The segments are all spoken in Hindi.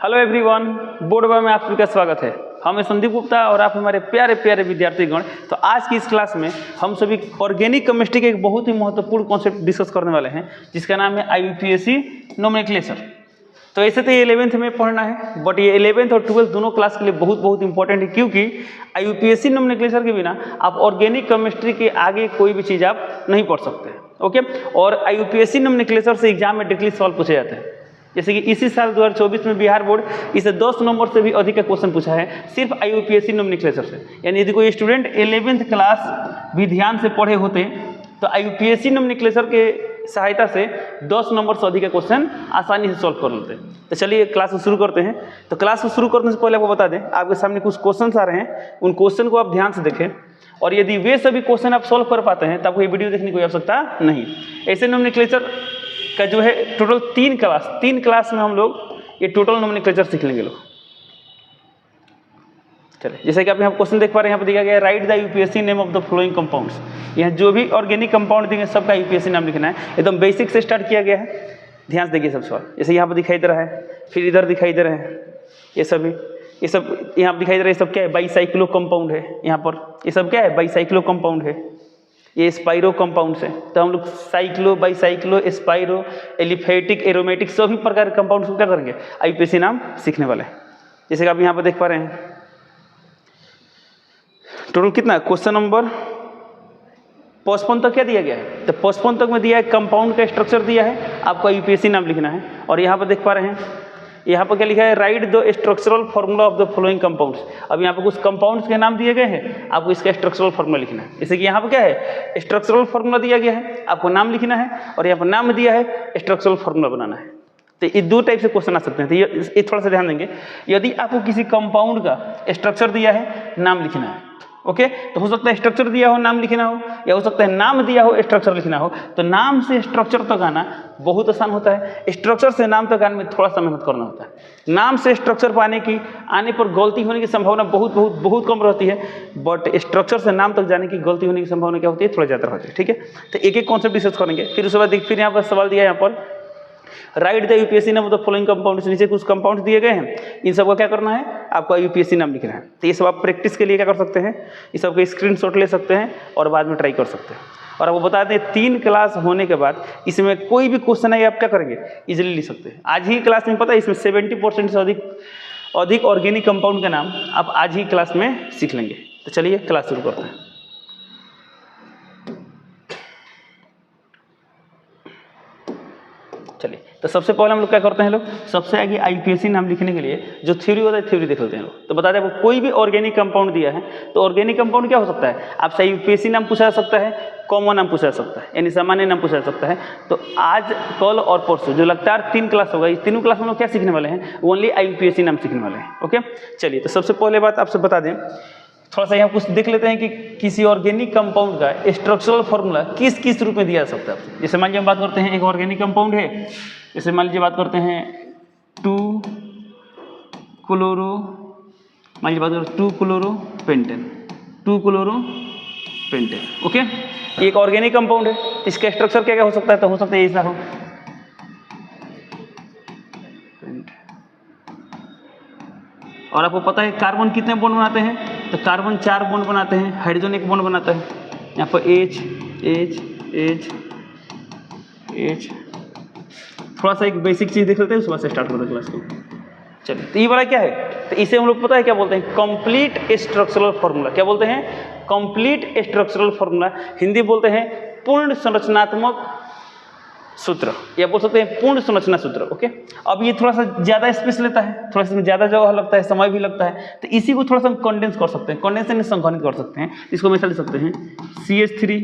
हेलो एवरीवन, बोर्ड में आप सभी का स्वागत है। हम हैं संदीप गुप्ता और आप हमारे प्यारे प्यारे विद्यार्थीगण। तो आज की इस क्लास में हम सभी ऑर्गेनिक केमिस्ट्री के एक बहुत ही महत्वपूर्ण कॉन्सेप्ट डिस्कस करने वाले हैं, जिसका नाम है IUPAC नोमेनक्लेचर। तो ऐसे तो ये 11th में पढ़ना है, बट ये 11th और 12th दोनों क्लास के लिए बहुत इंपॉर्टेंट है, क्योंकि IUPAC नोमेनक्लेचर के बिना आप ऑर्गेनिक केमिस्ट्री के आगे कोई भी चीज़ आप नहीं पढ़ सकते। ओके, और IUPAC नोमेनक्लेचर से एग्जाम में डायरेक्टली सवाल पूछे जाते हैं। जैसे कि इसी साल 2024 में बिहार बोर्ड इसे 10 नंबर से भी अधिक का क्वेश्चन पूछा है सिर्फ IUPAC नोमेनक्लेचर से। यानी यदि कोई स्टूडेंट 11th क्लास भी ध्यान से पढ़े होते तो IUPAC नोमेनक्लेचर के सहायता से 10 नंबर से अधिक का क्वेश्चन आसानी से सॉल्व कर लेते हैं। तो चलिए क्लास को शुरू करते हैं। तो क्लास को शुरू करने से पहले आपको बता दें, आपके सामने कुछ क्वेश्चन आ रहे हैं, उन क्वेश्चन को आप ध्यान से देखें, और यदि वे सभी क्वेश्चन आप सॉल्व कर पाते हैं तो आपको ये वीडियो देखने की कोई आवश्यकता नहीं। ऐसे नोमेनक्लेचर का जो है टोटल 3 क्लास में हम लोग ये टोटल नोमेनक्लेचर सीख लेंगे लोग। चलिए, जैसे कि आप यहाँ क्वेश्चन देख पा रहे हैं, यहाँ पर दिया गया है right the IUPAC name of the flowing compounds. यहाँ जो भी ऑर्गेनिक कंपाउंड देंगे सबका IUPAC नाम लिखना है। एकदम बेसिक से स्टार्ट किया गया है, ध्यान से देखिए सब सवाल। जैसे यहाँ पर दिखाई दे रहा है, फिर इधर दिखाई दे रहे हैं, ये सब यहाँ पर दिखाई दे रहा है। ये सब क्या है? बाईसाइक्लो कंपाउंड है। यहाँ पर ये सब क्या है? बाईसाइक्लो कंपाउंड है। ये स्पाइरो कंपाउंड है। तो हम लोग cyclo, bicyclo, spiro, aliphatic, aromatic सभी प्रकार के कंपाउंड को क्या करेंगे? IUPAC नाम सीखने वाले हैं। जैसे कि आप यहाँ पर देख पा रहे हैं, टोटल कितना क्वेश्चन नंबर 55 तक क्या दिया गया है? तो 55 तक में दिया है कंपाउंड का स्ट्रक्चर दिया है, आपको IUPAC नाम लिखना है। और यहाँ पर देख पा रहे हैं, यहाँ पर क्या लिखा है? Right the structural formula of the following compounds. अब यहाँ पर कुछ कंपाउंड्स के नाम दिए गए हैं, आपको इसका स्ट्रक्चरल फॉर्मूला लिखना है। जैसे कि यहाँ पर क्या है? स्ट्रक्चरल फॉर्मूला दिया गया है, आपको नाम लिखना है, और यहाँ पर नाम दिया है, स्ट्रक्चरल फॉर्मूला बनाना है। तो ये दो टाइप से क्वेश्चन आ सकते हैं। तो ये थोड़ा सा ध्यान देंगे। यदि आपको किसी कंपाउंड का स्ट्रक्चर दिया है, नाम लिखना है। ओके, तो हो सकता है स्ट्रक्चर दिया हो, नाम लिखना हो, या हो सकता है नाम दिया हो, स्ट्रक्चर लिखना हो। तो नाम से स्ट्रक्चर तक आना बहुत आसान होता है, स्ट्रक्चर से नाम तक आने में थोड़ा सा मेहनत करना होता है। नाम से स्ट्रक्चर आने पर गलती होने की संभावना बहुत कम रहती है, बट स्ट्रक्चर से नाम तक जाने की गलती होने की संभावना क्या होती है? थोड़ा ज़्यादा होती है। ठीक है, तो एक एक कॉन्सेप्ट डिस्कस करेंगे। फिर उसके बाद फिर यहाँ पर सवाल दिया है, यहाँ पर right the IUPAC name of the following compounds. नीचे कुछ कंपाउंड्स दिए गए हैं, इन सबका क्या करना है? आपको IUPAC नाम लिखना है। तो ये सब आप प्रैक्टिस के लिए क्या कर सकते हैं? इस सबका स्क्रीनशॉट ले सकते हैं और बाद में ट्राई कर सकते हैं। और आपको बता दें, 3 क्लास होने के बाद इसमें कोई भी क्वेश्चन है आप क्या करेंगे? इजीली लिख सकते हैं। आज ही क्लास में पता है इसमें 70% से अधिक ऑर्गेनिक कंपाउंड का नाम आप आज ही क्लास में सीख लेंगे। तो चलिए क्लास शुरू करते हैं। चलिए, तो सबसे पहले हम लोग क्या करते हैं लोग? सबसे आगे IUPAC नाम लिखने के लिए जो थ्योरी होता है, थ्योरी देख लेते हैं लोग। तो बता दें, आपको कोई भी ऑर्गेनिक कंपाउंड दिया है, तो ऑर्गेनिक कंपाउंड क्या हो सकता है? आपसे IUPAC नाम पूछा जा सकता है, कॉमन नाम पूछा जा सकता है, यानी सामान्य नाम पूछा जा सकता है। तो आज, कल और परसों जो लगातार 3 क्लास होगा, इस तीनों क्लास में हम लोग क्या सीखने वाले हैं? ओनली IUPAC नाम सीखने वाले हैं। ओके, चलिए, तो सबसे पहले बात आपसे बता दें, थोड़ा सा यहाँ कुछ देख लेते हैं कि किसी ऑर्गेनिक कंपाउंड का स्ट्रक्चरल फॉर्मूला किस रूप में दिया जा सकता है। जैसे मान लीजिए हम बात करते हैं, एक ऑर्गेनिक कंपाउंड है, जैसे मान लीजिए बात करते हैं 2-क्लोरो, मान लीजिए बात करते हैं 2-क्लोरोपेंटेन, 2-क्लोरोपेंटेन। ओके, एक ऑर्गेनिक कंपाउंड है, इसका स्ट्रक्चर क्या हो सकता है? तो हो सकता है ऐसा हो, और आपको पता है कार्बन कितने बॉन्ड बनाते हैं? तो कार्बन 4 बॉन्ड बनाते हैं, हाइड्रोजन 1 बॉन्ड बनाता है। यहाँ पर H। थोड़ा सा एक बेसिक चीज देख लेते हैं, उसके बाद से स्टार्ट करते हैं क्लास को। चलिए, तो ये वाला क्या है? तो इसे हम लोग पता है क्या बोलते हैं? Complete structural formula. क्या बोलते हैं? Complete structural formula. हिंदी बोलते हैं पूर्ण संरचनात्मक सूत्र, या बोल सकते हैं पूर्ण संरचना सूत्र। ओके, अब ये थोड़ा सा ज्यादा स्पेस लेता है, थोड़ा सा ज्यादा जगह लगता है, समय भी लगता है, तो इसी को थोड़ा सा कंडेंस कर सकते हैं, कंडेंस संघनित कर सकते हैं। इसको हमेशा लिख सकते हैं CH3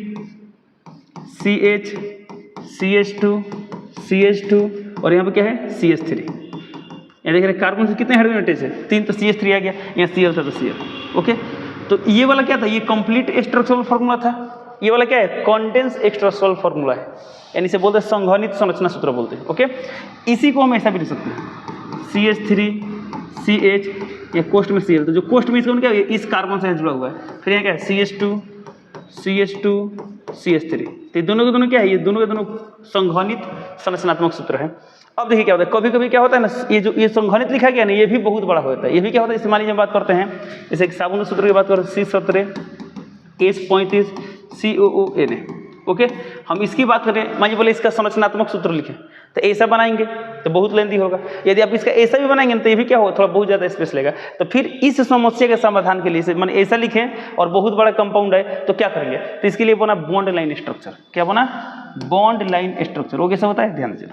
CH CH2 CH2, और यहाँ पे क्या है? CH3। यहाँ देख रहे हैं कार्बन से कितने हाइड्रोजन अटैच है? 3, तो CH3 आ गया, यहाँ Cl था तो Cl। ओके, तो ये वाला क्या था? ये कंप्लीट स्ट्रक्चरल फॉर्मूला था। ये वाला क्या है? कंडेंस स्ट्रक्चरल फॉर्मूला है, यानी से बोलते हैं संघनित संरचना सूत्र बोलते हैं। ओके, इसी को हम ऐसा भी लिख सकते हैं CH3 CH, या कोष्ठ में Cl, तो जो कोष्ठ में इसका क्या है? इस कार्बन से जुड़ा हुआ है। फिर यहाँ क्या है? CH2 CH3। तो दोनों के दोनों क्या है? ये दोनों के दोनों संघनित संरचनात्मक सूत्र है। अब देखिए क्या होता है, कभी कभी क्या होता है ना, ये जो ये संघनित लिखा गया ना, ये भी बहुत बड़ा होता है। ये भी क्या होता है, इसे मान लीजिए हम बात करते हैं, जैसे एक साबुन सूत्र की बात करें, C17H35 COON। ओके, हम इसकी बात करें, मान लीजिए बोले इसका संरचनात्मक सूत्र लिखें, तो ऐसा बनाएंगे तो बहुत लेंदी होगा। यदि आप इसका ऐसा भी बनाएंगे तो ये भी क्या होगा, थोड़ा बहुत ज़्यादा स्पेस लेगा। तो फिर इस समस्या के समाधान के लिए इसे मान ऐसा लिखें और बहुत बड़ा कंपाउंड है तो क्या करेंगे, तो इसके लिए बना बॉन्ड लाइन स्ट्रक्चर। क्या बना, बॉन्ड लाइन स्ट्रक्चर। वो कैसा होता है, ध्यान दीजिए,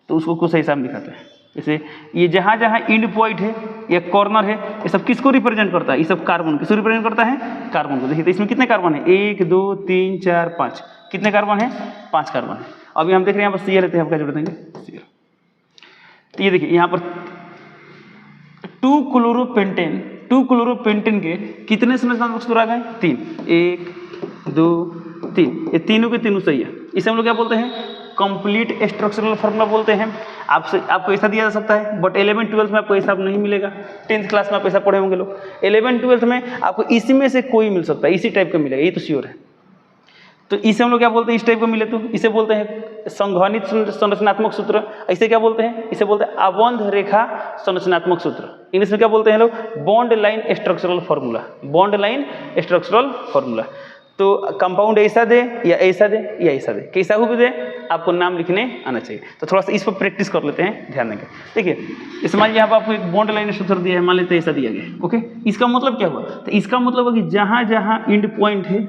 तो उसको कुछ ऐसा हम दिखाते हैं। जैसे ये जहाँ जहाँ इंड पॉइंट है या कॉर्नर है, ये सब किसको रिप्रेजेंट करता है, ये सब कार्बन किसको रिप्रेजेंट करता है, कार्बन को। देखिए तो इसमें कितने कार्बन है, 1 2 3 4 5, कितने कार्बन है, 5 कार्बन है। अभी हम देख रहे हैं यहाँ पर सीएल रहते हैं, आप क्या जोड़ देंगे, सीएल। तो ये देखिए यहाँ पर 2 क्लोरोपेंटेन के कितने संरचनात्मक सूत्र आ गए, 3, 1 2 3, ये तीनों के तीनों सही है। इसे हम लोग क्या बोलते हैं, कंप्लीट स्ट्रक्चरल फार्मूला बोलते हैं। आपको ऐसा दिया जा सकता है, बट 11th-12th में आपको ऐसा नहीं मिलेगा। 10th क्लास में आप ऐसा पढ़े होंगे लोग। 11th-12th में आपको इसी में से कोई मिल सकता है, इसी टाइप का मिलेगा, ये तो श्योर है। तो इसे हम लोग क्या बोलते हैं, इस टाइप का मिले तो इसे बोलते हैं संघनित संरचनात्मक सूत्र। ऐसे क्या बोलते हैं, इसे बोलते हैं अबंध रेखा संरचनात्मक सूत्र। इंग्लिश में क्या बोलते हैं लोग, bond line structural formula, bond line structural formula. तो कंपाउंड ऐसा दे या ऐसा दे या ऐसा दे, कैसा भी दे, आपको नाम लिखने आना चाहिए। तो थोड़ा सा इस पर प्रैक्टिस कर लेते हैं, ध्यान देंगे। देखिए इस मान लीजिए यहाँ पर आपको एक बॉन्ड लाइन सूत्र दिया है, मान लेते हैं ऐसा दिया गया। ओके, इसका मतलब क्या हुआ, तो इसका मतलब है कि जहाँ जहाँ इंड पॉइंट है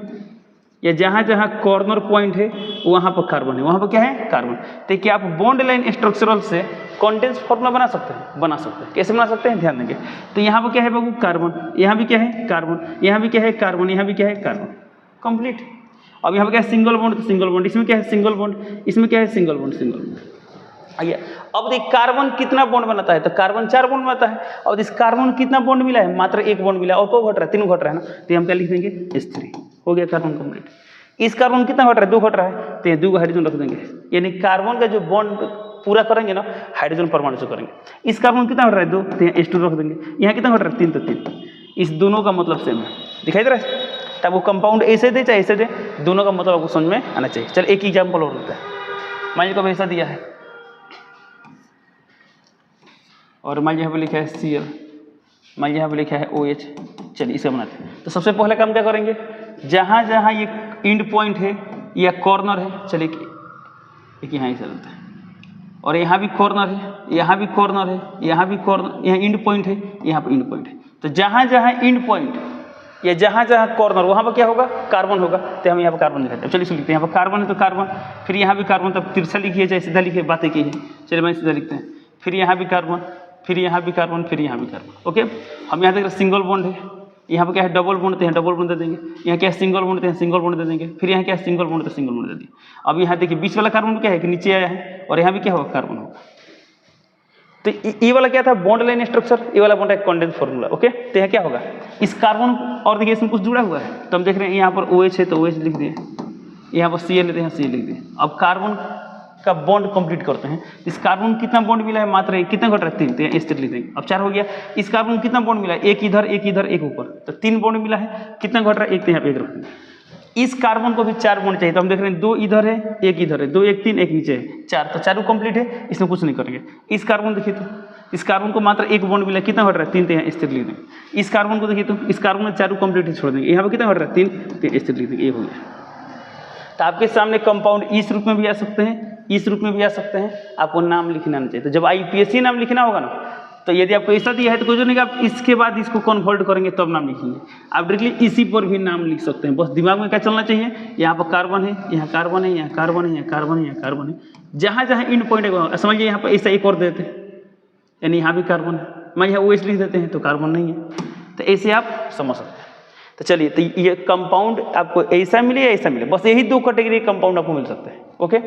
या जहाँ जहाँ कॉर्नर पॉइंट है वहाँ पर कार्बन है, वहाँ पर क्या है, कार्बन। तो क्या आप बॉन्ड लाइन स्ट्रक्चरल से कॉन्डेंस फार्मूला बना सकते हैं, बना सकते हैं। कैसे बना सकते हैं, ध्यान देंगे। तो यहाँ पर क्या है बाबू, कार्बन, यहाँ भी क्या है, कार्बन, यहाँ भी क्या है, कार्बन, यहाँ भी क्या है, कार्बन, कंप्लीट। अब यहाँ पे क्या है, सिंगल बॉन्ड, तो सिंगल बॉन्ड, इसमें क्या है, सिंगल बॉन्ड, इसमें क्या है, सिंगल बॉन्ड, सिंगल बॉन्ड। आइए अब देख कार्बन कितना बॉन्ड बनाता है, तो कार्बन 4 बॉन्ड बनाता है। और इस कार्बन कितना बॉन्ड मिला है, मात्र 1 बॉन्ड मिला है, और को घट रहा है, 3 घट रहा है ना, तो हम क्या लिख देंगे, H3 हो गया कार्बन कंप्लीट। इस कार्बन कितना घट रहा है, 2 घट रहा है, तो ये 2 हाइड्रोजन रख देंगे, यानी कार्बन का जो बॉन्ड पूरा करेंगे ना हाइड्रोजन परमाणु से करेंगे। इस कार्बन कितना घट रहा है, 2, तो यहाँ H2 रख देंगे। यहाँ कितना घट रहा है, 3, तो 3। इस दोनों का मतलब सेम है, दिखाई दे रहा है। तब वो कंपाउंड ऐसे दे चाहे ऐसे दे, दोनों का मतलब आपको समझ में आना चाहिए। चल एक एग्जाम्पल और होता है, मान लीजिए कब ऐसा दिया है और मान लीजिए यहाँ पर लिखा है Cl, मान लीजिए यहाँ पर लिखा है OH। चलिए इसे बनाते हैं। तो सबसे पहले काम क्या करेंगे, जहाँ जहाँ ये इंड पॉइंट है या कॉर्नर है, चलिए एक यहाँ ऐसा लगता है, और यहाँ भी कॉर्नर है, यहाँ भी कॉर्नर है, यहाँ भी कॉर्नर, यहाँ इंड पॉइंट है, यहाँ पर इंड पॉइंट है। तो जहाँ जहाँ इंड पॉइंट या जहाँ जहाँ कॉर्नर, वहाँ पर क्या होगा, कार्बन होगा। तो हम यहाँ पर कार्बन लिखते हैं। चलिए इसको लिखते हैं, यहाँ पर कार्बन है तो कार्बन, फिर यहाँ भी कार्बन, तब तिरछा लिखिए चाहे सीधा लिखिए, बातें की है। चलिए मैं सीधा लिखते हैं, फिर यहाँ भी कार्बन, फिर यहाँ भी कार्बन, फिर यहाँ भी कार्बन। ओके, हम यहाँ देख रहे सिंगल बॉन्ड है, यहाँ पर क्या है, डबल बॉन्ड, तो यहाँ डबल बॉन्ड दे देंगे। यहाँ क्या है, सिंगल बॉन्ड, तो यहाँ सिंगल बॉन्ड दे देंगे। फिर यहाँ क्या है, सिंगल बॉन्ड, तो सिंगल बॉन्ड दे दिए। अब यहाँ देखिए बीच वाला कार्बन क्या है कि नीचे आया है, और यहाँ भी क्या होगा, कार्बन होगा। तो ये वाला क्या था, बॉन्ड लाइन स्ट्रक्चर, ये वाला बॉन्ड है कॉन्डेंस फार्मूला। ओके, तो यहाँ क्या होगा, इस कार्बन और देखिए इसमें कुछ जुड़ा हुआ है, तो हम देख रहे हैं यहाँ पर OH है तो OH लिख दिए, यहाँ पर Cl लेते हैं, Cl लिख दिए। अब कार्बन का बॉन्ड कंप्लीट करते हैं। इस कार्बन कितना बॉन्ड मिला है, मात्र 1, कितना घट रहा है, 3, तो यहाँ लिख देंगे। अब 4 हो गया। इस कार्बन कितना बॉन्ड मिला है, 1 इधर, 1 इधर, 1 ऊपर, तो 3 बॉन्ड मिला है। कितना घट रहा है, 1, तो यहाँ पे 1 रख देंगे। इस कार्बन को भी 4 बॉन्ड चाहिए, तो हम देख रहे हैं 2 इधर है, 1 इधर है, 2 1 3, 1 नीचे है, 4, तो चारों कंप्लीट है, इसमें कुछ नहीं करेंगे। इस कार्बन देखिए तो इस कार्बन को मात्र 1 बॉन्ड मिला, कितना घट रहा है, 3, तो यहाँ स्थिर लिख देंगे। इस कार्बन को देखिए तो इस कार्बन में चारों कंप्लीट छोड़ देंगे, यहाँ पर कितना घट रहा है, 3, तो स्थिर लिख देंगे, ये हो गया। तो आपके सामने कंपाउंड इस रूप में भी आ सकते हैं, इस रूप में भी आ सकते हैं, आपको नाम लिखना नहीं चाहिए। तो जब IUPAC नाम लिखना होगा ना, तो यदि आपको ऐसा दिया है तो कुछ नहीं, आप इसके बाद इसको कन्वर्ट करेंगे तब नाम लिखेंगे। आप डायरेक्टली इसी पर भी नाम लिख सकते हैं, बस दिमाग में क्या चलना चाहिए, यहाँ पर कार्बन है, यहाँ कार्बन है, यहाँ कार्बन है, यहाँ कार्बन है, यहाँ कार्बन है, जहाँ जहाँ इंड पॉइंट है समझिए यहाँ पर ऐसा एक और देते हैं, यानी यहाँ भी कार्बन है, मैं यहाँ OH लिख देते हैं तो कार्बन नहीं है। तो ऐसे आप समझ सकते हैं। तो चलिए, तो ये कंपाउंड आपको ऐसा मिले या ऐसा मिले, बस यही 2 कैटेगरी कंपाउंड आपको मिल सकते हैं। ओके,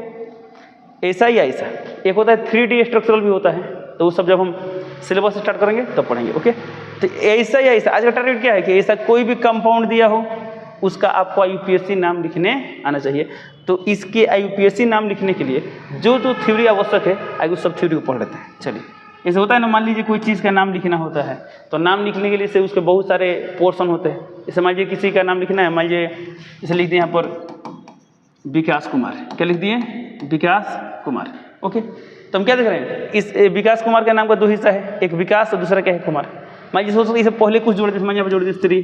ऐसा या ऐसा। एक होता है 3D स्ट्रक्चरल भी होता है, तो वो सब जब हम सिलेबस स्टार्ट करेंगे तब पढ़ेंगे। ओके, तो ऐसा या ऐसा, आज का टारगेट क्या है कि ऐसा कोई भी कंपाउंड दिया हो उसका आपको IUPAC नाम लिखने आना चाहिए। तो इसके IUPAC नाम लिखने के लिए जो जो थ्योरी आवश्यक है आगे उस सब थ्योरी को पढ़ लेते हैं। चलिए, ऐसे होता है ना, मान लीजिए कोई चीज़ का नाम लिखना होता है, तो नाम लिखने के लिए से उसके बहुत सारे पोर्शन होते हैं। जैसे मान लीजिए किसी का नाम लिखना है, मान लीजिए जैसे लिख दिए यहाँ पर विकास कुमार, क्या लिख दिए, विकास कुमार। ओके, तो हम क्या देख रहे हैं, इस विकास कुमार के नाम का 2 हिस्सा है, एक विकास और दूसरा क्या है, कुमार। मान लीजिए सोच सकते इसे पहले कुछ जोड़ देते, मान यहाँ पर जोड़ देते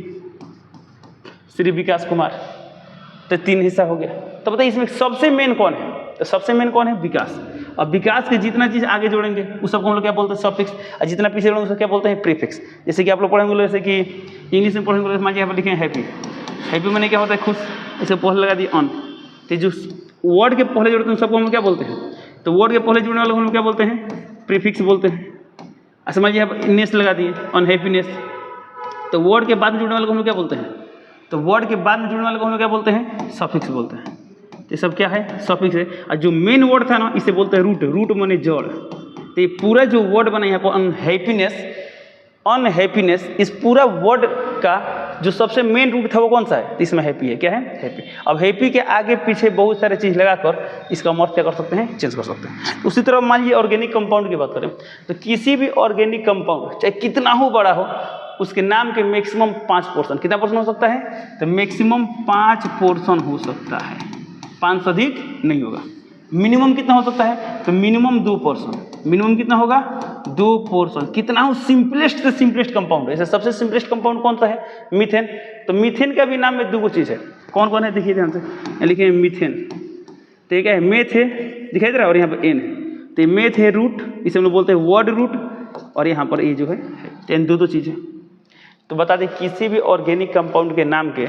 श्री विकास कुमार, तो 3 हिस्सा हो गया। तो बताइए इसमें सबसे मेन कौन है, तो सबसे मेन कौन है, विकास। अब विकास के जितना चीज़ आगे जोड़ेंगे उस सबको हम लोग क्या बोलते हैं, सफिक्स, और जितना पीछे जोड़ेंगे उसको क्या बोलते हैं, प्रीफिक्स। जैसे कि आप लोग पढ़ेंगे, जैसे कि इंग्लिश में पढ़ेंगे, मान लीजिए यहाँ पर लिखे हैं हैप्पी, हैप्पी मैंने क्या होता है, खुश, इसे पहले लगा दिए ऑन। तो जो वर्ड के पहले जोड़ते हैं सबको हम क्या बोलते हैं, तो वर्ड के पहले जुड़ने वाले हम लोग क्या बोलते हैं, प्रीफिक्स बोलते हैं। अच्छा मान लीजिए यहाँ पर नेस लगा दिए, ऑन हैप्पीनेस, तो वर्ड के बाद में जुड़ने वाले को हम लोग क्या बोलते हैं, तो वर्ड के बाद में जुड़ने वाले को हम लोग क्या बोलते हैं, सफिक्स बोलते हैं। ये सब क्या है, सफिक्स है। और जो मेन वर्ड था ना, इसे बोलते हैं रूट, रूट माने जड़। तो ये पूरा जो वर्ड बना यहाँ पर अनहैप्पीनेस, अनहैप्पीनेस, इस पूरा वर्ड का जो सबसे मेन रूट था वो कौन सा है, तो इसमें हैप्पी है, क्या है, हैप्पी। अब हैप्पी के आगे पीछे बहुत सारे चीज़ लगाकर इसका अर्थ क्या कर सकते हैं, चेंज कर सकते हैं। उसी तरह मान लीजिए ऑर्गेनिक कंपाउंड की बात करें, तो किसी भी ऑर्गेनिक कंपाउंड चाहे कितना हो बड़ा हो, उसके नाम के मैक्सिमम 5%, कितना परसेंट हो सकता है, तो मैक्सिमम 5% हो सकता है, 5 से अधिक नहीं होगा। मिनिमम कितना हो सकता है, तो मिनिमम 2%, मिनिमम कितना होगा, 2%। कितना हो, सिंपलेस्ट से सिंपलेस्ट कंपाउंड है। जैसे सबसे सिंपलेस्ट कंपाउंड कौन सा है, मीथेन। तो मीथेन का भी नाम में 2 चीज़ है, कौन कौन है, देखिए ध्यान से, लिखे हैं मीथेन। तो ये क्या है, मेथ है, दिखाई दे रहा है, और यहाँ पर एन है। तो मेथ है रूट, इसे हम लोग बोलते हैं वर्ड रूट, और यहाँ पर ये जो है, तो इन 2 चीज़ें। तो बता दें किसी भी ऑर्गेनिक कंपाउंड के नाम के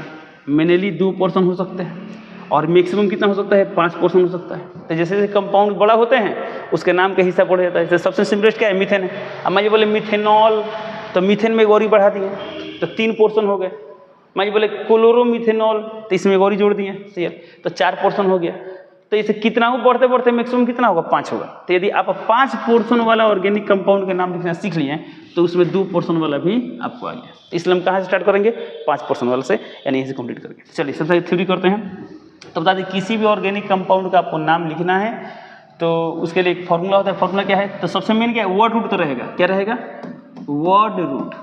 मिनिमली 2% हो सकते हैं, और मैक्सिमम कितना हो सकता है, 5% हो सकता है। तो जैसे जैसे कंपाउंड बड़ा होते हैं उसके नाम का हिस्सा बढ़ जाता है। जैसे सबसे सिंपलेस्ट क्या है, मीथेन है। अब मैं ये बोले मीथेनॉल, तो मीथेन में एक और ही बढ़ा दिए तो 3% हो गए। मैं ये बोले क्लोरोमीथेनॉल, तो इसमें एक और ही जोड़ दिए, सही है, तो 4% हो गया। तो इसे कितना हो, बढ़ते बढ़ते मैक्सिमम कितना होगा, 5 होगा। तो यदि आप 5% वाला ऑर्गेनिक कंपाउंड के नाम लिखना सीख लिए तो उसमें 2% वाला भी आपको आ गया। इसलिए हम कहाँ से स्टार्ट करेंगे, 5% वाले से, यानी यहीं से कंप्लीट करके। चलिए सबसे थ्योरी करते हैं। तो बता दें किसी भी ऑर्गेनिक कंपाउंड का आपको नाम लिखना है तो उसके लिए एक फॉर्मूला होता है। फॉर्मूला क्या है, तो सबसे मेन क्या है, वर्ड रूट तो रहेगा, क्या रहेगा, वर्ड रूट।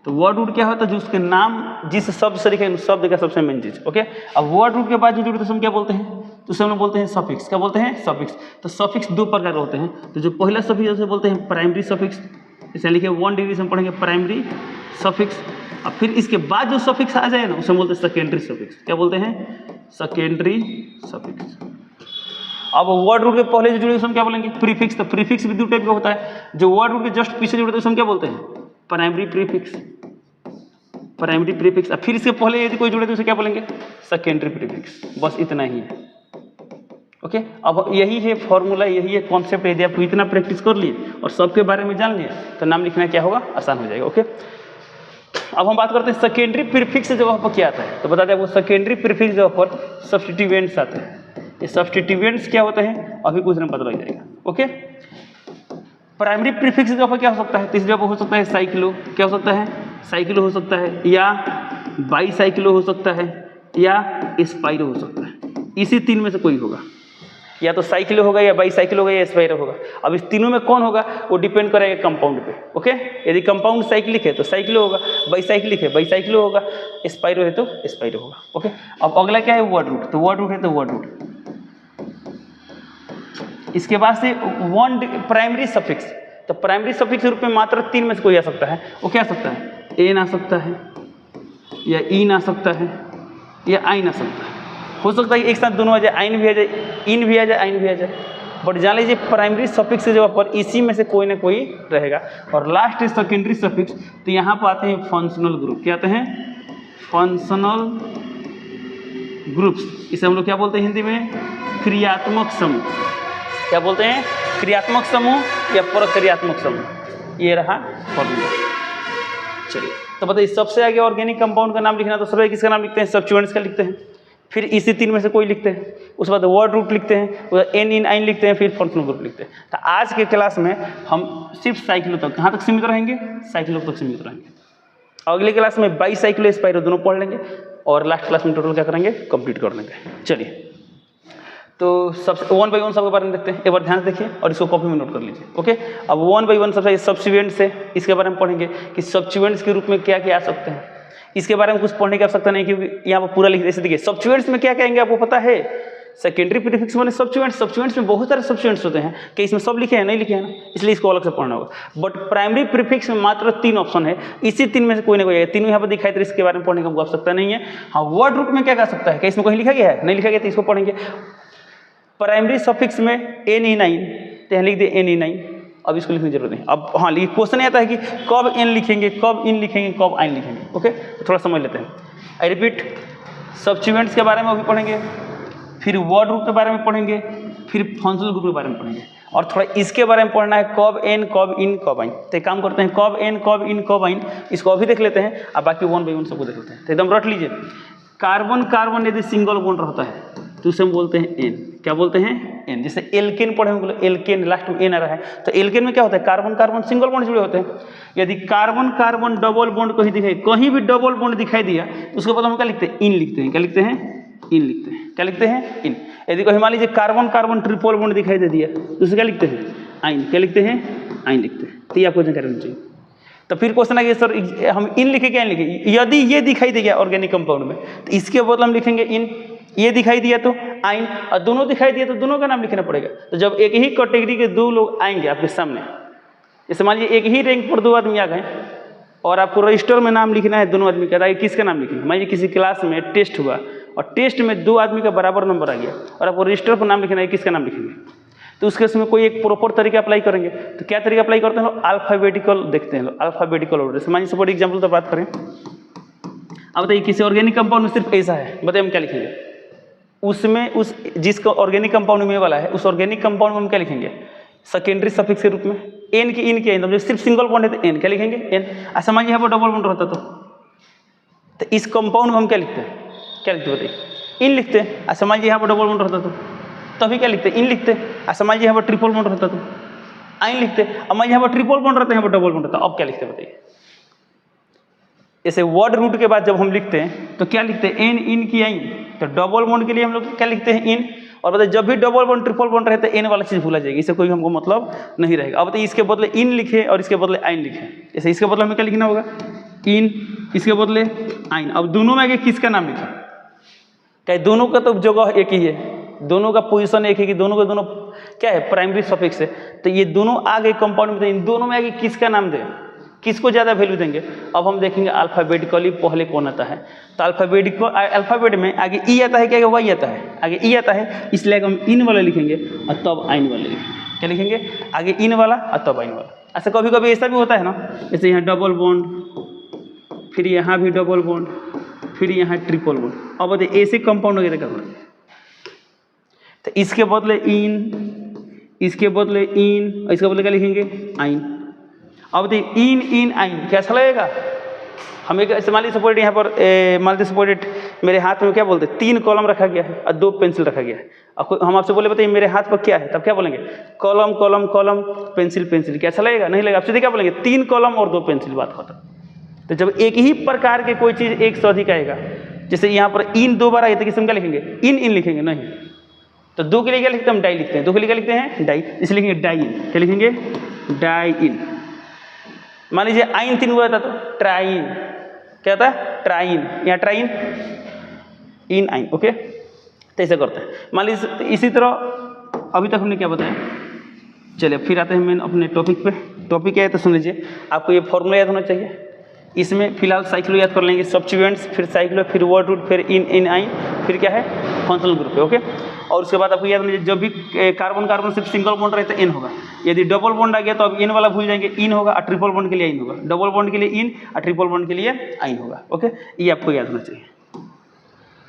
तो वर्ड रूट क्या होता है, जो उसके नाम जिस शब्द से लिखे उस शब्द का सबसे मेन चीज, ओके। अब वर्ड रूट के बाद जो जुड़ते हैं हम क्या बोलते हैं, तो उसे हम लोग बोलते हैं सफिक्स। क्या बोलते हैं, सफिक्स। तो सफिक्स 2 प्रकार के होते हैं। तो जो पहला सफिक्स उसे बोलते हैं प्राइमरी सफिक्स, इसे लिखे 1 डिग्री से हम पढ़ेंगे प्राइमरी सफिक्स। और फिर इसके बाद जो सफिक्स आ जाए ना उसे हम बोलते हैं सेकेंडरी सफिक्स। क्या बोलते हैं, सेकेंडरी सफिक्स। अब वर्ड रूट के पहले जो जुड़े उसे हम क्या बोलेंगे, प्रीफिक्स। तो प्रीफिक्स भी 2 टाइप का होता है। जो वर्ड रूट के जस्ट पीछे जुड़ते हैं उसे हम क्या बोलते हैं, प्राइमरी प्रीफिक्स, प्राइमरी प्रीफिक्स। और फिर इसके पहले यदि कोई जुड़े तो उसे क्या बोलेंगे, सेकेंडरी प्रीफिक्स। बस इतना ही है, ओके। अब यही है फॉर्मूला, यही है कॉन्सेप्ट। यदि आप इतना प्रैक्टिस कर लिए और सबके बारे में जान लिए तो नाम लिखना क्या होगा, आसान हो जाएगा, ओके। अब हम बात करते हैं सेकेंडरी प्रीफिक्स जगह पर क्या आता है। तो बता दें वो सेकेंडरी प्रीफिक्स जगह पर सब्स्टिट्यूएंट्स आते हैं। ये सब्स्टिट्यूएंट्स क्या होते हैं अभी कुछ दिन पता लग जाएगा, ओके। प्राइमरी प्रीफिक्स जगह पर क्या हो सकता है, तो इस जगह पर हो सकता है साइक्लो, क्या हो सकता है, साइक्लो हो सकता है, या बाईसाइक्लो हो सकता है, या स्पाइरो हो सकता है। इसी 3 में से कोई होगा, या तो साइक्लो होगा, या बाईसाइक्लो होगा, या स्पाइरो होगा। अब इस तीनों में कौन होगा वो डिपेंड करेगा कंपाउंड पे, ओके। यदि कंपाउंड साइक्लिक है तो साइक्लो होगा, बाईसाइक्लिक है बाईसाइक्लो होगा, स्पाइरो है तो स्पाइरो होगा, ओके। अब अगला क्या है, वर्ड रूट। तो वर्ड रूट है तो वर्ड रूट। इसके बाद से 1 प्राइमरी सफिक्स। तो प्राइमरी सफिक्स के रूप में मात्र 3 में से कोई आ सकता है। वो क्या आ सकता है, एन आ सकता है, या इन आ सकता है, या आइन आ सकता है। हो सकता है एक साथ दोनों आ जाए, आइन भी आ जाए, इन भी आ जाए, आइन भी आ जाए। बट जान लीजिए प्राइमरी सफिक्स से जगह पर इसी में से कोई ना कोई रहेगा। और लास्ट है सेकेंडरी सफिक्स। तो यहाँ पर आते हैं फंक्शनल ग्रुप। क्या आते हैं, फंक्शनल ग्रुप्स। इसे हम लोग क्या बोलते हैं हिंदी में, क्रियात्मक समूह। क्या बोलते हैं, क्रियात्मक समूह या प्रक्रियात्मक समूह। ये रहा फॉर्मूला। चलिए तो बताइए सबसे आगे ऑर्गेनिक कंपाउंड का नाम लिखना, तो सबसे किसका नाम लिखते हैं, सब्स्टिट्यूएंट्स का लिखते हैं। फिर इसी 3 में से कोई लिखते हैं, उसके बाद वर्ड रूट लिखते हैं, उसके एन इन आइन लिखते हैं, फिर फंक्शनल ग्रुप लिखते हैं। तो आज के क्लास में हम सिर्फ साइक्लो तक, कहाँ तक सीमित रहेंगे, साइक्लो तक सीमित रहेंगे। अगले क्लास में बाईसाइक्लो स्पाइरो दोनों पढ़ लेंगे, और लास्ट क्लास में टोटल क्या करेंगे, कंप्लीट कर लेंगे। चलिए तो सबसे 1 बाई 1 सबके बारे में देखते हैं। एक बार ध्यान से देखिए और इसको कॉपी में नोट कर लीजिए, ओके। अब 1 बाई 1 सबसे सब्स्टिट्यूएंट्स है, इसके बारे में पढ़ेंगे कि सब्स्टिट्यूएंट्स के रूप में क्या क्या आ सकते हैं। इसके बारे में कुछ पढ़ने की आवश्यकता नहीं, क्योंकि यहाँ पर पूरा लिख, ऐसे देखिए सब्स्टिट्यूएंट्स में क्या कहेंगे आपको पता है, सेकेंडरी प्रीफिक्स वाले सब्स्टिट्यूएंट्स में बहुत सारे सब्स्टिट्यूएंट्स होते हैं कि इसमें सब लिखे हैं, नहीं लिखे हैं ना, इसलिए इसको अलग से पढ़ना होगा। बट प्राइमरी प्रीफिक्स में मात्र 3 ऑप्शन है, इसी 3 में से कोई ना कोई, तीनों यहाँ पर दिखाई, तो इसके बारे में पढ़ने की हमको आवश्यकता नहीं है। हाँ, वर्ड रूट में क्या कर सकता है, क्या इसमें कहीं लिखा गया है, नहीं लिखा गया, तो इसको पढ़ेंगे। प्राइमरी सफिक्स में NE9, तो यहाँ लिख दिए NE9, अब इसको लिखने की जरूरत नहीं। अब हाँ, ये क्वेश्चन आता है कि कब N लिखेंगे, कब इन लिखेंगे, कब आइन लिखेंगे। ओके, तो थोड़ा समझ लेते हैं। आई रिपीट, सब्स्टिट्यूएंट्स के बारे में अभी पढ़ेंगे, फिर वर्ड ग्रुप के बारे में पढ़ेंगे, फिर फंक्शनल ग्रुप के बारे में पढ़ेंगे, और थोड़ा इसके बारे में पढ़ना है, कब N, कब इन, कब आइन। तो एक काम करते हैं, कब N, कब इन, कब आइन, इसको अभी देख लेते हैं, अब बाकी 1 by 1 सबको देख लेते हैं। तो एकदम रट लीजिए, कार्बन कार्बन यदि सिंगल बॉन्ड रहता है तो उसे हम बोलते हैं N। क्या बोलते हैं? N। जैसे एल्केन पढ़े होंगे, एल्केन लास्ट में N आ रहा है, तो एल्केन में क्या होता है, कार्बन कार्बन सिंगल बॉन्ड जुड़े होते हैं। यदि कार्बन कार्बन डबल बॉन्ड कहीं दिखाई, कहीं भी डबल बॉन्ड दिखाई दिया तो उसके बाद हम क्या लिखते हैं, इन लिखते हैं। क्या लिखते हैं? इन लिखते हैं। क्या लिखते हैं? इन। यदि कहीं मान लीजिए कार्बन कार्बन ट्रिपल बॉन्ड दिखाई दे दिया तो उसे क्या लिखते हैं? आइन। क्या लिखते हैं? आइन लिखते हैं। तो ये आपको जानकारी होनी चाहिए। तो फिर क्वेश्चन आ गया, सर हम इन लिखे क्या लिखे, यदि ये दिखाई दे गया ऑर्गेनिक कंपाउंड में तो इसके बदले हम लिखेंगे इन, ये दिखाई दिया तो आइन, और दोनों दिखाई दिया तो दोनों का नाम लिखना पड़ेगा। तो जब एक ही कैटेगरी के 2 लोग आएंगे आपके सामने, जैसे मान लीजिए एक ही रैंक पर 2 आदमी आ गए और आपको रजिस्टर में नाम लिखना है दोनों आदमी का, तो किसका नाम लिखेंगे? मान लीजिए किसी क्लास में टेस्ट हुआ और टेस्ट में 2 आदमी का बराबर नंबर आ गया और आपको रजिस्टर पर नाम लिखना है, किसका नाम लिखेंगे? तो उसके उसमें कोई एक प्रॉपर तरीका अप्लाई करेंगे। तो क्या तरीका अप्लाई करते हैं लोग? अल्फाबेटिकल देखते हैं लोग, अल्फाबेटिकल ऑर्डर। जैसे मान लीजिए सपोज एग्जाम्पल तो बात करें, अब बताइए किसी ऑर्गेनिक कंपाउंड में सिर्फ ऐसा है, बताइए हम क्या लिखेंगे उसमें? उस जिसका ऑर्गेनिक कंपाउंड में वाला है उस ऑर्गेनिक कंपाउंड में हम क्या लिखेंगे? सेकेंडरी सफिक्स के रूप में एन की, इन के, मतलब सिर्फ सिंगल बॉन्ड है तो एन क्या लिखेंगे? एन। ऐसा मान लीजिए यहाँ पर डबल बॉन्ड रहता तो इस कंपाउंड में हम क्या लिखते हैं? क्या लिखते बताइए? इन लिखते हैं। ऐसा मान लीजिए यहाँ पर डबल बॉन्ड रहता तो अभी क्या लिखते हैं? इन लिखते हैं। ऐसा मान लीजिए यहाँ पर ट्रिपल बॉन्ड रहता तो आइन लिखते हैं। अब मान यहाँ पर ट्रिपल बॉन्ड रहता है, यहाँ पर डबल बॉन्ड रहता, अब क्या लिखते हैं बताइए? ऐसे वर्ड रूट के बाद जब हम लिखते हैं तो क्या लिखते हैं? एन, इन की आइन। तो डबल बॉन्ड के लिए हम लोग क्या लिखते हैं? इन। और बताइए जब भी डबल बॉन्ड ट्रिपल बॉन्ड रहता है एन वाला चीज़ भूला जाएगी, इससे कोई हमको मतलब नहीं रहेगा। अब बताइए इसके बदले इन लिखे और इसके बदले आइन लिखे, जैसे इसके बदले हमें क्या लिखना होगा? इन, इसके बदले आइन। अब दोनों में आगे किसका नाम लिखा? क्या दोनों का तो जगह एक ही है, दोनों का पोजीशन एक है कि दोनों का दोनों क्या है? प्राइमरी सफिक्स है। तो ये दोनों आगे कंपाउंड में, तो इन दोनों में आगे किसका नाम दें, किसको ज़्यादा वैल्यू देंगे? अब हम देखेंगे अल्फ़ाबेटिकली पहले कौन आता है। तो अल्फ़ाबेट में आगे ई आता है, क्या वाई आता है? आगे ई आता है, इसलिए हम इन वाला लिखेंगे और तब आइन वाला लिखेंगे। क्या लिखेंगे? आगे इन वाला और तब आइन वाला। ऐसा कभी कभी ऐसा भी होता है ना, जैसे यहाँ डबल बॉन्ड, फिर यहाँ भी डबल बॉन्ड, फिर यहाँ ट्रिपल बॉन्ड। अब बताइए ऐसे कंपाउंड वगैरह क्या करें? तो इसके बदले इन, इसके बदले इन, इसके बदले क्या लिखेंगे? आइन। अब बताइए इन, इन, आइन कैसा लगेगा? हम एक मान लीजिए सपोर्ट यहाँ पर मान लीजिए सपोर्टेड मेरे हाथ में क्या बोलते हैं? 3 कॉलम रखा गया है और 2 पेंसिल रखा गया है। अब हम आपसे बोले बताइए मेरे हाथ पर क्या है, तब क्या बोलेंगे? Column column column, pencil pencil. कैसा लगेगा? नहीं लगेगा। आप सीधे क्या बोलेंगे? 3 कॉलम और 2 पेंसिल, बात खत्म। तो जब एक ही प्रकार के कोई चीज़ एक से अधिक आएगा, जैसे यहाँ पर इन 2 बार आए तो किस हम क्या लिखेंगे? इन, इन लिखेंगे नहीं। तो 2 के लिए क्या लिखते हैं? हम डाई लिखते हैं। 2 के लिए क्या लिखते हैं? डाई, इसलिए लिखेंगे डाई इन। क्या लिखेंगे? डाई इन। मान लीजिए आइन 3 हुआ था तो ट्राइन, क्या होता है? ट्राइन। यहाँ ट्राइन, इन, आइन। ओके, तो ऐसे करते हैं। मान लीजिए इसी तरह अभी तक हमने क्या बताया, चलिए फिर आते हैं मेन अपने टॉपिक पे। टॉपिक क्या है तो सुन लीजिए, आपको ये फॉर्मूला याद होना चाहिए। इसमें फिलहाल साइक्लो याद कर लेंगे, सब्स्टिट्यूएंट्स, फिर साइक्लो, फिर वर्ड रूट, फिर इन, इन, आइन, फिर क्या है? फंक्शनल ग्रुप है। ओके, और उसके बाद आपको याद होना चाहिए जब भी कार्बन कार्बन सिर्फ सिंगल बॉन्ड रहे तो एन होगा। यदि डबल बॉन्ड आ गया तो अब इन वाला भूल जाएंगे, इन होगा, और ट्रिपल बॉन्ड के लिए आइन होगा। डबल बॉन्ड के लिए इन और ट्रिपल बॉन्ड के लिए आइन होगा। ओके, ये आपको याद होना चाहिए।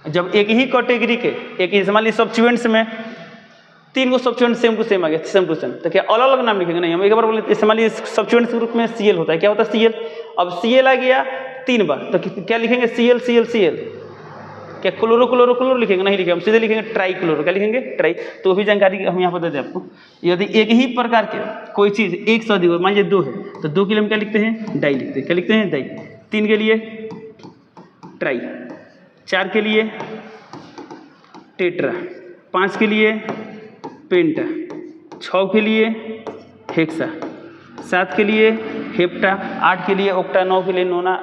जब एक ही कैटेगरी के एक ही मान लीजिए सब्स्टिट्यूएंट्स में 3 गो सब्स्टिट्यूएंट सेम टू सेम आ गया, सेम टू सेम, तो क्या अलग अलग नाम लिखेंगे? नहीं, हम एक बार बोले जैसे मान लीजिए सब्स्टिट्यूएंट्स के ग्रुप में Cl होता है, क्या होता है? Cl। अब Cl आ गया 3 बार तो क्या लिखेंगे? Cl, Cl, Cl। क्या क्लोरो क्लोरो क्लोरो लिखेंगे? नहीं लिखेंगे, हम सीधे लिखेंगे ट्राई क्लोरो। क्या लिखेंगे? ट्राई। तो भी जानकारी हम यहाँ पर दे दें आपको। यदि एक ही प्रकार के कोई चीज़ एक से अधिक हो, मान लीजिए 2 है तो 2 के लिए हम क्या लिखते हैं? डाई लिखते हैं। क्या लिखते हैं? डाई। 3 के लिए ट्राई, 4 के लिए टेट्रा, 5 के लिए पेंटा, 6 के लिए हेक्सा, 7 के लिए हेप्टा, 8 के लिए ऑक्टा, 9 के लिए नोना,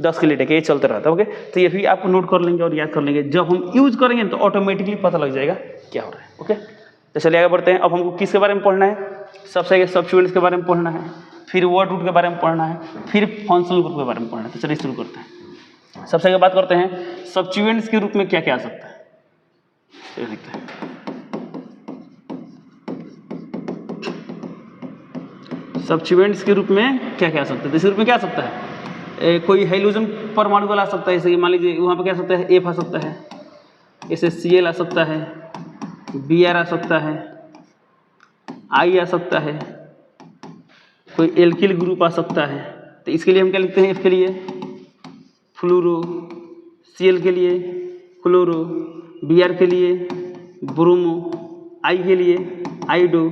10 के लिए डेका, ये चलते रहता है। ओके, तो ये भी आप नोट कर लेंगे और याद कर लेंगे। जब हम यूज करेंगे तो ऑटोमेटिकली पता लग जाएगा क्या हो रहा है। ओके, तो चलिए आगे बढ़ते हैं। अब हमको किसके बारे में पढ़ना है? सबसे आगे सब्स्टिट्यूएंट्स के बारे में पढ़ना है, फिर वर्ड रूट के बारे में पढ़ना है, फिर फंक्शनल ग्रुप के बारे में पढ़ना है। तो चलिए शुरू करते हैं। सबसे आगे बात करते हैं सब्स्टिट्यूएंट्स के रूप में क्या क्या आ सकता है। तो लिखते हैं सब्स्टिट्यूएंट्स के रूप में क्या क्या आ सकता है। तो इस रूप में क्या आ सकता है? कोई हाइड्रोजन परमाणु वाला आ सकता है, जैसे मान लीजिए वहाँ पर क्या आ सकता है, एफ आ सकता है, ऐसे Cl आ सकता है, Br आ सकता है, I आ सकता है, कोई एल्किल ग्रुप आ सकता है। तो इसके लिए हम क्या लिखते हैं? F के लिए फ्लूरो, Cl के लिए क्लोरो, Br के लिए ब्रोमो, I के लिए आइडो,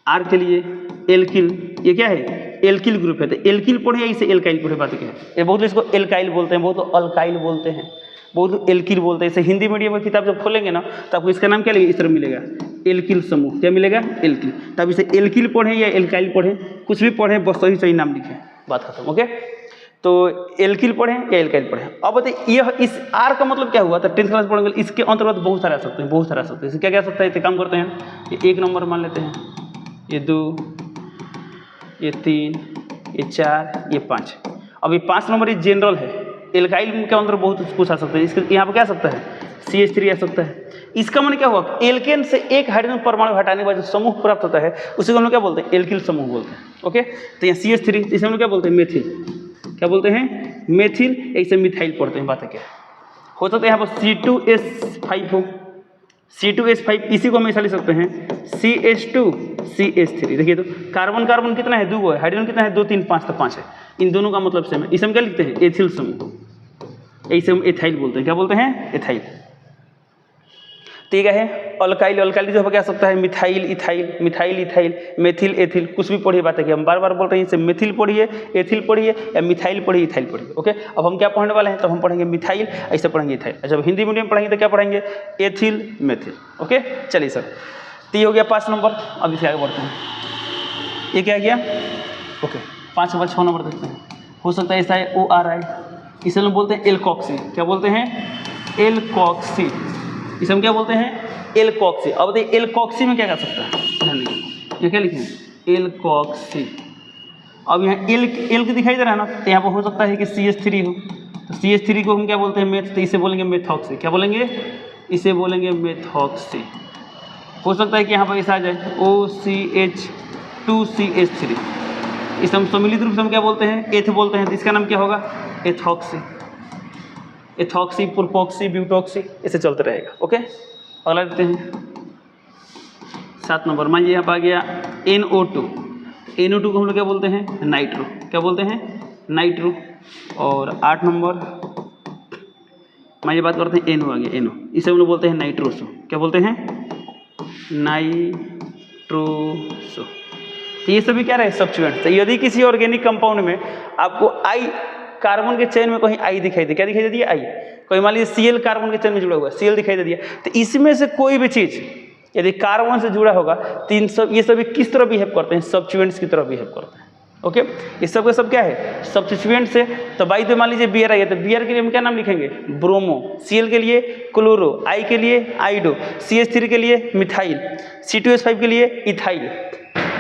R के लिए एल्किल। ये क्या है? एल्किल ग्रुप है। तो एल्किल पढ़े या इसे एल्काइल पढ़े, बात क्या है? ये बहुत इसको एल्काइल बोलते हैं, बहुत अल्काइल बोलते हैं, बहुत एल्किल बोलते हैं। जैसे हिंदी मीडियम की किताब जब खोलेंगे ना तो आपको इसका नाम क्या लगेगा? इस तरह मिलेगा, एल्किल समूह। क्या मिलेगा? एल्किल। तब इसे एल्किल पढ़ें या एल्काइल पढ़ें, कुछ भी पढ़ें, बस सही सही नाम लिखें, बात खत्म। ओके, तो एल्किल पढ़ें या एल्काइल पढ़ें। अब बताइए यह इस आर का मतलब क्या हुआ? तो 10th क्लास पढ़ेंगे, इसके अंतर्गत बहुत सारे आ सकते हैं, बहुत सारे आ सकते हैं। क्या क्या आ सकता है? इसे काम करते हैं, ये 1 नंबर मान लेते हैं, ये 2, ये 3, ये 4, ये 5। अब ये 5 नंबर ये जनरल है। एल्काइल के अंदर बहुत कुछ आ सकता है। इसके यहाँ पर क्या आ सकता है? CH3 आ सकता है। इसका मतलब क्या हुआ? एल्केन से एक हाइड्रोजन परमाणु हटाने के बाद जो समूह प्राप्त होता है उसी को हम लोग क्या बोलते हैं? एल्किल समूह बोलते हैं। ओके, तो यहाँ CH3, इसे हम लोग क्या बोलते हैं? मेथिल। क्या बोलते हैं? मेथिल। ऐसे मिथाइल पढ़ते हैं, बात है क्या हो सकता है? यहाँ पर C2H5 हो, C2H5, इसी को हम ऐसा लिख सकते हैं CH2 CH3। देखिए तो कार्बन कार्बन कितना है? 2 है। हाइड्रोजन कितना है? 2 3 5, तो 5 है। इन दोनों का मतलब सेम है। इसे हम क्या लिखते हैं? एथिल समूह। ऐसे हम एथाइल बोलते हैं। क्या बोलते हैं? एथाइल। ठीक है। अल्काइल, अल्काइल जो क्या सकता है? Methyl ethyl, methyl ethyl, methyl ethyl, कुछ भी पढ़िए, बात है कि हम बार बार बोल रहे हैं इसे मेथिल पढ़िए, एथिल पढ़िए, या मिथाइल पढ़िए, इथाइल पढ़िए। ओके, अब हम क्या पढ़ने वाले हैं? तो हम पढ़ेंगे मिथाइल, ऐसे पढ़ेंगे इथाइल। जब हिंदी मीडियम पढ़ेंगे तो क्या पढ़ेंगे? Ethyl methyl. ओके, चलिए सर, तो ये हो गया 5 नंबर। अब इसे आगे बढ़ते हैं। ये क्या गया? ओके, 5 के बाद 6 नंबर देखते हैं। हो सकता है ऐसा है ORI, इसे हम बोलते हैं एल्कोक्सी। क्या बोलते हैं? एल्कोक्सी। इसे हम क्या बोलते हैं? एल्कोक्सी। अब बताइए एल्कोक्सी में क्या कर सकता है? ये क्या लिखे हैं? एल्कोक्सी। अब यहाँ एल्क दिखाई दे रहा है ना, तो यहाँ पर हो सकता है कि CH3 हो। तो CH3 को हम क्या बोलते हैं? मेथ। तो इसे बोलेंगे मेथॉक्सी। क्या बोलेंगे? इसे बोलेंगे मेथॉक्सी। हो सकता है कि यहाँ पर ऐसा आ जाए OCH2CH3। इसे हम सम्मिलित रूप से हम क्या बोलते हैं? एथ बोलते हैं। तो इसका नाम क्या होगा? एथॉक्सी। एथॉक्सी, प्रोपॉक्सी, ब्यूटॉक्सी, ऐसे चलते रहेगा। ओके, अगला देखते हैं 7 नंबर। मान लीजिए यहाँ पर आ गया NO2। NO2 को हम लोग क्या बोलते हैं? नाइट्रो। क्या बोलते हैं? नाइट्रो। और 8 नंबर मान लीजिए बात करते हैं NO आ गया, NO, इसे हम लोग बोलते हैं नाइट्रोसो। क्या बोलते हैं? नाइट्रोसो। तो ये सभी क्या रहे? सब्स्टिट्यूएंट। तो यदि किसी ऑर्गेनिक कंपाउंड में आपको आई कार्बन के चेन में कहीं आई दिखाई दे, क्या दिखाई दे दिया? आई। कोई मान लीजिए Cl कार्बन के चेन में जुड़ा हुआ है, Cl दिखाई दे दिया, तो इसमें से कोई भी चीज यदि कार्बन से जुड़ा होगा तो ये सभी किस तरह बिहेव करते हैं? सब्स्टिट्यूएंट्स की तरह बिहेव करते हैं। ओके, ये सब का सब क्या है? सब्स्टिट्यूएंट से। तो बाई तो मान लीजिए Br आ गया, तो Br के लिए हम क्या नाम लिखेंगे? ब्रोमो। Cl के लिए क्लोरो, I के लिए आइडो, CH3 के लिए मिथाइल, C2H5 के लिए इथाइल,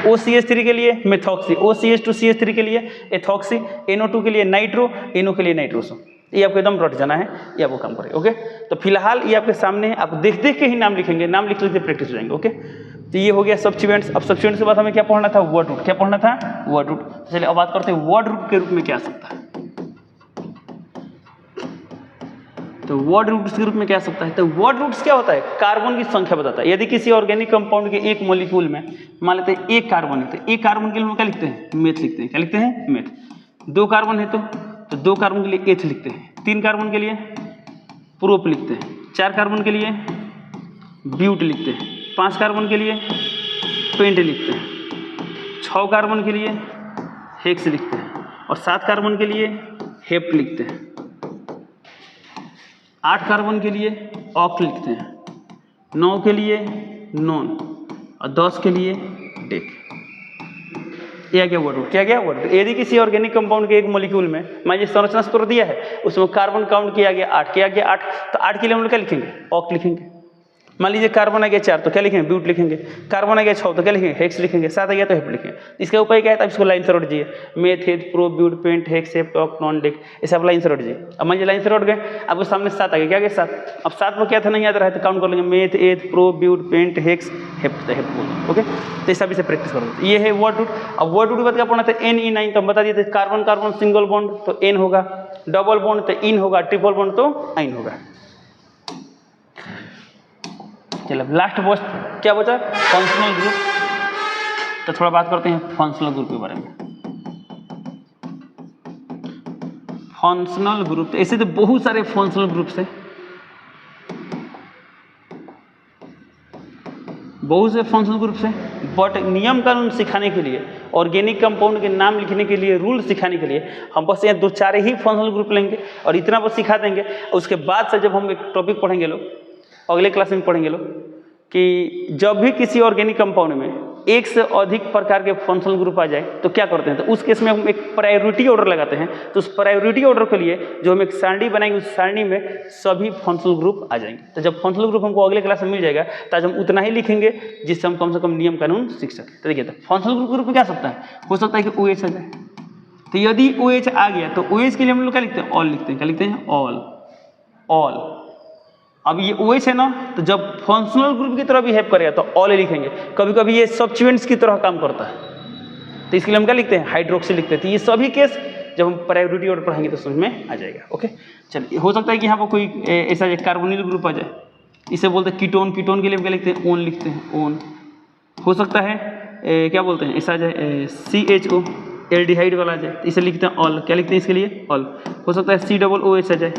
OCH3 के लिए मेथॉक्सी, OCH2CH3 के लिए एथॉक्सी, NO2 के लिए नाइट्रो, NO के लिए नाइट्रोसो। ये आपको एकदम रट जाना है, ये आपको काम करेगा। ओके, तो फिलहाल ये आपके सामने है, आप देख देख के ही नाम लिखेंगे, नाम लिख लिखते प्रैक्टिस हो जाएंगे। ओके, तो ये हो गया सब्स्टिट्यूएंट्स। अब सब्स्टिट्यूएंट्स के बाद हमें क्या पढ़ना था? Word root. क्या पढ़ना था? Word root. चलिए अब बात करते हैं वर्ड रूट के रूप में क्या आ सकता है। तो वर्ड रूट्स के रूप में क्या आ सकता है? तो वर्ड रूट्स क्या होता है? कार्बन की संख्या बताता है। यदि किसी ऑर्गेनिक कंपाउंड के एक मॉलिक्यूल में मान लेते हैं 1 कार्बन है, तो 1 कार्बन के लिए हम क्या लिखते हैं? मेथ लिखते हैं। क्या लिखते हैं? मेथ। 2 कार्बन है तो 2 कार्बन के लिए एथ लिखते हैं। 3 कार्बन के लिए प्रोप लिखते हैं। 4 कार्बन के लिए ब्यूट लिखते हैं। 5 कार्बन के लिए पेंट लिखते हैं। 6 कार्बन के लिए हेक्स लिखते हैं। और 7 कार्बन के लिए हेप्ट लिखते हैं। 8 कार्बन के लिए ऑक्ट लिखते हैं। 9 के लिए नॉन और 10 के लिए डेक। यह क्या वर्ड? क्या क्या वर्ड? यदि किसी ऑर्गेनिक कंपाउंड के एक मॉलिक्यूल में मान लीजिए संरचना सूत्र दिया है, उसमें कार्बन काउंट किया गया 8, किया गया 8, तो 8 के लिए हम लोग क्या लिखेंगे? ऑक्ट लिखेंगे। मान लीजिए कार्बन आ गया 4 तो क्या लिखेंगे, ब्यूट लिखेंगे। कार्बन आ गया 6 तो क्या लिखेंगे, हेक्स लिखेंगे। 7 आ गया तो हेप लिखेंगे। इसका उपाय क्या है, तब इसको लाइन से रोट दीजिए, meth, eth, prop, but, pent, hex, hept, टॉक, नॉन, डेक, ऐसे आप लाइन से रोट दीजिए। अब मान लीजिए लाइन से रोट गए, आपके सामने 7 आ गया, क्या गया 7। अब 7 में क्या था नहीं याद रहा है तो काउंट कर लेंगे, मेथ, एथ, प्रो, ब्यूट, पेंट, हेक्स, हेप, हेप बोल। ओके, तो इस सब से प्रैक्टिस करो। ये है वर्ड रूट। अब वर्ड रूट के बाद क्या पढ़ना था, NE9 तो हम बता दिए थे। कार्बन कार्बन सिंगल बॉन्ड तो N होगा, डबल बॉन्ड तो इन होगा, ट्रिपल बॉन्ड तो आइन होगा। चलो लास्ट पोस्ट क्या बचा, फंक्शनल ग्रुप। तो थोड़ा बात करते हैं फंक्शनल ग्रुप के बारे में। फंक्शनल ग्रुप, तो ऐसे तो बहुत सारे फंक्शनल ग्रुप्स हैं, बहुत से फंक्शनल ग्रुप्स हैं, बट नियम कानून सिखाने के लिए, ऑर्गेनिक कंपाउंड के नाम लिखने के लिए, रूल सिखाने के लिए हम बस यहाँ 2-4 ही फंक्शनल ग्रुप लेंगे और इतना बस सिखा देंगे। उसके बाद से जब हम एक टॉपिक पढ़ेंगे लोग, अगले क्लास में पढ़ेंगे लोग, कि जब भी किसी ऑर्गेनिक कंपाउंड में एक से अधिक प्रकार के फंक्शनल ग्रुप आ जाए तो क्या करते हैं, तो उस केस में हम एक प्रायोरिटी ऑर्डर लगाते हैं। तो उस प्रायोरिटी ऑर्डर के लिए जो हम एक सारणी बनाएंगे, उस सारणी में सभी फंक्शनल ग्रुप आ जाएंगे। तो जब फंक्शनल ग्रुप हमको अगले क्लास में मिल जाएगा तो आज हम उतना ही लिखेंगे जिससे हम कम से कम नियम कानून सीख सकें। तो देखिए, तो फंक्शनल ग्रुप में क्या सकता है, हो सकता है कि OH आ जाए। तो यदि OH आ गया तो OH के लिए हम लोग क्या लिखते हैं, ऑल लिखते हैं। क्या लिखते हैं, ऑल, ऑल। अब ये OH है ना, तो जब फंक्शनल ग्रुप की तरह भी हेल्प करेगा तो ऑल लिखेंगे। कभी कभी ये सब्स्टिट्यूएंट्स की तरह काम करता है तो इसके लिए हम क्या लिखते हैं, हाइड्रोक्सी लिखते हैं। तो ये सभी केस जब हम प्रायोरिटी ऑर्डर पढ़ेंगे तो समझ में आ जाएगा। ओके, चलिए, हो सकता है कि यहाँ पर कोई ऐसा कार्बोनिल ग्रुप आ जाए, इसे बोलते हैं कीटोन। कीटोन के लिए क्या लिखते हैं, ओन लिखते हैं, ओन। हो सकता है क्या बोलते हैं, ऐसा आ जाए CHO, एल्डिहाइड वाला आ जाए, इसे लिखते हैं ऑल। क्या लिखते हैं इसके लिए, ऑल। हो सकता है COOH आ जाए,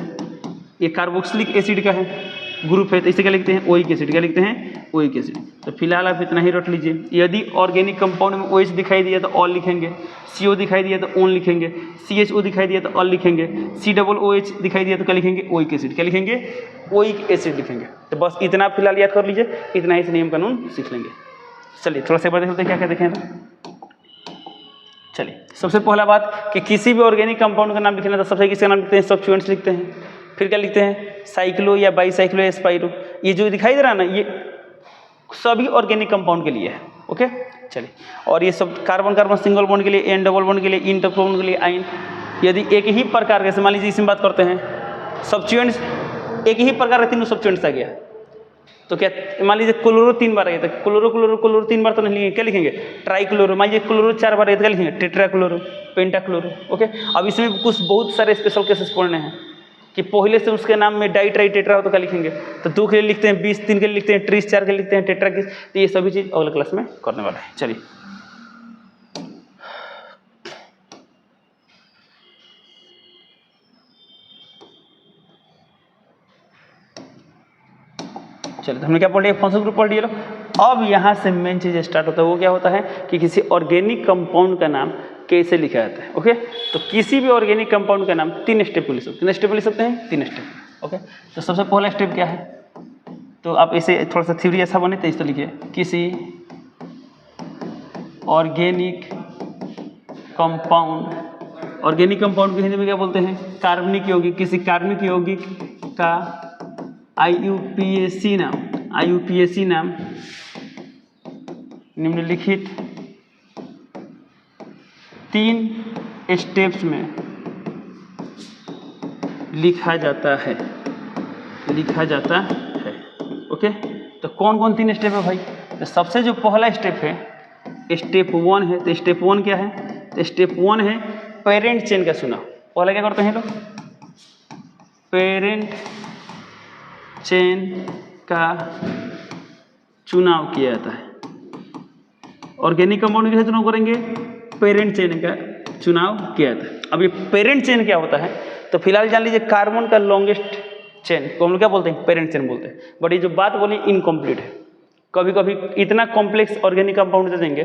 ये कार्बोक्सिलिक एसिड का है, ग्रुप है, तो इसे क्या लिखते हैं, ओइक एसिड। क्या लिखते हैं, ओइक एसिड। तो फिलहाल आप इतना ही रट लीजिए। यदि ऑर्गेनिक कंपाउंड में OH दिखाई दिया तो ऑल लिखेंगे, CO दिखाई दिया तो ओन लिखेंगे, CHO दिखाई दिया तो ऑल लिखेंगे, COOH दिखाई दिया तो क्या लिखेंगे, ओइक एसिड। क्या लिखेंगे, ओइक एसिड लिखेंगे। तो बस इतना फिलहाल याद कर लीजिए, इतना ही से नियम कानून सीख लेंगे। चलिए थोड़ा सा बात करते क्या क्या देखें। चलिए, सबसे पहला बात कि किसी भी ऑर्गेनिक कंपाउंड का नाम लिखना तो सबसे किसका नाम लिखते हैं, सब्स्टिट्यूएंट्स लिखते हैं। फिर क्या लिखते हैं, साइक्लो या बाईसाइक्लो या स्पाइरो। ये जो दिखाई दे रहा है ना, ये सभी ऑर्गेनिक कंपाउंड के लिए है। ओके, चलिए, और ये सब कार्बन कार्बन सिंगल बॉन्ड के लिए N, डबल बॉन्ड के लिए इन, ट्रिपल बॉन्ड के लिए आइन। यदि एक ही प्रकार के, मान लीजिए इसमें बात करते हैं सब्स्टिट्यूएंट्स, एक ही प्रकार के तीनों सब्स्टिट्यूएंट्स आ गया तो क्या, मान लीजिए क्लोरो 3 बार आ गया तो क्लोरो क्लोरो क्लोरो 3 बार तो नहीं लिखेंगे, क्या लिखेंगे, ट्राई क्लोरो। मान लीजिए क्लोरो 4 बार आ गया तो क्या लिखेंगे, टेट्रा क्लोरो, पेंटा क्लोरो। ओके, अब इसमें कुछ बहुत सारे स्पेशल केसेस पढ़ने हैं कि पहले से उसके नाम में डाई ट्राई टेट्रा हो तो क्या लिखेंगे, तो 2 के लिए लिखते हैं 20, 3 के लिए लिखते हैं 30, 4 के लिए लिखते हैं टेट्रा किस। तो ये सभी चीज़ अगले क्लास में करने वाला है। चलिए, चलिए, तो हमने क्या पढ़ लिया, फंक्शनल ग्रुप पढ़ लिया। अब यहाँ से मेन चीज़ स्टार्ट होता है, वो क्या होता है कि किसी ऑर्गेनिक कंपाउंड का नाम कैसे लिखा जाता है। ओके, तो किसी भी ऑर्गेनिक कंपाउंड का नाम 3 स्टेप में लिख सकते हैं। कितने स्टेप लिख सकते हैं, 3 स्टेप। ओके, तो सबसे पहला स्टेप क्या है, तो आप इसे थोड़ा सा थ्योरी ऐसा बने तो इस तरह लिखिए, किसी ऑर्गेनिक कंपाउंड, ऑर्गेनिक कंपाउंड को हिंदी में क्या बोलते हैं, कार्बनिक यौगिक। किसी कार्बनिक यौगिक का IUPAC नाम, IUPAC नाम निम्नलिखित 3 स्टेप्स में लिखा जाता है, लिखा जाता है। ओके, तो कौन कौन 3 स्टेप है भाई, तो सबसे जो पहला स्टेप है, स्टेप 1 है। तो स्टेप 1 क्या है, तो स्टेप 1 है पेरेंट चेन का चुनाव। पहले क्या करते हैं लोग, पेरेंट चेन का चुनाव किया जाता है। ऑर्गेनिक कंपाउंड कैसे चुनाव करेंगे, पेरेंट चेन का चुनाव किया जाता है। अब ये पेरेंट चेन क्या होता है, तो फिलहाल जान लीजिए कार्बन का लॉन्गेस्ट चेन को हम लोग क्या बोलते हैं, पेरेंट चेन बोलते हैं। बट ये जो बात बोली इनकम्प्लीट है, कभी कभी इतना कॉम्प्लेक्स ऑर्गेनिक कंपाउंड दे देंगे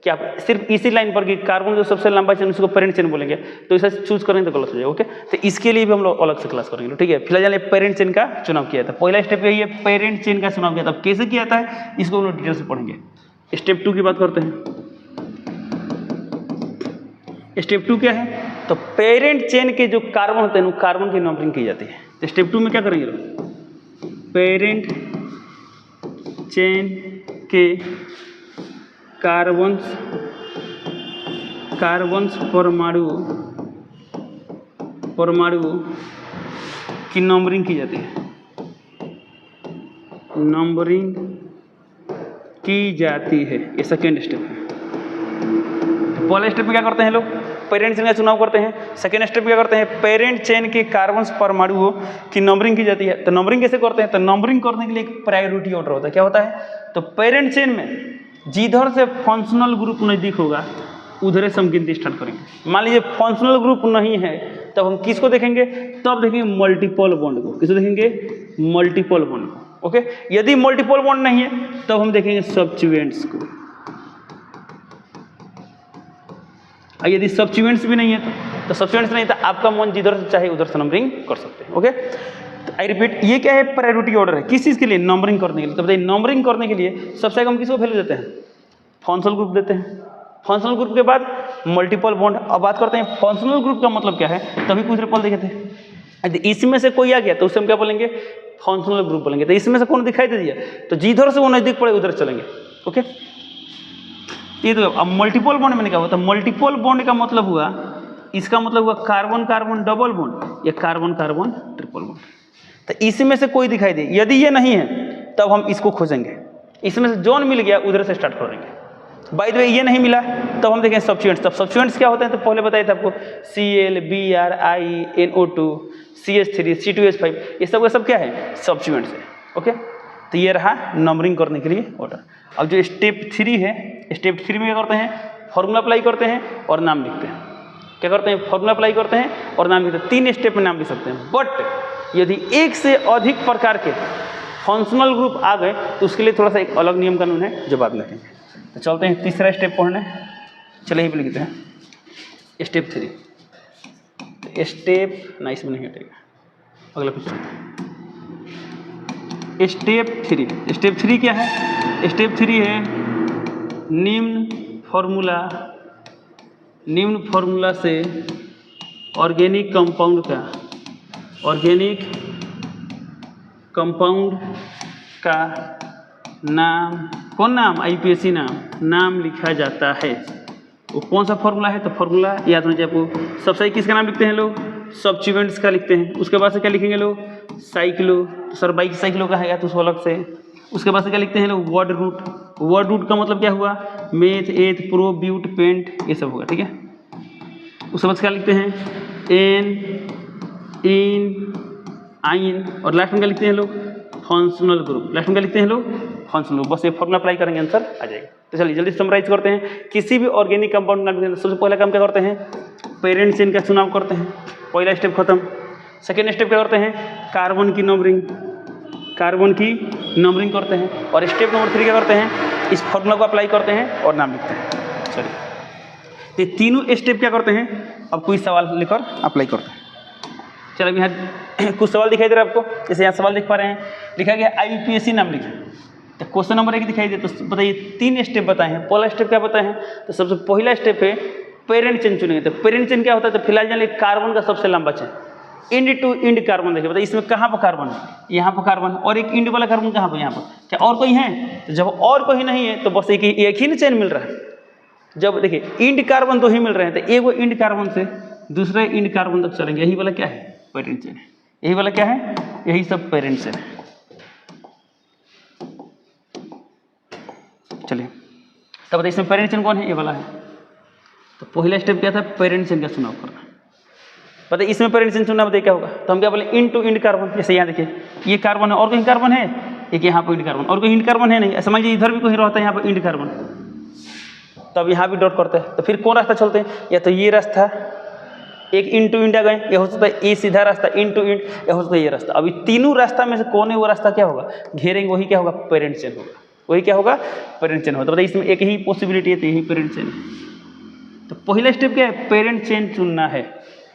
कि आप सिर्फ इसी लाइन पर कि कार्बन जो सबसे लंबा चेन उसको पेरेंट चेन बोलेंगे, तो इसे चूज करेंगे तो गलत हो जाएगा। ओके, तो इसके लिए भी हम लोग अलग से क्लास करेंगे। ठीक है, फिलहाल जानिए पेरेंट चेन का चुनाव किया था। पहला स्टेप यही है, पेरेंट चेन का चुनाव किया था। कैसे किया था इसको हम लोग डिटेल से पढ़ेंगे। स्टेप 2 की बात करते हैं। स्टेप 2 क्या है, तो पेरेंट चेन के जो कार्बन होते हैं कार्बन की नंबरिंग की जाती है। तो स्टेप 2 में क्या करेंगे लोग, पेरेंट चेन के कार्बन्स परमाणु की नंबरिंग की जाती है, नंबरिंग की जाती है। ये सेकेंड स्टेप है। पहला स्टेप में क्या करते हैं लोग, पेरेंट चेन का चुनाव करते हैं। सेकेंड स्टेप क्या करते हैं, पेरेंट चेन के कार्बन परमाणुओं की नंबरिंग की जाती है। तो नंबरिंग कैसे करते हैं, तो नंबरिंग करने के लिए एक प्रायोरिटी ऑर्डर होता है। क्या होता है, तो पेरेंट चेन में जिधर से फंक्शनल ग्रुप नज़दीक होगा उधर से हम गिनती स्टार्ट करेंगे। मान लीजिए फंक्शनल ग्रुप नहीं है, तब हम किसको देखेंगे, तब देखेंगे मल्टीपल बॉन्ड को। किसको देखेंगे, मल्टीपल बॉन्ड को। ओके, यदि मल्टीपल बॉन्ड नहीं है तब हम देखेंगे सब्स्टिट्यूएंट्स को। यदि सब्स्टिट्यूएंट्स भी नहीं है तो सब्स्टिट्यूएंट्स नहीं तो आपका मन जिधर से चाहे उधर से नंबरिंग कर सकते हैं। ओके, तो आई रिपीट, ये क्या है, प्रायोरिटी ऑर्डर है। किस चीज़ के लिए, नंबरिंग करने के लिए। तो बताइए नंबरिंग करने के लिए सबसे आगे हम किसको वैल्यू देते हैं, फंक्शनल ग्रुप देते हैं। फंक्शनल ग्रुप के बाद मल्टीपल बॉन्ड। अब बात करते हैं फंक्शनल ग्रुप का मतलब क्या है। तभी कुछ रिपल देखे थे, यदि इसमें से कोई आ गया तो उससे हम क्या बोलेंगे, फंक्शनल ग्रुप बोलेंगे। तो इसमें से कौन दिखाई दे दिया तो जिधर से वो नज़दीक पड़े उधर चलेंगे। ओके, ये तो अब मल्टीपल बॉन्ड मैंने क्या हुआ, तो मल्टीपल बॉन्ड का मतलब हुआ, इसका मतलब हुआ कार्बन कार्बन डबल बॉन्ड या कार्बन कार्बन ट्रिपल बॉन्ड। तो इसमें से कोई दिखाई दे, यदि ये नहीं है तब हम इसको खोजेंगे। इसमें से जोन मिल गया उधर से स्टार्ट करेंगे। बाय द वे ये नहीं मिला तब हम देखेंगे सब्स्टिट्यूएंट्स। तब सब्स्टिट्यूएंट्स क्या होते हैं, तो पहले बताया था आपको, Cl, Br, NO2, CH3, C2H5, ये सब का सब क्या है, सब्स्टिट्यूएंट्स है। ओके, तो ये रहा नंबरिंग करने के लिए ऑर्डर। अब जो स्टेप 3 है, स्टेप 3 में क्या करते हैं, फॉर्मूला अप्लाई करते हैं और नाम लिखते हैं। क्या करते हैं, फॉर्मूला अप्लाई करते हैं और नाम लिखते हैं। 3 स्टेप में नाम लिख सकते हैं। बट यदि एक से अधिक प्रकार के फंक्शनल ग्रुप आ गए तो उसके लिए थोड़ा सा एक अलग नियम कानून है जो बाद में देखेंगे। तो चलते हैं तीसरा स्टेप पढ़ने। चलिए ही लिखते हैं स्टेप 3। तो स्टेप ना इसमें नहीं हटेगा, अगला कुछ। स्टेप 3, स्टेप 3 क्या है, स्टेप 3 है निम्न फॉर्मूला से ऑर्गेनिक कंपाउंड का नाम, कौन नाम, IUPAC नाम लिखा जाता है। वो कौन सा फॉर्मूला है, तो फॉर्मूला याद होना चाहिए आपको। सबसे किसका नाम लिखते हैं लोग, सब्स्टिट्यूएंट्स का लिखते हैं। उसके बाद से क्या लिखेंगे लोग, साइक्लो, तो सर बाइक साइक्लो का है तो उसको अलग से। उसके बाद से क्या लिखते हैं लोग, वर्ड रूट का मतलब क्या हुआ, मेथ, एथ, प्रो, ब्यूट, पेंट, ये सब होगा। ठीक है, उसके बाद क्या लिखते हैं, एन, इन, आइन, और लास्ट में क्या लिखते हैं लोग, फंक्शनल ग्रुप। लास्ट में क्या लिखते हैं लोग, फंक्शनल ग्रुप। बस ये फॉर्मूला अप्लाई करेंगे, आंसर आ जाएगा। तो चलिए जल्दी समराइज करते हैं। किसी भी ऑर्गेनिक कंपाउंड का सबसे पहला काम क्या करते हैं, पेरेंट चेन का चुनाव करते हैं। पहला स्टेप खत्म। सेकेंड स्टेप क्या करते हैं, कार्बन की नंबरिंग करते हैं। और स्टेप नंबर 3 क्या करते हैं, इस फॉर्मूला को अप्लाई करते हैं और नाम लिखते हैं। चलिए, ये तीनों स्टेप क्या करते हैं, अब कोई सवाल लेकर अप्लाई करते हैं। चलो यहाँ कुछ सवाल दिखाई दे रहा है आपको, जैसे यहाँ सवाल देख पा रहे हैं, लिखा गया IUPAC नाम लिखें। तो क्वेश्चन नंबर 1 दिखाई दे, तो बताइए 3 स्टेप बताए हैं। पहला स्टेप क्या बताए हैं, तो सबसे पहला स्टेप है पेरेंट चेन चुनेंगे। तो पेरेंट चेन क्या होता है, तो फिलहाल जान लीजिए कार्बन का सबसे लंबा chain, end to end carbon. देखिए बताइए इसमें कहाँ पर कार्बन है, यहाँ पर कार्बन, और एक इंड वाला कार्बन कहाँ पर, यहाँ पर। क्या और कोई है, तो जब और कोई नहीं है तो बस एक ही ना चेन मिल रहा है। जब देखिए इंड कार्बन 2 ही मिल रहे हैं, तो एक वो इंड कार्बन से दूसरे इंड कार्बन तक चलेंगे। यही वाला क्या है, पेरेंट चेन है। यही वाला क्या है, यही सब पेरेंट चेन है। चलिए, तब बताइए इसमें पेरेंट चेन कौन है, ये वाला है। तो पहला स्टेप क्या था, पेरेंट चेन का चुनाव करना। बताइए इसमें पेरेंट चेन चुनना, बताइए क्या होगा, तो हम क्या बोले, इंड टू इंड कार्बन। जैसे यहाँ देखिए ये कार्बन है और कहीं कार्बन है, एक यहाँ पर इंड कार्बन और कोई इंड कार्बन है नहीं, समझ लीजिए इधर भी कोई रहता है यहाँ पर इंड कार्बन, तब यहाँ भी डॉट करते हैं। तो फिर कौन रास्ता चलते हैं, या तो ये रास्ता, एक इंड टू इंड आ गए, ये हो सकता है ये सीधा रास्ता इंड टू इंड, या हो सकता है ये रास्ता। अभी तीनों रास्ता में से कौन है वो रास्ता क्या होगा, घेरेंगे, वही क्या होगा, पेरेंट चेन होगा। वही क्या होगा, पेरेंट चेन होगा। तो बताइए इसमें एक ही पॉसिबिलिटी है, तो यही पेरेंट चेन है। तो पहला स्टेप क्या है, पेरेंट चेन चुनना है।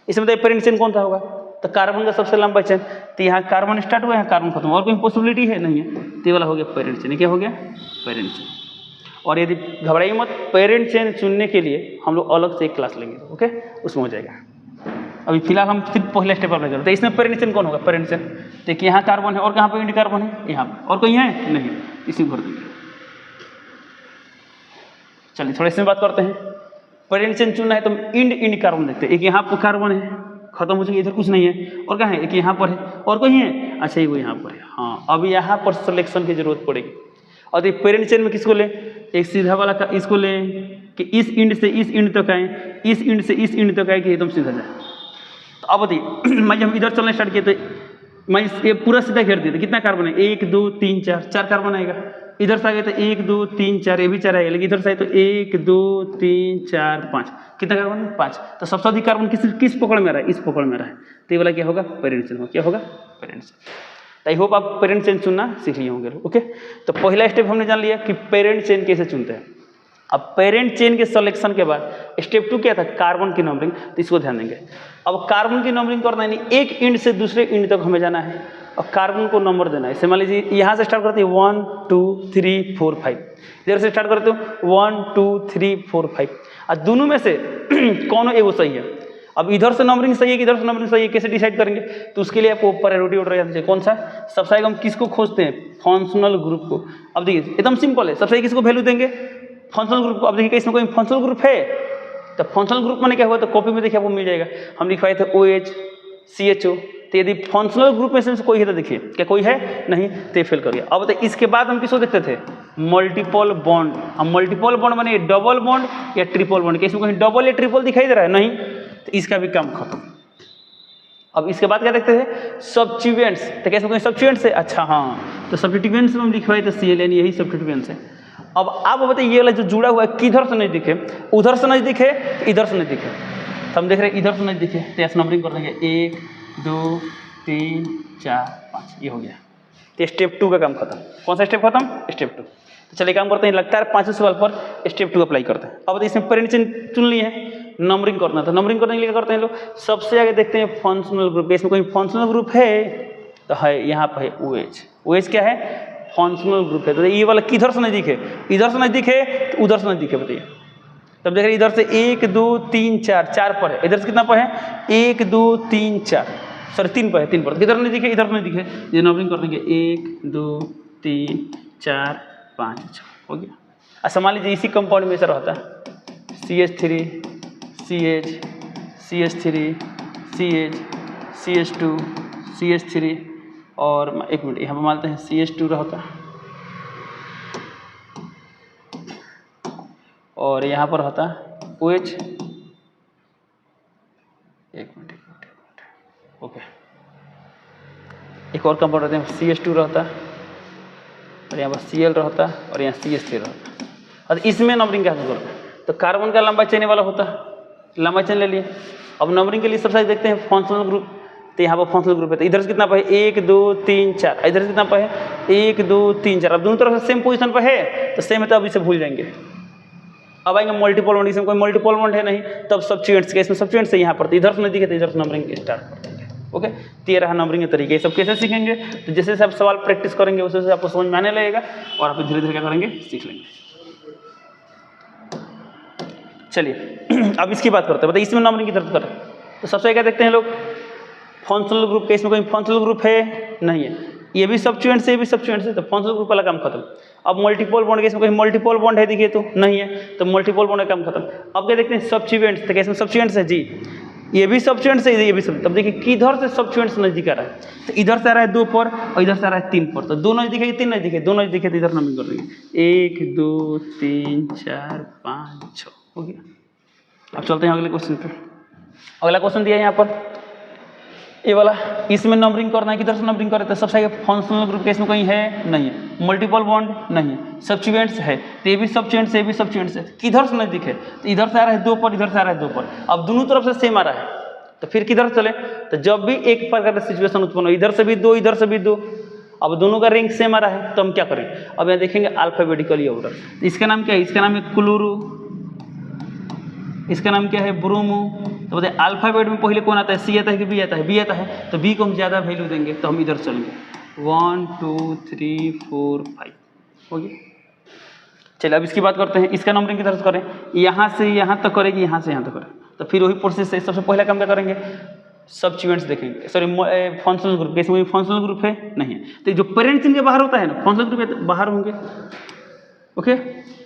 इसमें बताइए पेरेंट चेन कौन सा होगा, तो कार्बन का सबसे लंबा चेन। तो यहाँ कार्बन स्टार्ट हुआ, यहाँ कार्बन खत्म, और कोई पॉसिबिलिटी है नहीं है, तो ये वाला हो गया पेरेंट चेन। क्या हो गया, पेरेंट चेन। और यदि घबराइए मत, पेरेंट चेन चुनने के लिए हम लोग अलग से एक क्लास लेंगे, ओके, उसमें हो जाएगा। अभी फिलहाल हम सिर्फ पहला स्टेप अप्लाई करते हैं। इसमें पेरेंट चेन कौन होगा, पेरेंट चेन। देखिए यहाँ कार्बन है और कहाँ पर इंड कार्बन है, यहाँ पर, और कोई है नहीं, इसी भर देंगे। चलिए थोड़ा इसमें बात करते हैं। पेरेंट चेन चुनना है तो इंड इंड कार्बन देखते हैं। एक यहाँ पर कार्बन है, खत्म हो चुकी, इधर कुछ नहीं है, और कहाँ है, एक यहाँ पर है, और कहीं है, अच्छा ये वो यहाँ पर है। हाँ, अब यहाँ पर सिलेक्शन की जरूरत पड़ेगी। और एक पेरेंट चेन में किसको ले, एक सीधा वाला का इसको ले कि इस इंड से इस इंड तक आए, इस इंड से इस इंड तक आए कि एकदम सीधा जाए। तो अब बताइए मैं जब इधर चलना स्टार्ट किया तो मैं ये पूरा सीधा घेर दिया था, कितना कार्बन है, 1 2 3 4, 4 कार्बन आएगा। इधर से आ गया तो 1 2 3 4, ये भी 4 आएगा, लेकिन इधर से आए तो 1 2 3 4 5, कितना कार्बन है, 5। तो सबसे अधिक कार्बन किस पकड़ में आ रहा है, इस पकड़ में आ रहा है। तो ये वाला क्या होगा, पेरेंट चेन होगा। क्या होगा, पेरेंट चेन। आई होप आप पेरेंट चेन चुनना सीख लिए होंगे। ओके, तो पहला स्टेप हमने जान लिया कि पेरेंट चेन कैसे चुनते हैं। अब पेरेंट चेन के सिलेक्शन के बाद स्टेप 2 क्या था, कार्बन की नंबरिंग। तो इसको ध्यान देंगे। अब कार्बन की नंबरिंग करना है, एक इंड से दूसरे इंड तक हमें जाना है और कार्बन को नंबर देना है। जैसे मान लीजिए यहाँ से स्टार्ट करते हैं 1 2 3 4 5, इधर से स्टार्ट करते हो 1 2 3 4 5, और दोनों में से कौन एगो सही है। अब इधर से नंबरिंग सही है कि इधर से नंबरिंग सही है, कैसे डिसाइड करेंगे, तो उसके लिए आपको प्रायोरिटी ऑर्डर याद चाहिए। कौन सा, सबसे आगे हम किसको खोजते हैं, फंक्शनल ग्रुप को। अब देखिए एकदम सिंपल है, सबसे किसको वैल्यू देंगे, फंक्शनल ग्रुप को। अब देखिए इसमें कोई फंक्शनल ग्रुप है, तो फंक्शनल ग्रुप मैंने क्या हुआ, तो कॉपी में देखिए आपको मिल जाएगा, हम लिखवाए थे OH CHO। तो यदि फंक्शनल ग्रुप में से कोई है तो देखिए क्या कोई है, नहीं, तो फेल कर गया। अब तो इसके बाद हम किसको देखते थे, मल्टीपल बॉन्ड। अब मल्टीपल बॉन्ड माने डबल बॉन्ड या ट्रिपल बॉन्ड, इसमें कहीं डबल या ट्रिपल दिखाई दे रहा है, नहीं, तो इसका भी काम खत्म। अब इसके बाद क्या देखते थे, सब्स्टिट्यूएंट्स। तो कैसे कोई सब्स्टिट्यूएंट्स है, अच्छा हाँ, तो सब्स्टिट्यूएंट्स में हम लिखवाए थे CL, यही सब्स्टिट्यूएंट्स है। अब आप बताइए ये वाला जो जुड़ा हुआ है किधर से नहीं दिखे, उधर से नहीं दिखे, इधर से नहीं दिखे, तो हम देख रहे हैं इधर से नहीं दिखे, तो ऐसे नंबरिंग कर देंगे 1 2 3 4 5, ये हो गया। तो स्टेप 2 का काम खत्म। कौन सा स्टेप खत्म, स्टेप 2। तो चलिए काम करते हैं, लगातार 5 सवाल पर स्टेप 2 अप्लाई करते हैं। अब इसमें पेरेंट चेन चुन लिए हैं, नंबरिंग करना था। नंबरिंग करने के लिए क्या करते हैं लोग, सबसे आगे देखते हैं फंक्शनल ग्रुप। इसमें कोई फंक्शनल ग्रुप है, तो है यहाँ पर है OH। OH क्या है, फंक्शनल ग्रुप है। तो ये वाला किधर से नहीं दिखे, इधर से नहीं दिखे, तो उधर से नहीं दिखे, बताइए। तब देख रहे इधर से 1 2 3 4, 4 पर है, इधर से कितना पर है, 1 2 3 4, सॉरी 3 पर है, 3 पर, किधर नहीं दिखे, इधर नहीं दिखे, ये नंबरिंग कर देंगे 1 2 3 4 5 6, हो गया। अच्छा मान लीजिए इसी कंपाउंड में ऐसा रहता है CH3 CH CH3 CH CH2 CH3, और एक मिनट यहाँ पर मानते हैं CH2 रहता, और यहाँ पर रहता OH। एक मिनट, ओके। एक और कंपाउंड रहते हैं CH2 रहता, और यहाँ पर Cl रहता, और यहाँ CH3 रहता। और इसमें नंबरिंग क्या करते हैं, तो कार्बन का लंबा चेन वाला होता, लंबा चेन ले लिए। अब नंबरिंग के लिए सबसे देखते हैं फंक्शनल ग्रुप। तो यहाँ पर फंक्शनल ग्रुप है, तो इधर से कितना पर है, 1 2 3 4, इधर से कितना पर है, 1 2 3 4। अब दोनों तरफ से सेम पोजीशन पर है, तो सेम है, तो अब इसे भूल जाएंगे। अब आएंगे मल्टीपल बॉन्ड, इसमें कोई मल्टीपल बॉन्ड है नहीं, तब सब्स्टिट्यूएंट्स के, इसमें सब्स्टिट्यूएंट्स है यहाँ पर, तो इधर से नहीं दिखे, तो इधर से नंबरिंग स्टार्ट कर देंगे। ओके, तो ये रहा नंबरिंग के तरीके। सब कैसे सीखेंगे, तो जैसे जैसे आप सवाल प्रैक्टिस करेंगे वैसे वैसे आपको समझ में आने लगेगा, और आप धीरे धीरे क्या करेंगे, सीख लेंगे। चलिए अब इसकी बात करते हैं, बताइए इसमें नंबरिंग की तरफ करें। तो सबसे क्या देखते हैं लोग, फंक्शनल ग्रुप के, इसमें कोई फंक्शनल ग्रुप है नहीं है, ये भी सब्स्टिट्यूएंट्स है, ये भी सब्स्टिट्यूएंट्स है, तो फंक्शनल ग्रुप वाला काम खत्म। अब मल्टीपल बॉन्ड के, इसमें कोई मल्टीपल बॉन्ड है दिखिए, तो नहीं है, तो मल्टीपल बॉन्ड का काम खत्म। अब क्या देखते हैं, सब्स्टिट्यूएंट्स। तो क्या इसमें सब्स्टिट्यूएंट्स है जी, ये भी सब्स्टिट्यूएंट्स है, ये भी सब। तब देखिए किधर से सब्स्टिट्यूएंट्स नजदीक आ रहा है, तो इधर से आ रहा है 2 पर, और इधर से आ रहा है 3 पर, तो दोनों नजदीक है, 3 नजदीक है, दोनों नजदीक है, तो इधर नंबरिंग कर देंगे 1 2 3 4 5 6, हो गया। अब चलते हैं अगले क्वेश्चन पे। अगला क्वेश्चन दिया है यहाँ पर, ये वाला, इसमें नंबरिंग करना है, किधर से नंबरिंग कर रहे थे, सबसे आगे फंक्शनल ग्रुप के, इसमें कहीं है नहीं है, मल्टीपल बॉन्ड नहीं है, सब्स्टिट्यूएंट्स है, तो ये भी सब्स्टिट्यूएंट्स है, ये भी सब्स्टिट्यूएंट्स है, किधर से नहीं दिखे, तो इधर से आ रहा है 2 पर, इधर से आ रहा है 2 पर। अब दोनों तरफ से सेम आ रहा है, तो फिर किधर चले, तो जब भी एक प्रकार का सिचुएशन उत्पन्न हो, इधर से भी 2 इधर से भी 2, अब दोनों का रैंक सेम आ रहा है, तो हम क्या करें, अब यहाँ देखेंगे अल्फाबेटिकली ऑर्डर। तो इसका नाम क्या है, इसका नाम है क्लोरो, इसका नाम क्या है, ब्रोमो। तो बताइए अल्फाबेट में पहले कौन आता है, C आता है कि B आता है, B आता है, तो B को हम ज़्यादा वैल्यू देंगे, तो हम इधर चलेंगे 1 2 3 4 5, हो गया। चलिए अब इसकी बात करते हैं, इसका नंबरिंग किधर से करें, यहाँ से यहाँ तक करेंगे, यहाँ से यहाँ तक करें, तो फिर वही प्रोसेस है। सबसे पहला काम क्या करेंगे, सब्स्टिट्यूएंट्स देखेंगे, सॉरी फंक्शनल ग्रुप, इसमें कोई फंक्शनल ग्रुप है नहीं है, तो जो पेरेंट चेन के बाहर होता है ना फंक्शनल ग्रुप है बाहर होंगे। ओके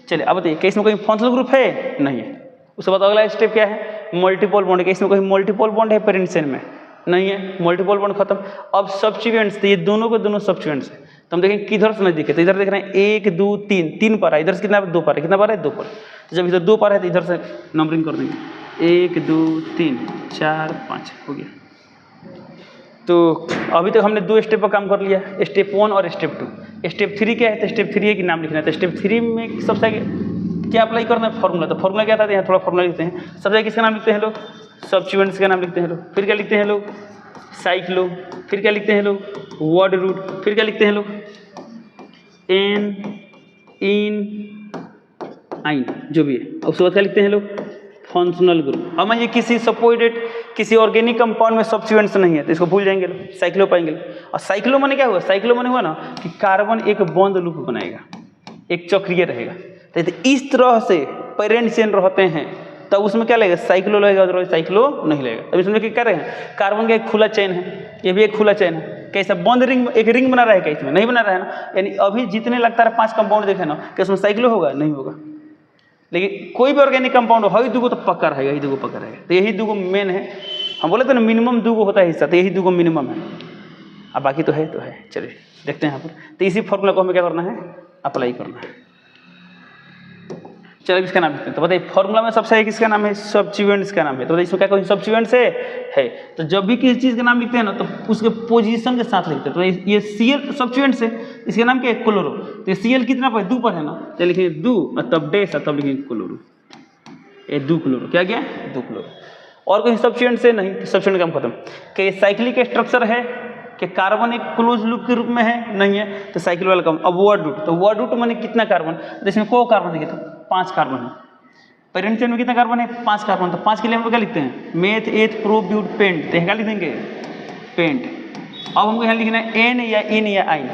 चलिए अब बताइए कि इसमें कोई फंक्शनल ग्रुप है नहीं है। उसके बाद अगला स्टेप क्या है, मल्टीपल बॉन्ड, कि इसमें कोई मल्टीपल बॉन्ड है पेरेंट चेन में नहीं है, मल्टीपल बॉन्ड खत्म। अब सब्स्टिट्यूएंट्स, तो ये दोनों के दोनों सब्स्टिट्यूएंट्स हैं, तो हम देखेंगे किधर से नजदीक है, तो इधर देख रहे हैं 1 2 3, 3 पर है, इधर से कितना 2 पर है, कितना पर है 2 पर, तो जब इधर 2 पर है तो इधर से नंबरिंग कर देंगे 1 2 3 4 5 हो गया। तो अभी तक हमने 2 स्टेप पर काम कर लिया, स्टेप 1 और स्टेप 2। स्टेप 3 क्या है, तो स्टेप 3 की नाम लिखना है। तो स्टेप 3 में सबसे आगे क्या अप्लाई करना है, फॉर्मूला। तो फॉर्मूला क्या था, यहाँ थोड़ा फॉर्मूला लिखते हैं। सबसे आगे किसका नाम लिखते हैं लोग, सब्स्टिट्यूएंट्स का नाम लिखते हैं लोग। फिर क्या लिखते हैं लोग, साइक्लो। फिर क्या लिखते हैं लोग, वर्ड रूट। फिर क्या लिखते हैं लोग, एन इन आइन, जो भी है। और उसके बाद क्या लिखते हैं लोग, फंक्शनल ग्रुप। अब मान किसी सपोर्टेड किसी ऑर्गेनिक कंपाउंड में सब्स्टिट्यूएंट्स नहीं है तो इसको भूल जाएंगे लोग, साइक्लो पाएंगे लोग। और साइक्लो माने क्या हुआ, साइक्लो माने हुआ ना कि कार्बन एक बॉन्ड लूप बनाएगा, एक चक्रीय रहेगा। तो इस तरह से पेरेंट चेन रहते हैं तब उसमें क्या लगेगा, साइक्लो लगेगा, अदरवाइज साइक्लो नहीं लगेगा। अब इसमें क्या रहे हैं, कार्बन का एक खुला चेन है, ये भी एक खुला चेन है। कैसा बॉन्ड रिंग, एक रिंग बना रहा है क्या, इसमें नहीं बना रहा है ना। यानी अभी जितने लगता है 5 कंपाउंड देखे ना, क्या उसमें साइक्लो होगा, नहीं होगा। लेकिन कोई भी ऑर्गेनिक कंपाउंड हो, ही 2 तो पक्का रहेगा, यही 2 पक्का रहेगा। तो यही 2 मेन है। हम बोले थे ना मिनिमम 2 होता है हिस्सा, तो यही 2 मिनिमम है। अब बाकी तो है तो है। चलिए देखते हैं यहाँ पर। तो इसी फॉर्मूला को हमें क्या करना है, अप्लाई करना है। चलिए इसका नाम लिखते हैं। तो बताइए फॉर्मूला में सबसे किसका नाम है, सब्स्टिट्यूएंट्स का नाम है। तो बताइए इसमें क्या कोई सब्स्टिट्यूएंट्स है। तो जब भी किसी चीज़ का नाम लिखते हैं ना तो उसके पोजीशन के साथ लिखते हैं। तो ये Cl सब्स्टिट्यूएंट्स है, इसका नाम क्या है, क्लोरो। तो Cl कितना पर, 2 पर है ना, तो लिखेंगे 2 और तब डैश और तब लिखेंगे क्लोरो। ये 2 क्लोरो, क्या गया 2 क्लोरो। और कोई सब्स्टिट्यूएंट्स है नहीं, तो सब्स्टिट्यूएंट काम खत्म। कि साइक्लिक स्ट्रक्चर है कि कार्बन एक क्लोज लूप के रूप में है, नहीं है, तो साइकिल वाला कम। अब वर्ड रूट, तो वर्ड रूट माने कितना कार्बन, तो इसमें को कार्बन देखिए तो 5 कार्बन है। पेरेंट चेन में कितना कार्बन है, 5 कार्बन। तो 5 के लिए हम लोग क्या लिखते हैं, मेथ एथ प्रो ब्यूट पेंट, तो क्या लिख देंगे पेंट। अब हमको यहाँ लिखना है एन या इन या आइन।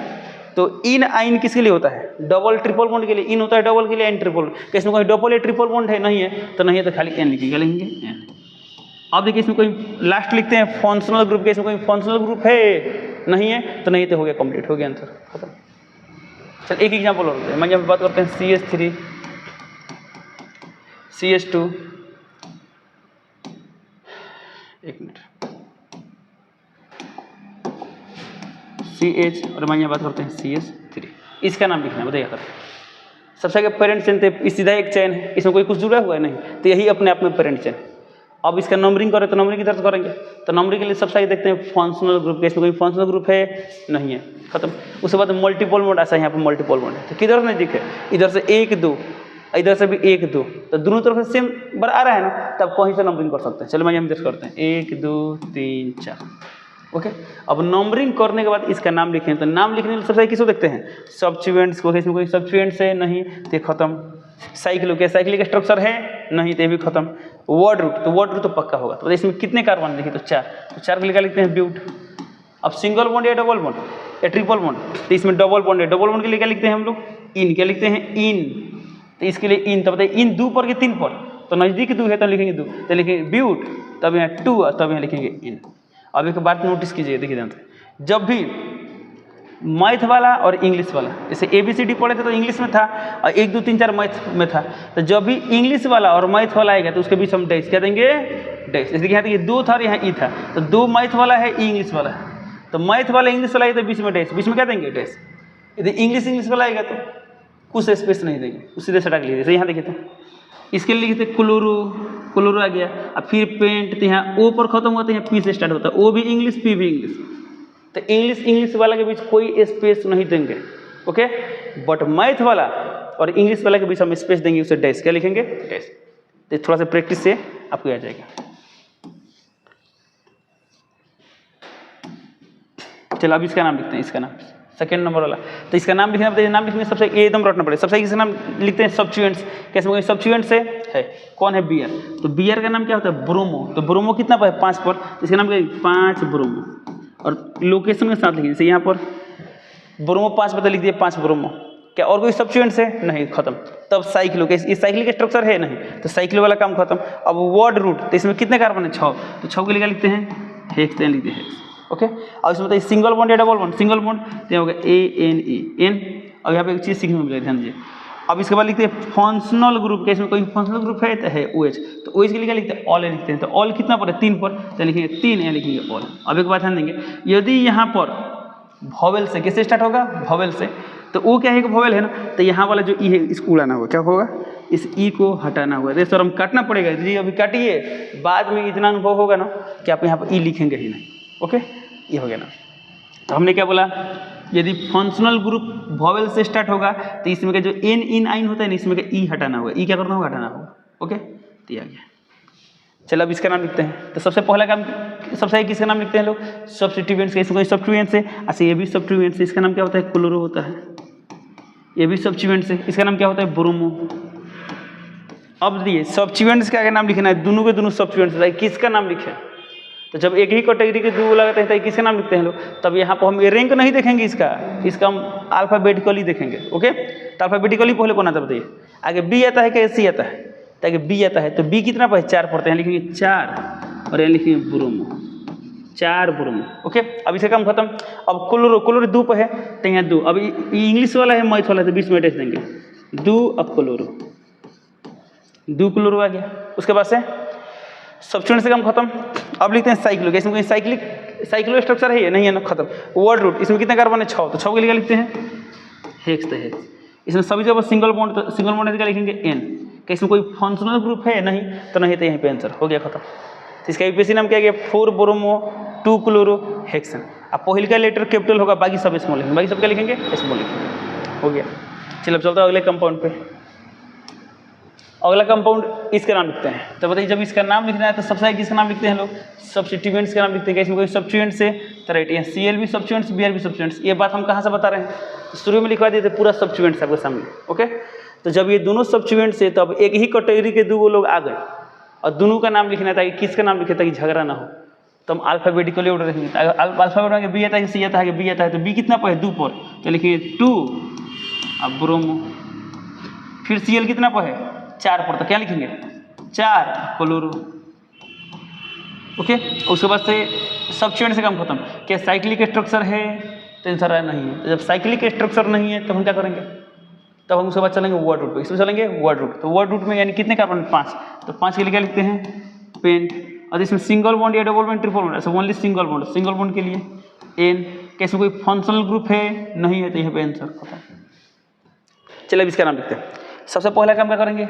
तो इन आइन किसके लिए होता है, डबल ट्रिपल बॉन्ड के लिए इन होता है, डबल के लिए एन ट्रिपल। इसमें कोई डबल या ट्रिपल बॉन्ड है, नहीं है, तो नहीं है तो खाली एन लिखेंगे, लिखेंगे एन। अब देखिए इसमें कोई लास्ट लिखते हैं फंक्शनल ग्रुप के, इसमें कोई फंक्शनल ग्रुप है नहीं है, तो नहीं तो हो गया कंप्लीट, हो गया आंसर खत्म। चल एक एग्जांपल और होते हैं। मैं यहाँ बात करते हैं CH3 CH2, एक मिनट, CH और मैं यहाँ बात करते हैं CH3। इसका नाम लिखना है, बताइए कर। सबसे आगे पेरेंट चेन थे, सीधा एक चेन है, इसमें कोई कुछ जुड़ा हुआ है नहीं, तो यही अपने आप में पेरेंट चेन। अब इसका नंबरिंग करें तो नंबरिंग किधर से करेंगे, तो नंबरिंग के लिए सबसे आगे देखते हैं फंक्शनल ग्रुप के, इसमें कोई फंक्शनल ग्रुप है नहीं है, खत्म। उसके बाद मल्टीपल बॉन्ड, ऐसा यहाँ पर मल्टीपल बॉन्ड है, तो किधर से नजदीक है, इधर से 1 2, इधर से भी 1 2, तो दोनों तरफ से सेम बर आ रहा है ना, तब कहीं से नंबरिंग कर सकते हैं। चलो मैं हम जस्ट करते हैं 1 2 3 4। ओके, अब नंबरिंग करने के बाद इसका नाम लिखें, तो नाम लिखने के लिए सबसे किसको देखते हैं, सब्स्टिट्यूएंट्स को। इसमें कोई सब्स्टिट्यूएंट्स है नहीं, तो खत्म। साइक्लो के साइक्लिक स्ट्रक्चर है नहीं, तो भी खत्म। वर्ड रूट, तो वर्ड रूट तो पक्का होगा। तो इसमें कितने कार्बन देखिए, तो 4, तो 4 के लिए लिखते हैं ब्यूट। अब सिंगल बॉन्ड या डबल बॉन्ड या ट्रिपल बॉन्ड, तो इसमें डबल बॉन्ड है, डबल बॉन्ड के लिए क्या लिखते हैं हम लोग, इन। क्या लिखते हैं, इन। तो इसके लिए इन, तो बताइए इन 2 पर के 3 पर, तो नजदीक 2 है तो लिखेंगे 2, तो लिखेंगे ब्यूट, तब यहाँ 2 और तब यहाँ लिखेंगे इन। अब एक बात नोटिस कीजिए, देखिए ध्यान से, जब भी मैथ वाला और इंग्लिश वाला, जैसे ABCD पढ़े थे तो इंग्लिश में था और 1 2 3 4 मैथ में था, तो जब भी इंग्लिश वाला और मैथ वाला आएगा तो उसके बीच हम डैश क्या देंगे, डैश। जैसे यहाँ देखिए 2 था और यहाँ ई था, तो 2 मैथ वाला है, ई इंग्लिश वाला है, तो मैथ वाला इंग्लिश वाला है तो बीच में डैश, बीच में क्या देंगे डैश। यदि इंग्लिश वाला आएगा तो कुछ स्पेस नहीं देंगे, उस सीधे सटा के लिए। जैसे यहाँ देखिए तो इसके लिए लिखते क्लोरो, क्लोरो आ गया, अब फिर पेंट, तो यहाँ ओ पर खत्म हुआ तो यहाँ पी से स्टार्ट होता है, ओ भी इंग्लिश पी भी इंग्लिश, तो इंग्लिश वाला के बीच कोई स्पेस नहीं देंगे। ओके, बट मैथ वाला और इंग्लिश वाला के बीच हम स्पेस देंगे, उसे डैश। क्या लिखेंगे, डैश। तो थोड़ा सा प्रैक्टिस से आपको आ जाएगा। चलो अब इसका नाम लिखते हैं, इसका नाम सेकेंड नंबर वाला। तो इसका नाम लिखना बताइए, नाम लिखने सबसे एकदम रटना पड़ेगा। सबसे इसका नाम लिखते हैं सब्स्टिट्यूएंट्स। कैसे कोई सब्स्टिट्यूएंट्स है कौन है, बियर। तो बियर का नाम क्या होता है, ब्रोमो। तो ब्रोमो कितना पर है, 5 पर, तो इसका नाम क्या है, 5 ब्रोमो। और लोकेशन के साथ लिखिए, जैसे यहाँ पर ब्रोमो 5 पर लिख दिए 5 ब्रोमो। क्या और कोई सब्स्टिट्यूएंट्स है नहीं, खत्म। तब साइक्लो, ये साइक्लिक स्ट्रक्चर है नहीं, तो साइक्लो वाला काम खत्म। अब वर्ड रूट, तो इसमें कितने कार्बन है, 6, तो 6 के लिए क्या लिखते हैं, हेक्स तो लिख दिया हेक्स। ओके, और इसमें बताइए सिंगल बॉन्ड या डबल बॉन्ड, सिंगल बॉन्ड तो हो गया ANE। और यहाँ पे एक चीज़ सीखने को मिलेगी, ध्यान दीजिए। अब इसके बाद लिखते हैं फंक्शनल ग्रुप के, इसमें कोई फंक्शनल ग्रुप है तो है OH, तो OH के लिए क्या लिखते हैं ऑल लिखते हैं। तो ऑल कितना पर है 3 पर, तो लिखेंगे 3, यहाँ लिखेंगे ऑल। अब एक बात ध्यान देंगे, यदि यहाँ पर वॉवेल से किससे स्टार्ट होगा, वॉवेल से, तो वो क्या है कि वॉवेल है ना, तो यहाँ वाला जो ई है इसको उड़ाना होगा, क्या होगा इस ई को हटाना होगा। तो सर हम काटना पड़ेगा जी, अभी काटिए, बाद में इतना अनुभव होगा ना कि आप यहाँ पर ई लिखेंगे ही नहीं। ओके, ये हो गया ना। तो हमने क्या बोला, यदि फंक्शनल ग्रुप वॉवेल से स्टार्ट होगा तो इसमें का जो एन इन आइन होता है ना, इसमें का ई हटाना होगा, ई क्या करना होगा, हटाना होगा। ओके, तो ये आ गया। चलो अब इसका नाम लिखते हैं। तो सबसे पहला काम, सबसे किसका नाम लिखते हैं लोग, सब्स्टिट्यूएंट्स का। इसमें कोई सब्स्टिट्यूएंट्स है, अच्छा ये भी सब्स्टिट्यूएंट्स है, इसका नाम क्या होता है क्लोरो होता है। ये भी सब्स्टिट्यूएंट्स है, इसका नाम क्या होता है ब्रोमो। अब दिए सब्स्टिट्यूएंट्स का आगे नाम लिखना है, दोनों के दोनों सब्स्टिट्यूएंट्स है, किसका नाम लिखे। तो जब एक ही कैटेगरी के दो लगाते हैं तो किसका नाम लिखते हैं लोग, तब यहाँ पर हम रैंक नहीं देखेंगे इसका हम अल्फाबेटिकली देखेंगे। ओके, तो अल्फाबेटिकली पहले कौन आता है बताइए, आगे बी आता है कि सी आता है, तो आगे बी आता है, तो बी कितना पर 4 पढ़ते हैं, लिखेंगे 4 और यहाँ लिखेंगे ब्रोमो, 4 ब्रोमो। ओके, अब इसका काम खत्म। अब क्लोरो 2 पर है तो यहाँ 2, अब इंग्लिश वाला है मैथ वाला है तो बीच में अटैच देंगे 2, अब क्लोरो 2 क्लोरो आ गया। उसके बाद से सब्स्टिट्यूएंट से काम खत्म। अब लिखते हैं साइक्लो, इसमें कोई साइक्लो स्ट्रक्चर है ये नहीं है ना, खत्म। वर्ड रूट, इसमें कितने कार्बन है 6, तो 6 के लिए लिखते हैं हेक्स, तो हेक्स। इसमें सभी जगह सिंगल बॉन्ड, तो सिंगल बॉन्ड क्या लिखेंगे N। क्या इसमें कोई फंक्शनल ग्रुप है नहीं, तो नहीं, तो यहीं पे आंसर हो गया, खत्म। तो इसका यूपीएससी नाम क्या गया 4 ब्रोमो 2 क्लोरो हेक्सेन। अब पहले का लेटर कैपिटल होगा, बाकी सब स्मॉल लिखेंगे, बाकी सब क्या लिखेंगे स्मॉल लिखेंगे, हो गया। चलो अब चलता है अगले कंपाउंड पे। अगला कंपाउंड इसका नाम लिखते हैं। तो बताइए जब इसका नाम लिखना है तो सबसे आगे किसका नाम लिखते हैं लोग, सब्स्टिट्यूएंट्स का नाम लिखते हैं। इसमें कोई सब्स्टिट्यूएंट्स है तो राइट, यहाँ Cl भी सब्स्टिट्यूएंट्स, Br भी सब्स्टिट्यूएंट्स। ये बात हम कहाँ से बता रहे हैं, तो शुरू में लिखवा दिए थे पूरा सब्स्टिट्यूएंट्स आपके सामने। ओके, तो जब ये दोनों सब्स्टिट्यूएंट्स है तो अब एक ही कैटेगरी के दो लोग आ गए और दोनों का नाम लिखना है ताकि किसका नाम लिखे ताकि झगड़ा ना हो। तो हम अल्फाबेटिकली ऑर्डर रखेंगे, अल्फाबेट में बी आता है, सी आता है, बी आता है, तो बी कितना पर है 2 पर, तो लिखिए 2 अब ब्रोमो। फिर Cl कितना पर है 4 पर, तो क्या लिखेंगे 4 क्लोरो। ओके, उसके बाद से सब्स्टिट्यूएंट से काम खत्म। क्या साइक्लिक स्ट्रक्चर है, तो आंसर नहीं है। तो जब साइक्लिक स्ट्रक्चर नहीं है तो हम क्या करेंगे, तब हम उसके बाद चलेंगे वर्ड रूट पे। इसमें चलेंगे वर्ड रूट, तो वर्ड रूट में यानी कितने कार्बन 5, तो 5 के लिए क्या लिखते हैं पेंट। और इसमें सिंगल बॉन्ड या डबल बॉन्ड ट्रिपल बॉन्ड, ऐसा only single bond, single bond के लिए N। कैसे कोई फंक्शनल ग्रुप है नहीं है, तो यहाँ पे आंसर खत्म। चलिए अब इसका नाम लिखते हैं। सबसे पहला काम क्या करेंगे,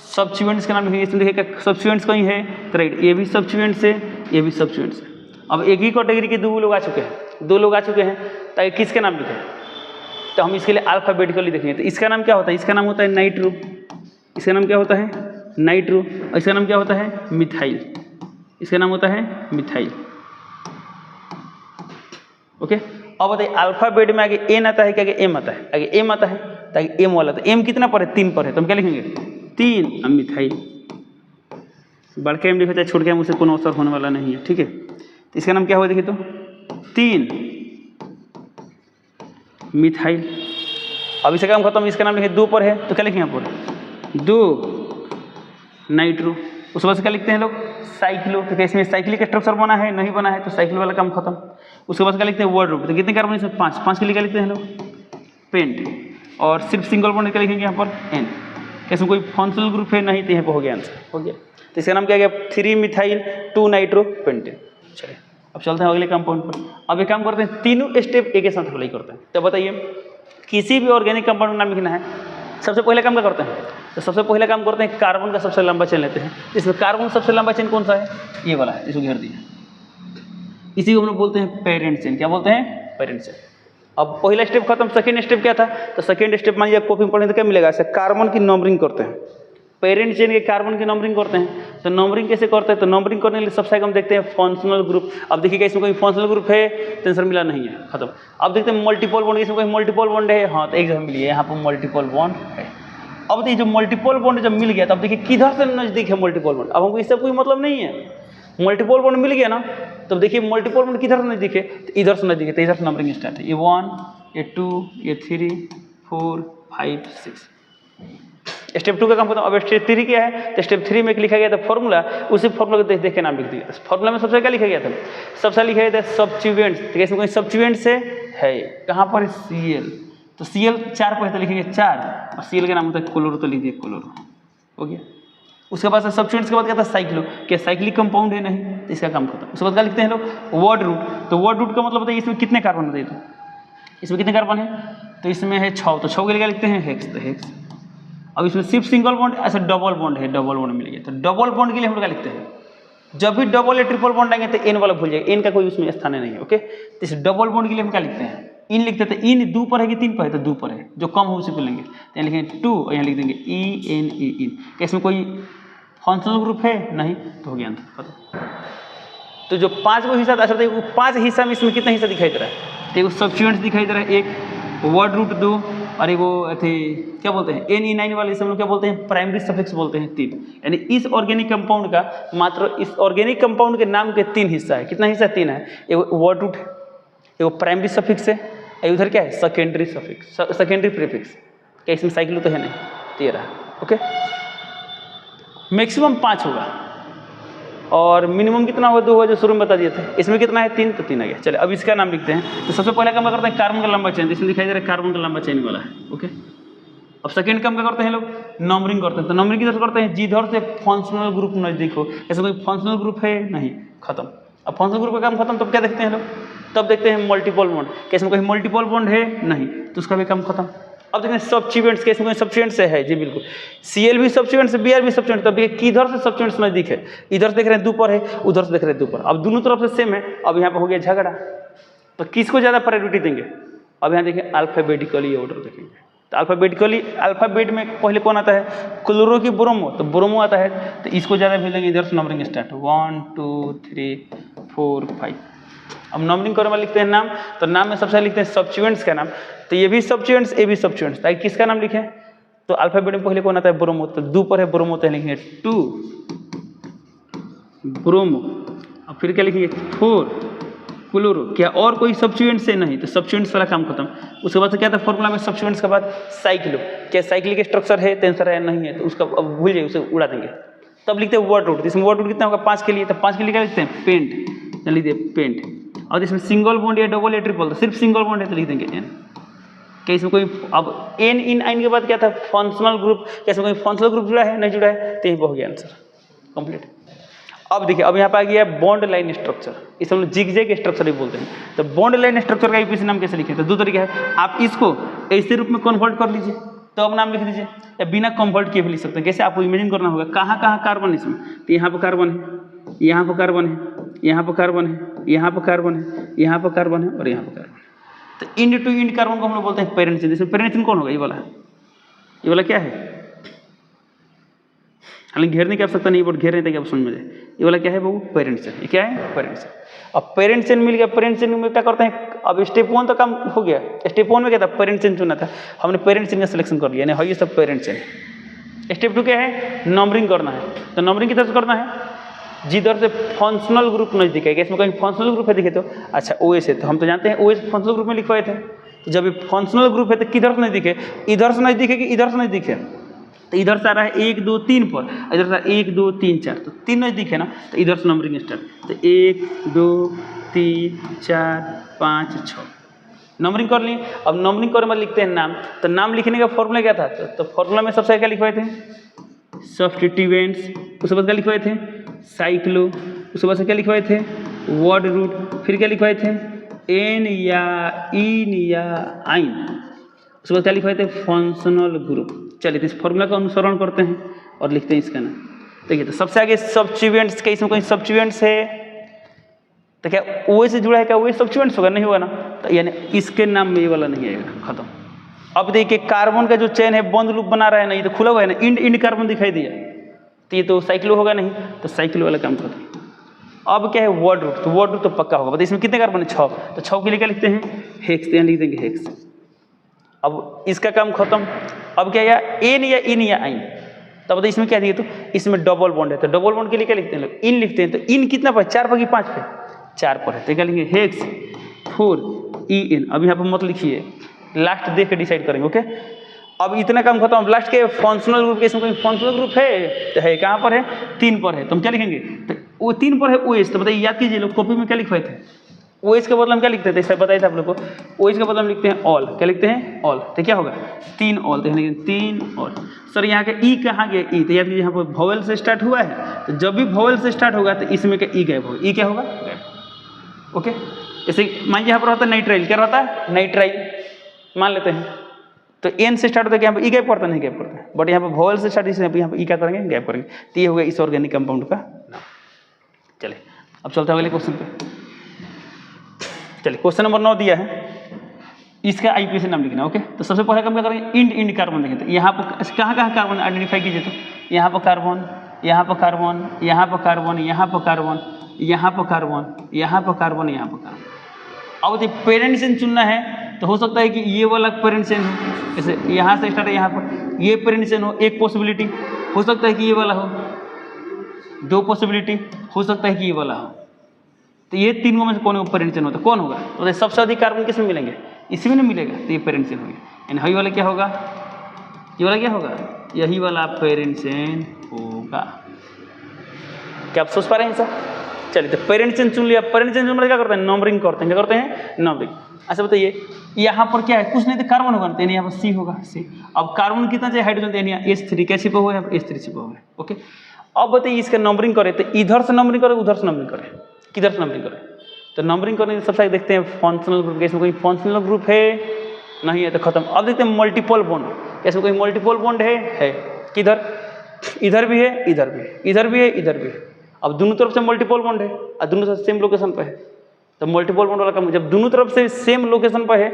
सब्स्टिट्यूएंट्स का नाम लिखेंगे। इसमें देखिए सब्स्टिट्यूएंट्स कहीं है तो राइट, ये भी सब्स्टिट्यूएंट्स है, ये भी सब्स्टिट्यूएंट्स है। अब एक ही कैटेगरी के 2 लोग आ चुके हैं, 2 लोग आ चुके हैं, ताकि किसका नाम लिखें, तो हम इसके लिए अल्फाबेटिकली देखेंगे। तो इसका नाम क्या होता है, इसका नाम होता है नाइट्रो, इसका नाम क्या होता है नाइट्रो, और इसका नाम क्या होता है मिथाइल, इसका नाम होता है मिथाइल। ओके, अब बताइए अल्फाबेट में आगे N आता है कि आगे M आता है, आगे M आता है, तो आगे M वाला, तो M कितना पर है 3 पर है, तो हम क्या लिखेंगे 3 अब मिथाइल। बड़के M लिखो चाहे छोड़ के M, उससे कोनो असर होने वाला नहीं है, ठीक है। तो इसका नाम क्या हुआ देखिए, तो 3 मिथाइल। अब इसका काम खत्म, इसका नाम लिखे 2 पर है, तो क्या लिखेंगे यहाँ पर 2 नाइट्रो। उस वजह से क्या लिखते हैं लोग साइक्लो, तो इसमें साइक्लिक स्ट्रक्चर बना है नहीं बना है, तो साइक्लो वाला काम खत्म। उसके बाद क्या लिखते हैं वर्ड रूट, तो कितने कार्बन इसमें 5, 5 के लिए क्या लिखते हैं लोग पेंट। और सिर्फ सिंगल बॉन्ड क्या लिखेंगे यहाँ पर N। इसमें कोई फंक्शनल ग्रुप है नहीं, तो यहाँ पर हो गया आंसर, हो गया। तो इसका नाम क्या गया 3 मिथाइल 2 नाइट्रो पेंटेन। चलिए अब चलते हैं अगले कंपाउंड पर। अब एक काम करते हैं, तीनों स्टेप एक ही साथ अप्लाई करते हैं। तो बताइए किसी भी ऑर्गेनिक कंपाउंड का नाम लिखना है, सबसे पहले काम क्या करते हैं, तो सबसे पहले काम करते हैं कार्बन का सबसे लंबा चेन लेते हैं। इसमें कार्बन सबसे लंबा चेन कौन सा है, ये वाला है, इसको घेर दिया, इसी को हम लोग बोलते हैं पेरेंट चेन। क्या बोलते हैं पेरेंट चेन। अब पहला स्टेप खत्म, सेकेंड स्टेप क्या था, तो सेकेंड स्टेप मान लीजिए कॉपी में पढ़ें तो क्या मिलेगा, ऐसे कार्बन की नंबरिंग करते हैं, पेरेंट चेन के कार्बन की नंबरिंग करते हैं। तो नंबरिंग कैसे करते हैं, तो नंबरिंग करने के लिए सबसे आगे हम देखते हैं फंक्शनल ग्रुप। अब देखिएगा इसमें कोई फंक्शनल ग्रुप है तो आंसर मिला नहीं है, खत्म। अब देखते हैं मल्टीपल बॉन्ड, इसमें कोई मल्टीपल बॉन्ड है, हाँ तो एक जगह मिली है, यहाँ पर मल्टीपल बॉन्ड है। अब देखिए जो मल्टीपल बॉन्ड जब मिल गया तब देखिए किधर से नजदीक है मल्टीपल बॉन्ड। अब हमको इससे कोई मतलब नहीं है, मल्टीपल बॉन्ड मिल गया ना, तब देखिए मल्टीपल बॉन्ड किधर से नजदीक है, तो इधर से नजदीक है, तो इधर से नंबरिंग स्टार्ट है। ये 1 ये 2 ये 3 4 5 6 स्टेप 2 का काम खत्म। अब स्टेप 3 क्या है, तो स्टेप 3 में लिखा गया था फॉर्मूला, उसी फॉर्मूला को देख देख के नाम लिख दिया। फॉर्मूला में सबसे क्या लिखा गया था, सबसे लिखा गया था सब्स्टिट्यूएंट्स। तो इसमें कोई सब्स्टिट्यूएंट्स है कहाँ पर, Cl, तो Cl 4 पर है तो लिखेंगे 4, और Cl का नाम होता है क्लोरो, तो लिख दिए क्लोरो, हो गया। उसके बाद सब्स्टिट्यूएंट्स के बाद क्या था, साइक्लो, क्या साइक्लिक कंपाउंड है, नहीं, तो इसका काम खत्म। उसके बाद क्या लिखते हैं लोग, वर्ड रूट। तो वर्ड रूट का मतलब बताइए इसमें कितने कार्बन बताइए, तो इसमें कितने कार्बन है, तो इसमें है 6, तो 6 के लिए क्या लिखते हैं, हेक्स, तो हेक्स। अब इसमें सिर्फ सिंगल बॉन्ड, ऐसा डबल बॉन्ड है, डबल बॉन्ड मिल गया, तो डबल बॉन्ड के लिए हम लोग क्या लिखते हैं, जब भी डबल या ट्रिपल बॉन्ड आएंगे तो एन वाला भूल जाएगा, एन का कोई उसमें स्थान नहीं है, ओके। तो इस डबल बॉन्ड के लिए हम क्या लिखते हैं, इन लिखते हैं। तो इन 2 पर है कि 3 पर है, तो 2 पर है, जो कम हो उसी को लेंगे, तो यहाँ लिखेंगे 2 और यहाँ लिख देंगे EN, इन। क्या इसमें कोई फंक्शनल ग्रुप है, नहीं, तो हो गया आंसर खत्म। तो जो 5 को हिस्सा, अच्छा देखो 5 हिस्सा में इसमें कितना हिस्सा दिखाई दे रहा है, तो सब्स्टिट्यूएंट्स दिखाई दे रहा है, एक वर्ड रूट 2, और वो थे क्या बोलते हैं NE9 वाले, इसे हम लोग क्या बोलते हैं, प्राइमरी सफिक्स बोलते हैं 3। यानी इस ऑर्गेनिक कंपाउंड का मात्र इस ऑर्गेनिक कंपाउंड के नाम के 3 हिस्सा है। कितना हिस्सा, 3 है। एक वर्ड रूट है, एक प्राइमरी सफिक्स है, उधर क्या है, सेकेंडरी सफिक्स, सेकेंडरी प्रीफिक्स। क्या इसमें साइक्लो तो है नहीं, 13, ओके। मैक्सिमम 5 होगा और मिनिमम कितना होगा, 2 होगा, जो शुरू में बता दिए थे। इसमें कितना है, 3, तो 3 आ गया। चलिए अब इसका नाम लिखते हैं। तो सबसे पहले काम करते हैं कार्बन का लंबा चेन, इसमें दिखाई दे रहा है कार्बन का लंबा चेन वाला है, ओके। अब सेकंड काम क्या करते हैं लोग, नंबरिंग करते हैं। तो नंबरिंग किधर से करते हैं, जिधर से फंक्शनल ग्रुप नजदीक हो। ऐसा कोई फंक्शनल ग्रुप है, नहीं, खत्म। अब फंक्शनल ग्रुप का काम खत्म, तब क्या देखते हैं लोग, तब देखते हैं मल्टीपल बॉन्ड। क्या इसमें कोई मल्टीपल बॉन्ड है, नहीं, तो उसका भी काम खत्म। अब देखते हैं सब्स्टिट्यूएंट्स, के इसमें कोई सब्स्टिट्यूएंट्स है, जी बिल्कुल, Cl भी सब्स्टिट्यूएंट्स, Br भी सब्स्टिट्यूएंट्स। तब किधर से सब्स्टिट्यूएंट्स नजदीक है, इधर से देख रहे हैं 2 पर है, उधर से देख रहे हैं 2 पर। अब दोनों तरफ से सेम है। अब यहाँ पर हो गया झगड़ा, तो किसको ज़्यादा प्रायोरिटी देंगे, अब यहाँ देखिए अल्फाबेटिकली ऑर्डर देखेंगे। तो अल्फाबेटिकली, अल्फाबेट में पहले कौन आता है, क्लोरो की ब्रोमो, तो ब्रोमो आता है, तो इसको ज़्यादा भेजेंगे। इधर से नंबरिंग स्टार्ट, 1 2 3 4 5। अब नंबरिंग करने वाले लिखते हैं नाम, तो नाम में सबसे लिखते हैं सब्स्टिट्यूएंट्स का नाम। तो ये भी सब्स्टिट्यूएंट्स, ये भी सब्स्टिट्यूएंट्स, ताकि किसका नाम लिखें, तो अल्फाबेट में पहले कौन आता है, ब्रोमो, तो 2 पर है ब्रोमो, तो लिखेंगे 2 ब्रोमो। अब फिर क्या लिखेंगे, 4 क्लोरो। क्या और कोई सब्स्टिट्यूएंट्स है, नहीं, तो सब्स्टिट्यूएंट्स वाला काम खत्म। उसके बाद से क्या था फॉर्मूला में, सब्स्टिट्यूएंट्स के बाद साइक्लो। क्या साइक्लिक स्ट्रक्चर है, आंसर है, नहीं है, तो उसका अब भूल जाइए, उसे उड़ा देंगे। तब लिखते हैं वर्ड रूट। इसमें वर्ड रूट कितना होगा, 5 के लिए, तो 5 के लिए क्या लिखते हैं, पेंट, लिख दिए पेंट। और इसमें सिंगल बॉन्ड या डबल या ट्रिपल, तो सिर्फ सिंगल बॉन्ड है, तो लिख देंगे N। क्या इसमें कोई, अब N इन आइन के बाद क्या था, फंक्शनल ग्रुप। क्या इसमें कोई फंक्शनल ग्रुप जुड़ा है, नहीं जुड़ा है, तो यही हो गया आंसर कंप्लीट। अब देखिए, अब यहाँ पे आ गया बॉन्ड लाइन स्ट्रक्चर, इसे हम लोग जिगजैग स्ट्रक्चर ही बोलते हैं। तो बॉन्ड लाइन स्ट्रक्चर का यूपीसी नाम कैसे लिखे, तो 2 तरीका है। आप इसको ऐसे रूप में कन्वर्ट कर लीजिए, तो अब नाम लिख दीजिए, या बिना कन्वर्ट किए भी लिख सकते हैं। कैसे, आपको इमेजिन करना होगा, कहाँ कहाँ कार्बन इसमें, तो यहाँ पर कार्बन है, यहाँ पर कार्बन है, यहाँ पर कार्बन है, यहाँ पर कार्बन है, यहाँ पर कार्बन है, और यहाँ पर कार्बन है। तो इंड टू इंड कार्बन को हम लोग बोलते हैं पेरेंट चेन। इसमें पेरेंट चेन कौन होगा, ये वाला क्या है, हालांकि घेर नहीं कर सकता, नहीं बोर्ड घेर नहीं था, क्या समझ में जाए। ये वाला क्या है वो, पेरेंट चेन। ये क्या है, पेरेंट चेन। अब पेरेंट चेन मिल गया, पेरेंट चेन में क्या करते हैं, अब स्टेप 1 तो काम हो गया। स्टेप 1 में क्या था, पेरेंट चेन चुना था, हमने पेरेंट चेन का सिलेक्शन कर लिया, है ये सब पेरेंट चेन। स्टेप 2 क्या है, नंबरिंग करना है। तो नंबरिंग किधर से करना है, जिधर से फंक्शनल ग्रुप नजदीक है। इसमें कहीं फंक्शनल ग्रुप है, दिखे तो अच्छा OS है, तो हम तो जानते हैं OS फंक्शनल ग्रुप में लिखवाए थे। तो जब ये फंक्शनल ग्रुप है तो किधर से नजदीक है, इधर से नजदीक है कि इधर से नजदीक है, तो इधर से आ रहा है 1 2 3 पर, इधर से 1 2 3 4, तो 3 नजदीक है ना, तो इधर से नंबरिंग स्टार्ट। तो 1 2 3 4 5 6 नंबरिंग कर ली। अब नंबरिंग करने में लिखते हैं नाम। तो नाम लिखने का फॉर्मूला क्या था, तो फॉर्मूला में सबसे क्या लिखवाए थे, सब्स्टिट्यूएंट्स। उसके बाद क्या लिखवाए थे, साइक्लो। उसके बाद से क्या लिखवाए थे, वर्ड रूट। फिर क्या लिखवाए थे, N या इन या आइन। उसके बाद क्या लिखवाए थे, फंक्शनल ग्रुप। चलिए, इस फॉर्मूला का अनुसरण करते हैं और लिखते हैं इसका नाम। देखिए, तो सबसे आगे सब्स्टिट्यूएंट्स, क्या इसमें कोई सब्स्टिट्यूएंट्स है, तो क्या OS से जुड़ा है, क्या OS सब्स्टिट्यूएंट्स होगा, नहीं होगा ना, तो यानी इसके नाम में ये वाला नहीं आएगा, खत्म। अब देखिए, कार्बन का जो चेन है बंद लूप बना रहा है ना, ये तो खुला हुआ है ना, इंड इंड कार्बन दिखाई दिया, तो ये तो साइक्लो होगा नहीं, तो साइक्लो वाला काम खत्म। अब क्या है, वर्ड रूट। तो वर्ड रूट तो पक्का होगा। बताइए इसमें कितने कार्बन है, 6, तो 6 के लिए क्या लिखते हैं, हेक्स, तो यहाँ लिख देंगे हेक्स। अब इसका काम खत्म। अब क्या है, एन या इन या आइन। तो बताइए इसमें क्या दिए, तो इसमें डबल बॉन्ड है, तो डबल बॉन्ड के लिए क्या लिखते हैं लोग, इन लिखते हैं। तो इन कितना पर, 4 पर कि 5 पे, 4 पर है, तो क्या लिखेंगे, हेक्स 4 EN। अब यहाँ पर मत लिखिए, लास्ट देख के डिसाइड करेंगे, ओके। अब इतना काम खत्म। अब लास्ट के फंक्शनल ग्रुप के, इसमें कोई फंक्शनल ग्रुप है तो है, कहाँ पर है 3 पर है, तो हम क्या लिखेंगे, तो वो 3 पर है OH, तो बताइए याद कीजिए लोग कॉपी में क्या लिखवाए थे, OH के बदले हम क्या लिखते थे, इससे बताया था आप लोग को, OH के बदले हम लिखते हैं ऑल, क्या लिखते हैं ऑल, तो क्या होगा 3 ऑल, तो 3 ऑल। सर यहाँ का ई कहाँ गया, ई तो याद कीजिए यहाँ पर वोवेल से स्टार्ट हुआ है, तो जब भी वोवेल से स्टार्ट होगा तो इसमें क्या ई गायब होगा, ई क्या होगा गायब। ओके, जैसे मान लीजिए यहाँ पर होता है नाइट्राइल, क्या रहता है नाइट्राइल मान लेते हैं, तो एन से स्टार्ट होता है, यहाँ पर ई गैप करता नहीं गैप करता है, बट यहाँ पर वोवेल से स्टार्ट इसलिए यहाँ पर ई क्या करेंगे गैप करेंगे, तो ये होगा इस ऑर्गेनिक कंपाउंड का नाम। चलिए अब चलते हैं अगले क्वेश्चन पे। चलिए क्वेश्चन नंबर 9 दिया है, इसका IUPAC नाम लिखना। ओके, तो सबसे पहले हम क्या करेंगे, इंड कार्बन देखें, तो यहाँ पर कहाँ कहाँ कार्बन आइडेंटिफाई कीजिए, तो यहाँ पर कार्बन, यहाँ पर कार्बन, यहाँ पर कार्बन, यहाँ पर कार्बन, यहाँ पर कार्बन, यहाँ पर कार्बन, यहाँ पर कार्बन। अब यदि पेरेंट चेन चुनना है तो हो सकता है कि ये वाला पेरेंट चेन हो, जैसे यहाँ से स्टार्ट है, यहाँ पर ये पेरेंट चेन हो, एक पॉसिबिलिटी हो सकता है कि ये वाला हो, 2 पॉसिबिलिटी हो सकता है कि ये वाला हो, तो ये तीनों में से कौन पेरेंट चेन होता है, कौन होगा, तो सबसे अधिक कार्बन किस में मिलेंगे, इसी में ना मिलेगा, तो ये पेरेंट चेन हो गया, यानी यही वाला क्या होगा, ये वाला क्या होगा, यही वाला पेरेंट चेन होगा। क्या आप सोच पा रहे हैं सर? चलिए, तो पेरेंट चेन चुन लिया, पेरेंट चेन चुन क्या करते हैं, नंबरिंग करते हैं, क्या करते हैं नंबरिंग। अच्छा बताइए यहाँ पर क्या है, कुछ नहीं तो कार्बन होगा, तो यहाँ पर C होगा, C। अब कार्बन कितना चाहिए, हाइड्रोजन, तो यहाँ H3 क्या छिपा हुआ है, H3 छिपा हुआ है। ओके, अब बताइए इसका नंबरिंग करें, तो इधर से नंबरिंग करें, उधर से नंबरिंग करें, किधर से नंबरिंग करें, तो नंबरिंग करने के सबसे आगे देखते हैं फंक्शनल ग्रुप, इसमें कोई फंक्शनल ग्रुप है नहीं है, तो खत्म। अब देखते हैं मल्टीपल बॉन्ड, इसमें कोई मल्टीपल बॉन्ड है, किधर, इधर भी है, इधर भी है, इधर भी है, इधर भी है। अब दोनों तरफ से मल्टीपल बॉन्ड है और दोनों तरफ सेम लोकेशन पर है, तो मल्टीपल बॉन्ड वाला काम, जब दोनों तरफ से सेम लोकेशन पर है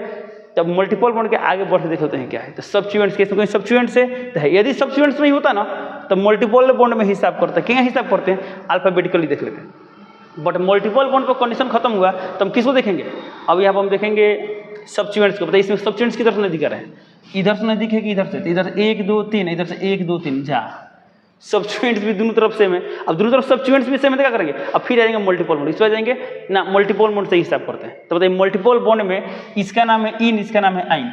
तब मल्टीपल बॉन्ड के आगे बढ़ के देख लेते हैं क्या है, तो सब्स्टिट्यूएंट्स, इसमें कोई सब्स्टिट्यूएंट्स है, यदि सब्स्टिट्यूएंट्स नहीं होता ना तो मल्टीपल बॉन्ड में हिसाब करते हैं, क्या हिसाब करते हैं, अल्फाबेटिकली देख लेते हैं। बट मल्टीपल बॉन्ड पर कंडीशन खत्म हुआ तो हम किसको देखेंगे, अब यहाँ पर हम देखेंगे सब्स्टिट्यूएंट्स को। बताइए इसमें सब्स्टिट्यूएंट्स किधर से नजदीक आ रहे हैं, इधर से नजदीक है कि इधर से, तो इधर 1 2 3, इधर से 1 2 3 जा, सब्स्टिट्यूएंट्स भी दोनों तरफ सेम है। अब दोनों तरफ सब्स्टिट्यूएंट्स भी सेम है तो क्या करेंगे, अब फिर आएंगे मल्टीपल बॉन्ड, इस पर जाएंगे ना, मल्टीपल बॉन्ड से हिसाब करते हैं। तो बताइए मल्टीपल बॉन्ड में इसका नाम है इन, इसका नाम है आइन,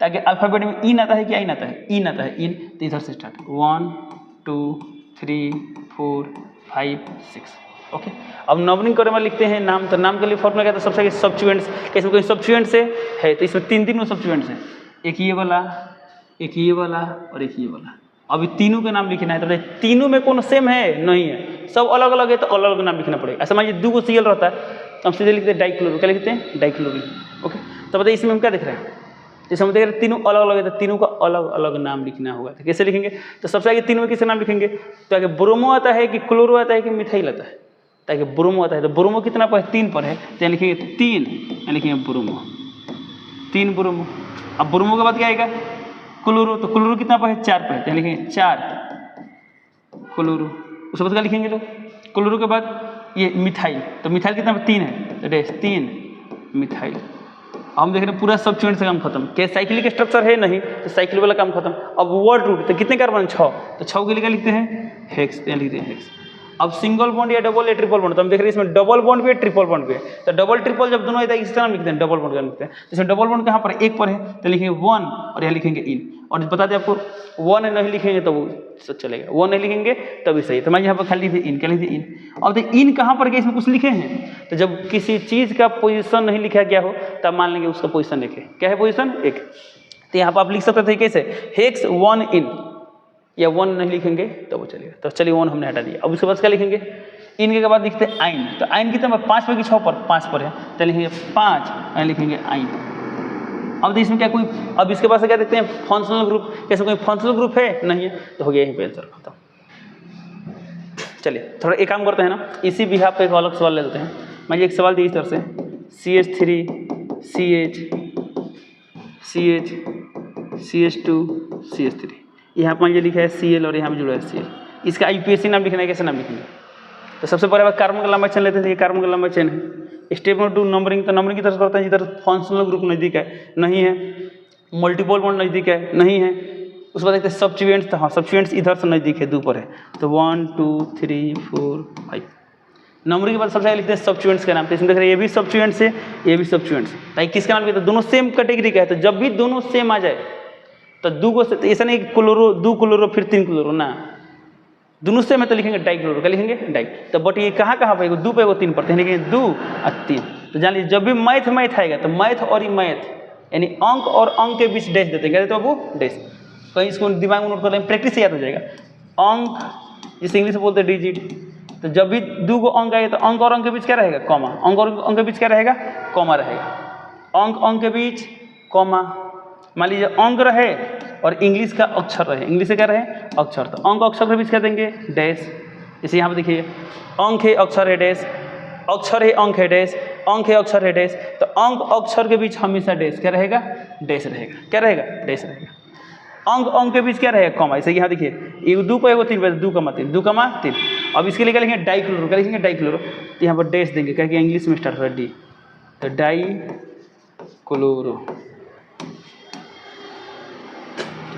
ताकि अल्फाबेट में इन आता है कि आइन आता है, इन आता है, इन, तो इधर से स्टार्ट 1 2 3 4 5 6। ओके, अब नंबरिंग करने में लिखते हैं नाम, तो नाम के लिए फॉर्मूला क्या था, सबसे आगे सब्स्टिट्यूएंट्स, इसमें कोई सब्स्टिट्यूएंट्स है तो इसमें 3 सब्स्टिट्यूएंट्स हैं, एक ये वाला, एक ये वाला और एक ये वाला। अभी तीनों के नाम लिखना है, तो तीनों में कौन सेम है, नहीं है, सब अलग अलग है, तो अलग अलग नाम लिखना पड़ेगा। ऐसा मान लीजिए 2 Cl रहता है तो हम सीधे लिखते हैं डाइक्लोरो, क्या लिखते हैं डाइक्लोरिन। ओके, तो बताइए इसमें हम क्या देख रहे हैं, जैसे हम देख रहे हैं तीनों अलग अलग है, तो तीनों का अलग अलग नाम लिखना होगा, तो कैसे लिखेंगे, तो सबसे आगे तीनों में किसका नाम लिखेंगे, तो आगे ब्रोमो आता है कि क्लोरो आता है कि मिथाइल आता है, ताकि ब्रोमो आता है, तो ब्रोमो कितना पर है, 3 पर है, तो यहाँ लिखेंगे 3, यहाँ लिखेंगे ब्रोमो, 3 ब्रोमो। अब ब्रोमो के बाद क्या आएगा, क्लोरो, तो क्लोरो कितना पर है, 4 पर है, तो यहाँ लिखेंगे 4 क्लोरो। उसके बाद क्या लिखेंगे लोग, क्लोरो के बाद ये मिथाइल, तो मिथाइल कितना पर 3 है, तो डैश 3 मिथाइल। हम देख रहे हैं पूरा सब्स्टिट्यूएंट से काम खत्म, क्या साइक्लिक स्ट्रक्चर है नहीं, तो साइकिल वाला काम खत्म। अब वर्ड रूट, तो कितने कार्बन, 6, तो 6 के लिए क्या लिखते हैं हेक्स, यहाँ लिखते हैं हेक्स। अब सिंगल बॉन्ड या डबल या ट्रिपल बॉन्ड, तो हम देख रहे हैं इसमें डबल बॉन्ड भी है, ट्रिपल बॉन्ड भी है, तो डबल ट्रिपल जब दोनों आता है इसका नाम लिखते हैं डबल बॉन्ड का लिखते हैं। जैसे डबल बॉन्ड कहाँ पर, 1 पर है, तो लिखेंगे 1 और यहाँ लिखेंगे इन, और बता दें आपको 1 नहीं लिखेंगे तो वो चलेगा, 1 नहीं लिखेंगे तभी सही। तो मैं यहाँ पर खाली लिखे इन, क्या लिखे इन। अब देखिए इन कहाँ पर गया, इसमें कुछ लिखे हैं, तो जब किसी चीज़ का पोजीशन नहीं लिखा गया हो तब मान लेंगे उसका पोजीशन एक है, क्या है पोजीशन 1। तो यहाँ पर आप लिख सकते थे कैसे, हेक्स 1 इन, या 1 नहीं लिखेंगे तो वो चलेगा, तो चलिए 1 हमने हटा दिया। अब उसके बाद क्या लिखेंगे, इनके के बाद लिखते हैं आइन, तो आइन कितना 5 पर कि 6 पर, 5 पर है, तो लिखेंगे 5, यहाँ लिखेंगे आइन। अब इसमें क्या कोई, अब इसके पास क्या देखते हैं फंक्शनल ग्रुप, कैसे कोई फंक्शनल ग्रुप है नहीं है, तो हो गया यहीं पे आंसर खत्म। चलिए थोड़ा एक काम करते हैं ना, इसी बिहाफ पे एक अलग सवाल ले लेते हैं। मैं एक सवाल दी इस तरह से, CH3 CH CH CH2 CH3, यहाँ पर ये लिखा है Cl और यहाँ पे जुड़ा है Cl, इसका IUPAC नाम लिखना है, कैसे नाम लिखेंगे, तो सबसे पहले बात कार्बन का लंबा चेन लेते थे, ये कार्बन का लंबा चेन है। स्टेप नंबर 2 नंबरिंग, तो नंबरिंग की तरफ करते हैं जिधर फंक्शनल ग्रुप नज़दीक है नहीं है, मल्टीपल बॉन्ड नज़दीक है नहीं है। उसके बाद देखते हैं सब्स्टिट्यूएंट्स, तो हाँ सब्स्टिट्यूएंट्स इधर से नज़दीक है, 2 पर है, तो 1 2 3 4 5। नंबरिंग के बाद सबसे आगे लिखते हैं सब्स्टिट्यूएंट्स का नाम, तो इसमें देख रहे हैं ये भी सब्स्टिट्यूएंट्स है, ये भी सब्स्टिट्यूएंट्स, ताकि किसका नाम लिखते हैं, दोनों सेम कैटेगरी का है, तो जब भी दोनों सेम आ जाए तो दू को तो ऐसा नहीं क्लोरो, दू क्लोरो फिर 3 क्लोरो ना, दोनों से में तो लिखेंगे डाई क्लोरो, क्या लिखेंगे डाई। तो बट ये कहाँ कहाँ पर, दू पे वो 3 पढ़ते हैं, लिखेंगे 2 और 3। तो जान लीजिए जब भी मैथ आएगा तो मैथ और ही मैथ यानी अंक और अंक के बीच डैश देते हैं, क्या देते हैं बाबू, डैश। कहीं इसको दिमाग में नोट कर लेंगे, प्रैक्टिस से याद हो जाएगा। अंक जिसे इंग्लिश में बोलते हैं डिजिट, तो जब भी 2 को अंक आएगा तो अंक और अंक के बीच क्या रहेगा, कॉमा। अंक और अंक के बीच क्या रहेगा, कॉमा रहेगा। अंक अंक के बीच कॉमा। मान लीजिए अंक रहे और इंग्लिश का अक्षर रहे, इंग्लिश से क्या रहे, अक्षर, तो अंक अक्षर के बीच क्या देंगे, डैश। जैसे यहाँ पे देखिए अंक है अक्षर है डैश, अक्षर है अंक है डैश, अंक है अक्षर है डैश, तो अंक अक्षर के बीच हमेशा डैश क्या रहेगा, डैश रहेगा, क्या रहेगा, डैश रहेगा। अंक अंक के बीच क्या रहेगा, कॉमा। जैसे यहाँ देखिए ये 2 पे 3 पे 2,3, 2,3। अब इसके लिए क्या लिखेंगे, डाई क्लोरो, क्या लिखेंगे, डाई क्लोरो। तो यहाँ पर डैश देंगे, क्या कि इंग्लिश में स्टार्ट हो रहा है डी, तो डाई क्लोरो।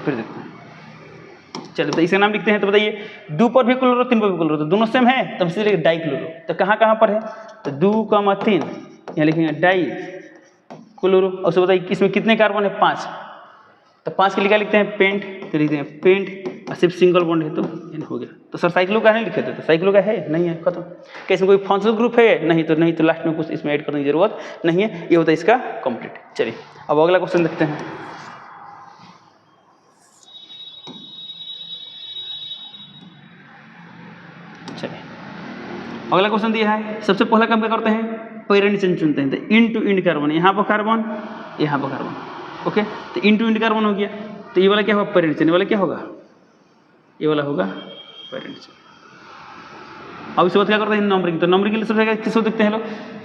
फिर देखते हैं, चलो तो इसका नाम लिखते हैं। तो बताइए 2 पर भी क्लोरो 3 पर भी क्लोरो, तो दोनों सेम है, तो हम सीधे डाई क्लोरो। तो कहाँ कहाँ पर है, तो 2,3 यहाँ लिखेंगे डाई क्लोरो। और उससे बताइए इसमें कितने कार्बन है, 5। तो 5 के लिए क्या लिखते हैं, पेंट, तो लिखते हैं पेंट, और सिर्फ सिंगल बॉन्ड है तो ये हो गया। तो सर साइक्लो का नहीं लिखे थे, तो साइक्लो का है नहीं है, खत्म। क्या इसमें कोई फंक्शनल ग्रुप है, नहीं, तो नहीं, तो लास्ट में कुछ इसमें ऐड करने की जरूरत नहीं है, ये होता है इसका कंप्लीट। चलिए अब अगला क्वेश्चन देखते हैं। चलिए अगला क्वेश्चन दिया है, सबसे पहला काम क्या करते हैं, पेरेंट चेन चुनते हैं। तो इन टू इंड कार्बन, यहाँ पर कार्बन, यहाँ पर कार्बन, ओके। तो इन टू इंड कार्बन हो गया, तो ये वाला क्या होगा, पेरेंट चेन, ये वाला क्या होगा, ये वाला होगा पेरेंट चेन। अब इसके बाद क्या करते हैं, नंबरिंग। तो नंबरिंग के लिए सबसे किसको देखते हैं लोग,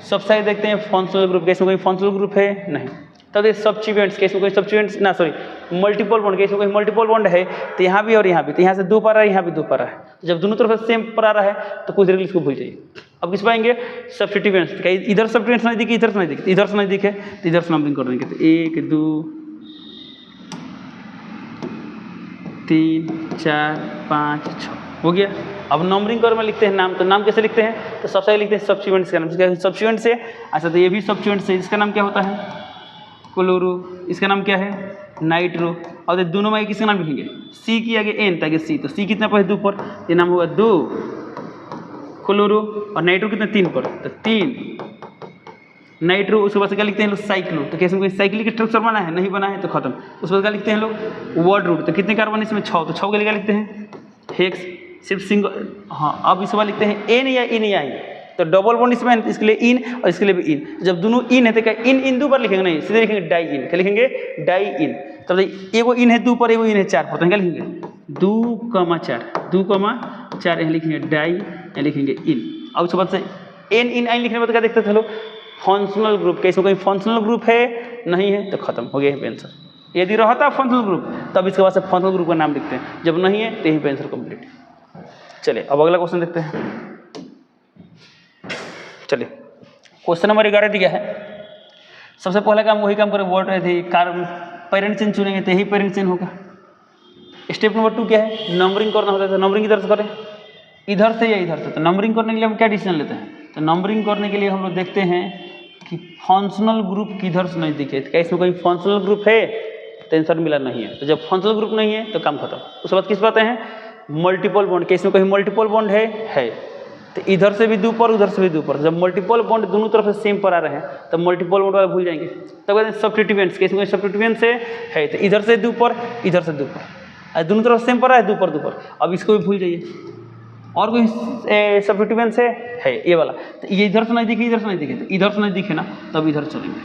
सबसे देखते हैं फंक्शनल ग्रुप, कैसे कोई फंक्शनल ग्रुप है, नहीं। तब सब्स्टिट्यूएंट्स, कैसे कोई सब्स्टिट्यूएंट्स ना, सॉरी मल्टीपल बॉन्ड, कैसे कोई मल्टीपल बॉन्ड है, तो यहाँ भी और यहाँ भी, तो यहाँ से 2 पर आ रहा है, यहाँ भी 2 पर आ रहा है। जब दोनों तरफ से सेम पर आ रहा है तो कुछ देर इसको भूल जाइए। अब किस पाएंगे, सब्स्टिट्यूएंट्स, क्या इधर सब्स्टिट्यूएंट्स नहीं दिखे, इधर से नहीं दिखे, इधर से नहीं दिखे, तो इधर से नंबरिंग कर देंगे। तो 1 2 3 4 5 6 हो गया। अब नंबरिंग कर में लिखते हैं नाम, तो नाम कैसे लिखते हैं, तो सबसे पहले लिखते हैं सब्स्टिट्यूएंट्स का नाम, सब्स्टिट्यूएंट से। अच्छा तो ये भी सब्स्टिट्यूएंट से, इसका नाम क्या होता है, क्लोरो, इसका नाम क्या है, नाइट्रो। और दोनों में किसका नाम लिखेंगे, सी की आगे एन ताकि सी, तो सी कितना पर है, 2 पर, ये नाम होगा 2 क्लोरो। और नाइट्रो कितना, 3 पर, तो 3 नाइट्रो। उसके बाद से क्या लिखते हैं लोग, साइक्लो। तो कैसे कोई साइक्लिक स्ट्रक्चर बना है, नहीं बना है, तो खत्म। उसके बाद क्या लिखते हैं लोग, वर्ड रूट। तो कितने कार्बन इसमें, 6, तो 6 के लिए क्या लिखते हैं, हेक्स, सिर्फ सिंगल। हाँ अब इसके बाद लिखते हैं एन या इन या इन, तो डबल बॉन्ड इसमें, इसके लिए इन और इसके लिए भी इन। जब दोनों इन है तो क्या इन 2 पर लिखेंगे, नहीं सीधे लिखेंगे डाई इन, क्या लिखेंगे, डाई इन। तब एगो इन है 2 पर, एगो इन है 4 पर, तो क्या लिखेंगे 2,4, 2,4 यहाँ लिखेंगे डाई, यहाँ लिखेंगे इन। अब उसके बाद से एन इन आइन लिखने में तो क्या देखते थे लोग, फंक्शनल ग्रुप। कैसे कोई फंक्शनल ग्रुप है, नहीं है, तो खत्म हो गया आंसर। यदि रहता फंक्शनल ग्रुप तब इसके बाद से फंक्शनल ग्रुप का नाम लिखते हैं, जब नहीं है तो यहीं पे आंसर कंप्लीट। चलिए अब अगला क्वेश्चन देखते हैं। चलिए क्वेश्चन नंबर 11 दिया है। सबसे पहला काम वही काम करें, वर्ड थे कार्बन, पेरेंट चेन चुनेंगे तो यही पेरेंट चेन होगा। स्टेप नंबर 2 क्या है, नंबरिंग करना होता है। तो नंबरिंग इधर से करें, इधर से या इधर से। तो नंबरिंग करने के लिए हम क्या डिसीजन लेते हैं, तो नंबरिंग करने के लिए हम लोग देखते हैं कि फंक्शनल ग्रुप किधर से नहीं दिखे, क्या इसमें कोई फंक्शनल ग्रुप है, तो आंसर मिला नहीं है। तो जब फंक्शनल ग्रुप नहीं है तो काम खत्म। उसके बाद किस बात है, मल्टीपल बॉन्ड, क्या इसमें कोई मल्टीपल बॉन्ड है, तो इधर से भी 2 पर, उधर से भी 2 पर। जब मल्टीपल बॉन्ड दोनों तरफ से सेम पर आ रहे हैं तो मल्टीपल बॉन्ड वाला भूल जाएंगे। तब कहते हैं सब्स्टिट्यूएंट्स, कैसे कोई सब्स्टिट्यूएंट्स है, तो इधर से 2 पर, इधर से 2 पर, दोनों तरफ सेम पर आ है, 2 पर 2 पर। अब इसको भी भूल जाइए। और कोई सब्स्टिट्यूएंट्स है ये वाला, तो ये इधर से नहीं दिखे, इधर से नहीं दिखे, तो इधर से नहीं दिखे ना, तब इधर चलेंगे।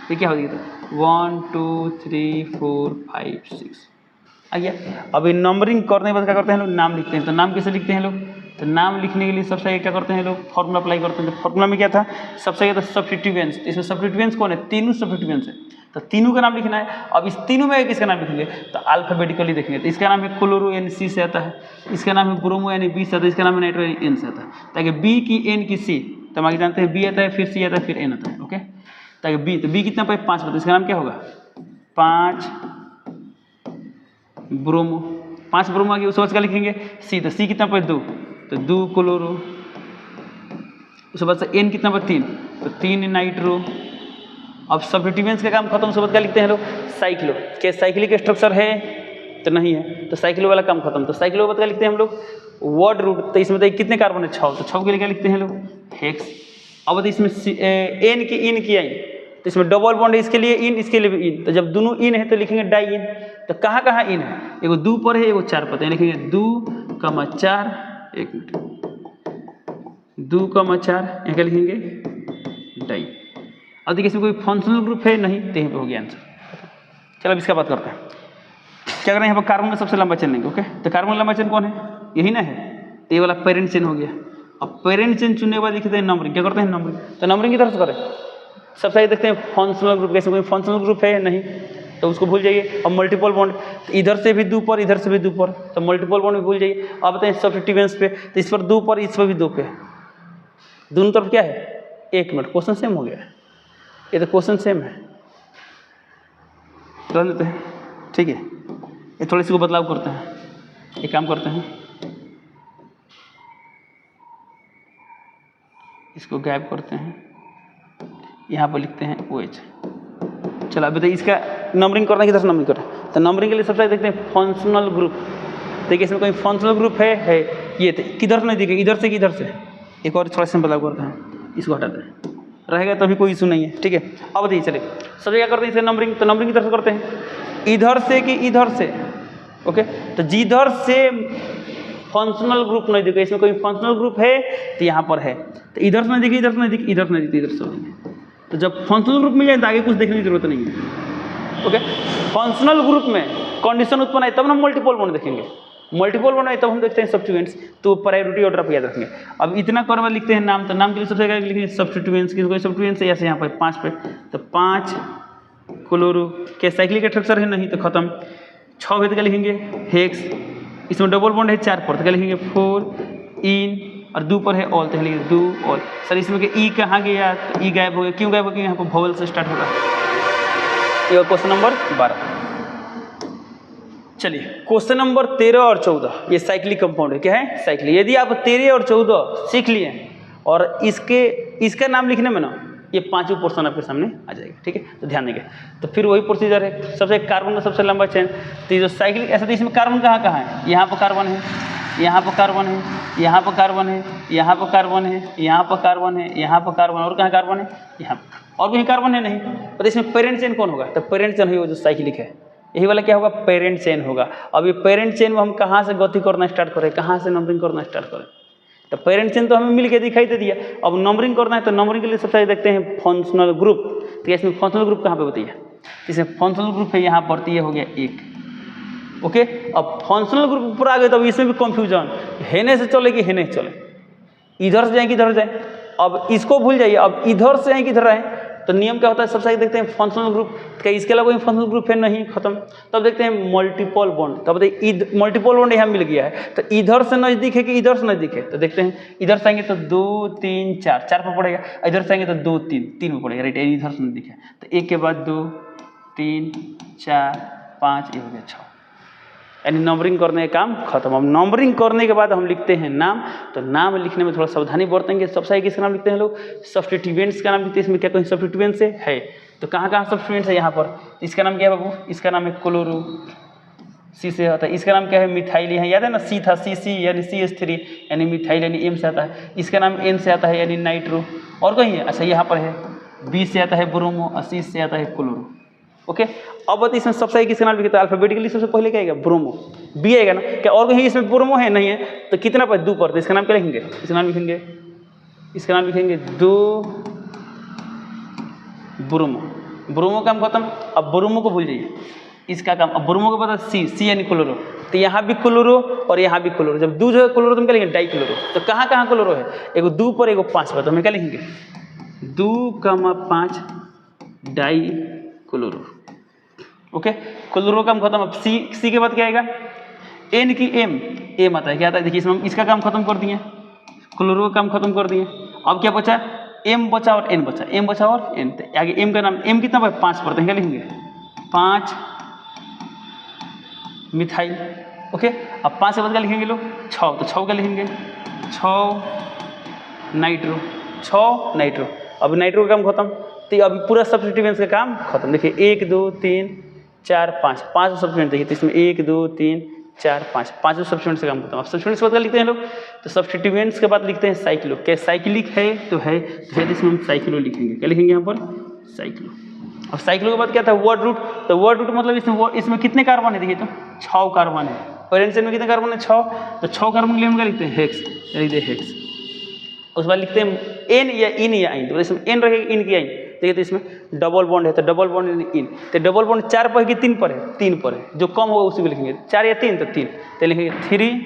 तो क्या हो गया, 1 2 3 4 5 6 आ गया। अभी नंबरिंग करने के बाद क्या करते हैं लोग, नाम लिखते हैं। तो नाम कैसे लिखते हैं लोग, तो नाम लिखने के लिए सबसे आगे क्या करते हैं लोग, फॉर्मूला अप्लाई करते हैं। तो फॉर्मूला में क्या था, सबसे आगे तो सब्स्टिट्यूएंट्स। इसमें सब्स्टिट्यूएंट्स कौन है, तीनों सब्स्टिट्यूएंट्स है, तो तीनों का नाम लिखना है। अब इस तीनों में किसका नाम लिखेंगे, तो अल्फाबेटिकली देखेंगे। तो इसका नाम है क्लोरो, यानी सी से आता है। इसका नाम है ब्रोमो, यानी बी से आता है। इसका नाम है नाइट्रो, यानी एन से आता है। ताकि बी की एन की सी, तो हम आगे जानते हैं बी आता है, फिर सी आता है, फिर एन आता है, ओके। ताकि बी, तो बी कितना पाए, 5 पर, इसका नाम क्या होगा, 5 ब्रोमो, 5 ब्रोमो आ गया। उसके बाद क्या लिखेंगे, सी, तो सी कितना पर 2, तो 2 क्लोरो। उसके बाद से एन कितना पर 3, तो 3 नाइट्रो। अब सब्स्टिट्यूएंट्स का काम खत्म, उसके बाद क्या लिखते हैं लोग, साइक्लो। क्या साइक्लिक स्ट्रक्चर है तो नहीं है, तो साइक्लो वाला काम खत्म। तो साइक्लो के बाद क्या लिखते हैं हम लोग, वर्ड रूट। तो इसमें देखिए कितने कार्बन है, 6, तो 6 के लिए क्या लिखते हैं लोग, हेक्स। अब इसमें एन की इन की आई, तो इसमें डबल बॉन्ड है, इसके लिए इन, इसके लिए भी इन। तो जब दोनों इन है तो लिखेंगे डाई इन। तो कहाँ कहाँ इन है, एगो 2 पर है, एगो 4 पर है, लिखेंगे 2,4, 1 मिनट, 2,4 यहाँ क्या लिखेंगे, डाई। अब देखिए इसमें कोई फंक्शनल ग्रुप है नहीं, तो यहीं पे हो गया आंसर। चलो अब इसका बात करते हैं, क्या करें, यहाँ पर कार्बन का सबसे लंबा चेन लेंगे। ओके, तो कार्बन का लंबा चेन कौन है, यही ना है, तो ये वाला पेरेंट चेन हो गया। अब पेरेंट चेन चुनने के बाद लिखते हैं नंबरिंग। क्या करते हैं, नंबरिंग। तो नंबरिंग की तरफ से करें, सबसे आगे देखते हैं फंक्शनल ग्रुप, कैसे कोई फंक्शनल ग्रुप है नहीं, तो उसको भूल जाइए। अब मल्टीपल बॉन्ड, तो इधर से भी 2 पर, इधर से भी 2 पर, तो मल्टीपल बॉन्ड भी भूल जाइए। अब बताएं सब्स्टिट्यूएंट्स पे, तो इस पर 2 पर, इस पर भी 2 पे, दोनों तरफ क्या है, 1 मिनट, क्वेश्चन सेम हो गया। ये तो क्वेश्चन सेम है, रह लेते हैं, ठीक है। ये थोड़ी सी को बदलाव करते हैं, एक काम करते हैं, इसको गायब करते हैं, यहाँ पर लिखते हैं OH। चलो अब बताइए इसका नंबरिंग करना, किधर से नंबरिंग करें, तो नंबरिंग के लिए सबसे देखते हैं फंक्शनल ग्रुप। देखिए इसमें कोई फंक्शनल ग्रुप है, ये तो किधर से नहीं दिखे, इधर से कि इधर से। एक और थोड़ा सा बदलाव करते हैं, इसको हटाते हैं, रहेगा तभी कोई इशू नहीं है, ठीक है। अब बताइए चलिए सब क्या करते हैं इसे नंबरिंग, तो नंबरिंग किधर से करते हैं, इधर से कि इधर से। ओके, तो जिधर से फंक्शनल ग्रुप नहीं दिखे, इसमें कोई फंक्शनल ग्रुप है तो यहाँ पर है, तो इधर से नहीं दिखे, इधर से नहीं दिखे, इधर से नहीं दिखे, इधर से नहीं। तो जब फंक्शनल ग्रुप मिल जाए तो आगे कुछ देखने की जरूरत नहीं है। ओके, फंक्शनल ग्रुप में कंडीशन उत्पन्न है तब हम मल्टीपल बॉन्ड देखेंगे, मल्टीपल बॉन्ड है तब हम देखते हैं सब्स्टिट्यूएंट्स, तो प्रायोरिटी ऑर्डर पर याद रखेंगे। अब इतना करने बाद लिखते हैं नाम, तो नाम के लिए सबसे आगे लिखेंगे सब्स्टिट्यूएंट्स, किसी कोई सब्स्टिट्यूएंट्स है ऐसे यहाँ पर 5 पे, तो 5 क्लोरो के साइक्लिक स्ट्रक्चर है नहीं, तो खत्म। 6 पे तो क्या लिखेंगे, हेक्स। इसमें डबल बॉन्ड है 4 पर, तो क्या लिखेंगे 4 इन, और 2 पर है ऑल, तो लिखेंगे 2 ऑल। सर इसमें के ई कहाँ गया, तो ई गायब हो गया, क्यों गायब हो गया, यहाँ पर वोवेल से स्टार्ट होगा। ये क्वेश्चन नंबर 12। चलिए क्वेश्चन नंबर 13 और 14, ये साइक्लिक कंपाउंड है, क्या है, साइक्लिक। यदि आप 13 और 14 सीख लिए और इसका नाम लिखने में ना ये 5वां पोर्शन आपके सामने आ जाएगा, ठीक है। तो ध्यान देंगे, तो फिर वही प्रोसीजर है, सबसे कार्बन का सबसे लंबा चेन। तो ये जो साइक्लिक ऐसा, तो इसमें कार्बन कहाँ कहाँ है, यहाँ पर कार्बन है, यहाँ पर कार्बन है, यहाँ पर कार्बन है, यहाँ पर कार्बन है, यहाँ पर कार्बन है, यहाँ पर कार्बन, और कहाँ कार्बन है, यहाँ और कहीं कार्बन है नहीं। तो इसमें पेरेंट चेन कौन होगा, तो पेरेंट चेन हो जो साइक्लिक है, यही वाला क्या होगा, पेरेंट चेन होगा। अब ये पेरेंट चेन में हम कहाँ से गति करना स्टार्ट करें, कहाँ से नंबरिंग करना स्टार्ट करें, तो पेरेंट चेन तो हमें मिल के दिखाई दे दिया। अब नंबरिंग करना है, तो नंबरिंग के लिए सबसे देखते हैं फंक्शनल ग्रुप। तो इसमें फंक्शनल ग्रुप कहाँ पे बताइए, इसमें फंक्शनल ग्रुप है यहाँ पर, तो ये हो गया 1। ओके, अब फंक्शनल ग्रुप ऊपर आ गए, तो अब इसमें भी कंफ्यूजन, हेने से चले कि हेने से चले, इधर से जाए कि इधर जाए। अब इसको भूल जाइए, अब इधर से आए कि इधर आए, तो नियम क्या होता है, सबसे देखते हैं फंक्शनल ग्रुप, क्या इसके अलावा कोई फंक्शनल ग्रुप है नहीं, खत्म। तब देखते हैं मल्टीपल बॉन्ड, तब बताइए मल्टीपल बॉन्ड यहाँ मिल गया है, तो इधर से नजदीक है कि इधर से नजदीक है, तो देखते हैं इधर से आएंगे तो 2 3 4 4 पर पड़ेगा, इधर से आएंगे तो 2 3 3 में पड़ेगा, राइट, इधर से नजदीक है, तो 1 के बाद 2 3 4 5, ये हो गया 6, यानी नंबरिंग करने का काम खत्म। अब नंबरिंग करने के बाद हम लिखते हैं नाम, तो नाम लिखने में थोड़ा सावधानी बरतेंगे। सबसे आगे किसका नाम लिखते हैं लोग, सब्स्टिट्यूएंट्स का नाम लिखते हैं। इसमें क्या कोई सब्स्टिट्यूएंट्स है, तो कहाँ कहाँ सब्स्टिट्यूएंट्स है, यहाँ पर। इसका नाम क्या है बाबू, इसका नाम है क्लोरो, सी से आता है। इसका नाम क्या है, मिथाइल, यहाँ याद है ना, सी था, सी यानी CH3 यानी मिथाइल, यानी M से आता है। इसका नाम N से आता है यानी नाइट्रो, और कहीं है, अच्छा यहाँ पर है, B से आता है ब्रोमो, और C से आता है क्लोरो। ओके, अब इसमें सबसे किसका नाम लिखते हैं, अल्फाबेटिकली सबसे पहले क्या आएगा, ब्रोमो, बी आएगा ना, क्या और कहीं इसमें ब्रोमो है नहीं है, तो कितना पर 2 पर, तो इसका नाम क्या लिखेंगे, इसका नाम लिखेंगे, इसका नाम लिखेंगे 2 ब्रोमो। ब्रोमो काम खत्म। अब ब्रोमो को भूल जाइए, इसका काम, अब ब्रोमो को पता सी यानी क्लोरो, तो यहाँ भी क्लोरो और यहाँ भी क्लोरो, जब 2 जो है क्लोरो तो हम क्या लिखेंगे, डाई क्लोरो। तो कहाँ कहाँ क्लोरो है, एगो 2 पर एगो 5 पर, तो हम क्या लिखेंगे 2,5 डाई क्लोरो। ओके, क्लोरो काम खत्म। अब सी के बाद क्या आएगा, एन की एम आता है, क्या आता है, देखिए इसमें हम इसका काम खत्म कर दिए, क्लोरो का काम खत्म कर दिए। अब क्या बचा, एम बचा और एन बचा, एम बचा और एन, आगे एम का नाम, एम कितना पर 5 पर, क्या लिखेंगे 5 मिथाइल। ओके, अब 5 के बाद क्या लिखेंगे लोग, 6, तो 6 क्या लिखेंगे 6 नाइट्रो, 6 नाइट्रो। अब नाइट्रो का काम खत्म, तो ये अभी पूरा सब्स्टिट्यूएंट्स का काम खत्म। देखिए 1 2 3 4 5 पाँच सब्स्टिट्यूएंट देखिए, तो इसमें 1 2 3 4 5 पाँचों सब्स्टिट्यूएंट्स का काम खत्म। अब सब्स्टिट्यूएंट्स के बाद क्या लिखते हैं लोग, तो सब्स्टिट्यूएंट्स के बाद लिखते हैं साइक्लो। क्या साइक्लिक है तो है, तो इसमें हम साइक्लो लिखेंगे। क्या लिखेंगे यहाँ पर, साइक्लो। अब साइक्लो के बाद क्या था, वर्ड रूट। तो वर्ड रूट मतलब इसमें कितने कार्बन है, देखिए तो 6 कार्बन है। पेरेंट चेन में कितने कार्बन है, 6। तो 6 कार्बन के लिए हम क्या लिखते हैं, हेक्स, लिख दे हेक्स। उसके बाद लिखते हैं एन या इन या आइन, तो इसमें एन रहेगा, इन की आइन। देखिए तो इसमें डबल बॉन्ड है, तो डबल बॉन्ड इन। तो डबल बॉन्ड 4 पर है कि 3 पर है, 3 पर है। जो कम होगा उसी को लिखेंगे, 4 या 3 तो 3। तो लिखेंगे 3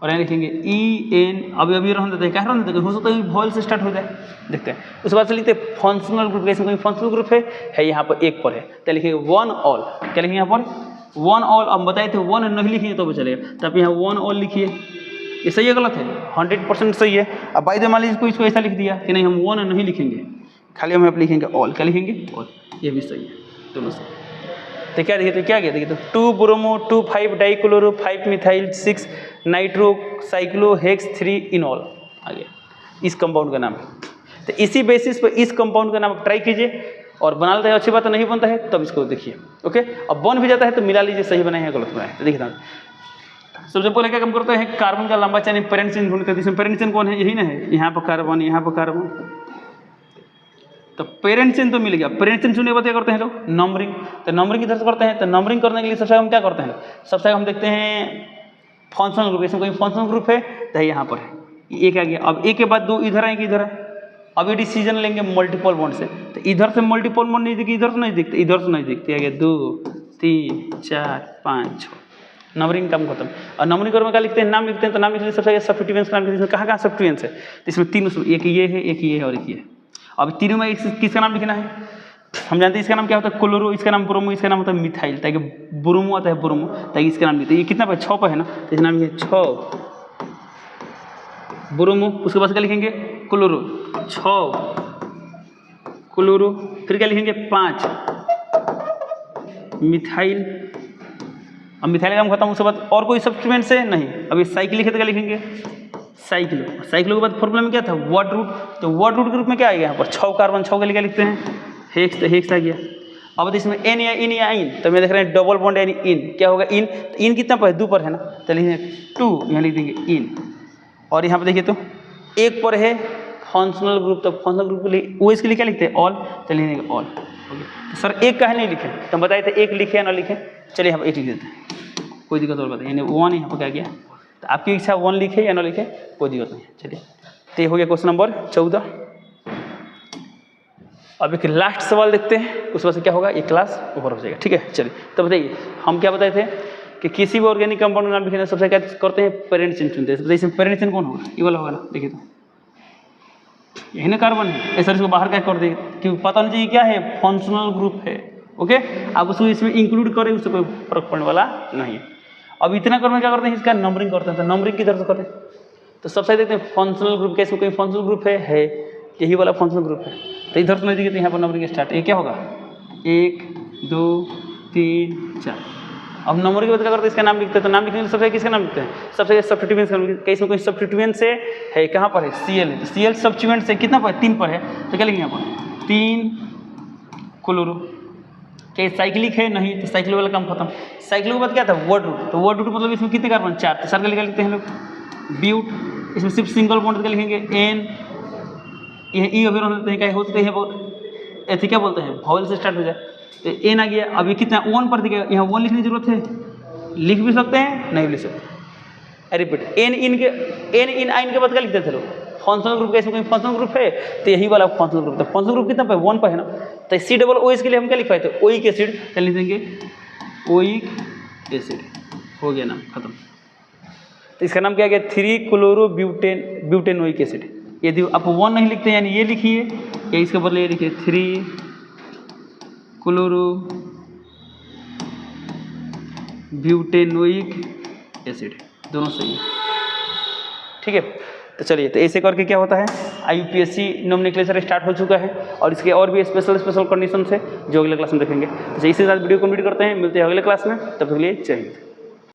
और यहाँ लिखेंगे ई एन। अभी रहने देते हैं, क्या रहने देते हैं, हो सकता है वॉल से स्टार्ट हो जाए, देखते हैं। उसके बाद से लिखते हैं फंक्शनल ग्रुप। इसमें कोई फंक्शनल ग्रुप है यहाँ पर 1 पर है, तो लिखेंगे 1 ऑल। क्या लिखेंगे यहाँ पर, 1 ऑल। अब बताए थे 1 नहीं लिखेंगे तो चलेगा, तो आप यहाँ 1 ऑल लिखिए। ये सही है गलत है, 100% सही है। अब बाई द मान लीजिए कोई इसको ऐसा लिख दिया कि नहीं हम 1 नहीं लिखेंगे, खाली हम यहाँ पर लिखेंगे ऑल। क्या लिखेंगे, ऑल। ये भी सही है, दोनों सही। तो क्या देखिए, तो क्या गया देखिए, तो 2 bromo 2 5 dichloro 5 methyl 6 nitro cyclo hex 3 enol आ गया, इस कंपाउंड का नाम है। तो इसी बेसिस पर इस कंपाउंड का नाम आप ट्राई कीजिए और बना लेते हैं। अच्छी बात नहीं बनता है तब इसको देखिए, ओके। अब बन भी जाता है तो मिला लीजिए, सही बनाए हैं गलत बनाए। तो देखिए सबसे पहले क्या काम करते हैं, कार्बन का लंबा चेन पेरेंट चेन ढूंढते हैं। इसमें पेरेंट चेन कौन है, यही ना है, यहाँ पर कार्बन, यहाँ पर कार्बन। तो पेरेंट चेन तो मिल गया। पेरेंट चेन चुनने के बाद क्या करते हैं लोग, नंबरिंग। तो नंबरिंग किधर से करते हैं, तो नंबरिंग करने के लिए सबसे हम क्या करते हैं, सबसे हम देखते हैं फंक्शनल ग्रुप। इसमें कोई फंक्शनल ग्रुप है तो यहाँ पर है, एक आ गया। अब एक के बाद 2 इधर आएंगे, इधर है। अब ये डिसीजन लेंगे मल्टीपल बॉन्ड से, तो इधर से मल्टीपल बॉन्ड नहीं दिखते, इधर से नहीं दिखते, इधर से नहीं दिखते। आ गया 2 3 4 5 6, नंबरिंग काम खत्म। और नंबरिंग करने में क्या लिखते हैं, नाम लिखते हैं। तो नाम लिखने सबसे आगे सब्स्टिट्यूएंट्स का नाम लिखते हैं। कहाँ कहाँ सब्स्टिट्यूएंट्स है, तो इसमें 3, उसमें एक ये है, एक ये है और एक ये है। अब तीनों में किसका नाम लिखना है, हम जानते हैं इसका नाम क्या होता है, क्लोरो, इसका नाम ब्रोमो, इसका नाम होता है मिथाइल। ताकि ब्रोमो आता है, ब्रोमो, ताकि इसका नाम लिखते हैं। ये कितना पर 6 पर है ना, तो इसका नाम है 6 ब्रोमो। उसके बाद क्या लिखेंगे, क्लोरो 6 क्लोरो। फिर क्या लिखेंगे 5 मिथाइल। अब मिथाइल का काम खत्म। उसके बाद और कोई सब्स्टिट्यूएंट से नहीं। अब ये साइक्लिक है तो क्या लिखेंगे, साइक्लो। साइक्लो के बाद फॉर्मूला में क्या था, वर्ड रूट। तो वर्ड रूट के रूप में क्या आएगा, यहाँ पर 6 कार्बन, 6 के लिए क्या लिखते हैं, हेक्स। तो हेक्स आ गया। अब तो इसमें एन या इन या इन, तो मैं देख रहे हैं डबल बॉन्ड यानी इन। क्या होगा, इन। तो इन कितना पर है, 2 पर है ना, तो लिखेंगे 2, यहाँ लिख देंगे इन। और यहाँ पर देखिए तो 1 पर है फंक्शनल ग्रुप, तो फंक्शनल ग्रुप के लिए वो इसके लिए क्या लिखते हैं, ऑल। तो लिखेंगे ऑल। ओके, तो सर 1 का है नहीं लिखे, तो हम बताए थे 1 लिखे या ना लिखे। चलिए हम 1 लिख देते हैं, कोई दिक्कत और बताइए। यानी 1 यहाँ पर क्या गया, तो आपकी इच्छा 1 लिखे या ना लिखे, कोई दिक्कत नहीं। चलिए, तो ये हो गया क्वेश्चन नंबर 14। अब एक लास्ट सवाल देखते हैं, उस वजह से क्या होगा, ये क्लास ओवर हो जाएगा। ठीक है, चलिए। तो बताइए हम क्या बताए थे कि किसी भी ऑर्गेनिक कंपाउंड का नाम लिखने सबसे क्या करते हैं, पेरेंट चेन चुनते हैं। बताइए इसमें पेरेंट चेन कौन होगा, ये वाला होगा ना। देखिए तो यही ना कार्बन है, ऐसा इसको बाहर क्या कर देंगे, क्योंकि पता नहीं चाहिए क्या है, फंक्शनल ग्रुप है। ओके, आप उसको इसमें इंक्लूड करें, उससे कोई फर्क पड़ने वाला नहीं है। अब इतना करने क्या करते हैं, इसका नंबरिंग करते हैं। तो नंबरिंग किधर से करते हैं, तो सबसे देखते हैं फंक्शनल ग्रुप। कैसे कोई फंक्शनल ग्रुप है, यही वाला फंक्शनल ग्रुप है। तो इधर से नहीं दिखे, तो यहाँ पर नंबरिंग स्टार्ट। ये क्या होगा, 1 2 3 4। अब नंबर के बाद क्या करते हैं, इसका नाम लिखते हैं। तो नाम लिखने के लिए सबसे किसका नाम लिखते हैं, सबसे सब्स्टिट्यूएंट्स का। इसमें कोई सब्स्टिट्यूएंट से है, कहाँ पर है, Cl है। तो Cl सब्स्टिट्यूएंट से कितना पर है, 3 पर है। तो क्या लिखेंगे यहाँ पर, 3 क्लोरो। क्या साइक्लिक है, नहीं, तो साइक्लिक वाला काम खत्म। साइक्लिक के बाद क्या था, वर्ड रूट। तो वर्ड रूट मतलब इसमें कितने कार्बन, 4। तो 4 का लिखते हैं लोग ब्यूट। इसमें सिर्फ सिंगल बॉन्ड का लिखेंगे एन। ये ई अभी होते हैं, क्या होते हैं, बहुत ऐसे क्या बोलते हैं, वॉवेल से स्टार्ट हो जाए। तो एन आ गया। अभी कितना 1 पर दिखेगा, यहाँ 1 लिखने की जरूरत है, लिख भी सकते हैं, नहीं भी लिख सकते। रिपीट, एन इन आइन के बाद क्या लिखते थे लोग, फंक्शनल ग्रुप। कैसे कोई फंक्शनल ग्रुप है, तो यही वाला फंक्शनल ग्रुप। तो फंक्शनल ग्रुप कितना पर, 1 पर है ना। तो C OOH के लिए हम क्या लिख पाए थे, ओइक एसिड। क्या लिख देंगे, ओइक एसिड। हो गया नाम खत्म। तो इसका नाम क्या गया, 3 क्लोरो ब्यूटेनोइक एसिड। यदि आप 1 नहीं लिखते यानी ये लिखिए, या इसके बदले ये लिखिए 3 क्लोरो ब्यूटेनोइक एसिड। दोनों सही है, ठीक है। तो चलिए, तो ऐसे करके क्या होता है, IUPAC नोमेनक्लेचर स्टार्ट हो चुका है। और इसके और भी स्पेशल कंडीशन है जो अगले क्लास में देखेंगे। तो इसी के साथ वीडियो कंप्लीट करते हैं, मिलते हैं अगले क्लास में। तब तक के लिए जय हिंद।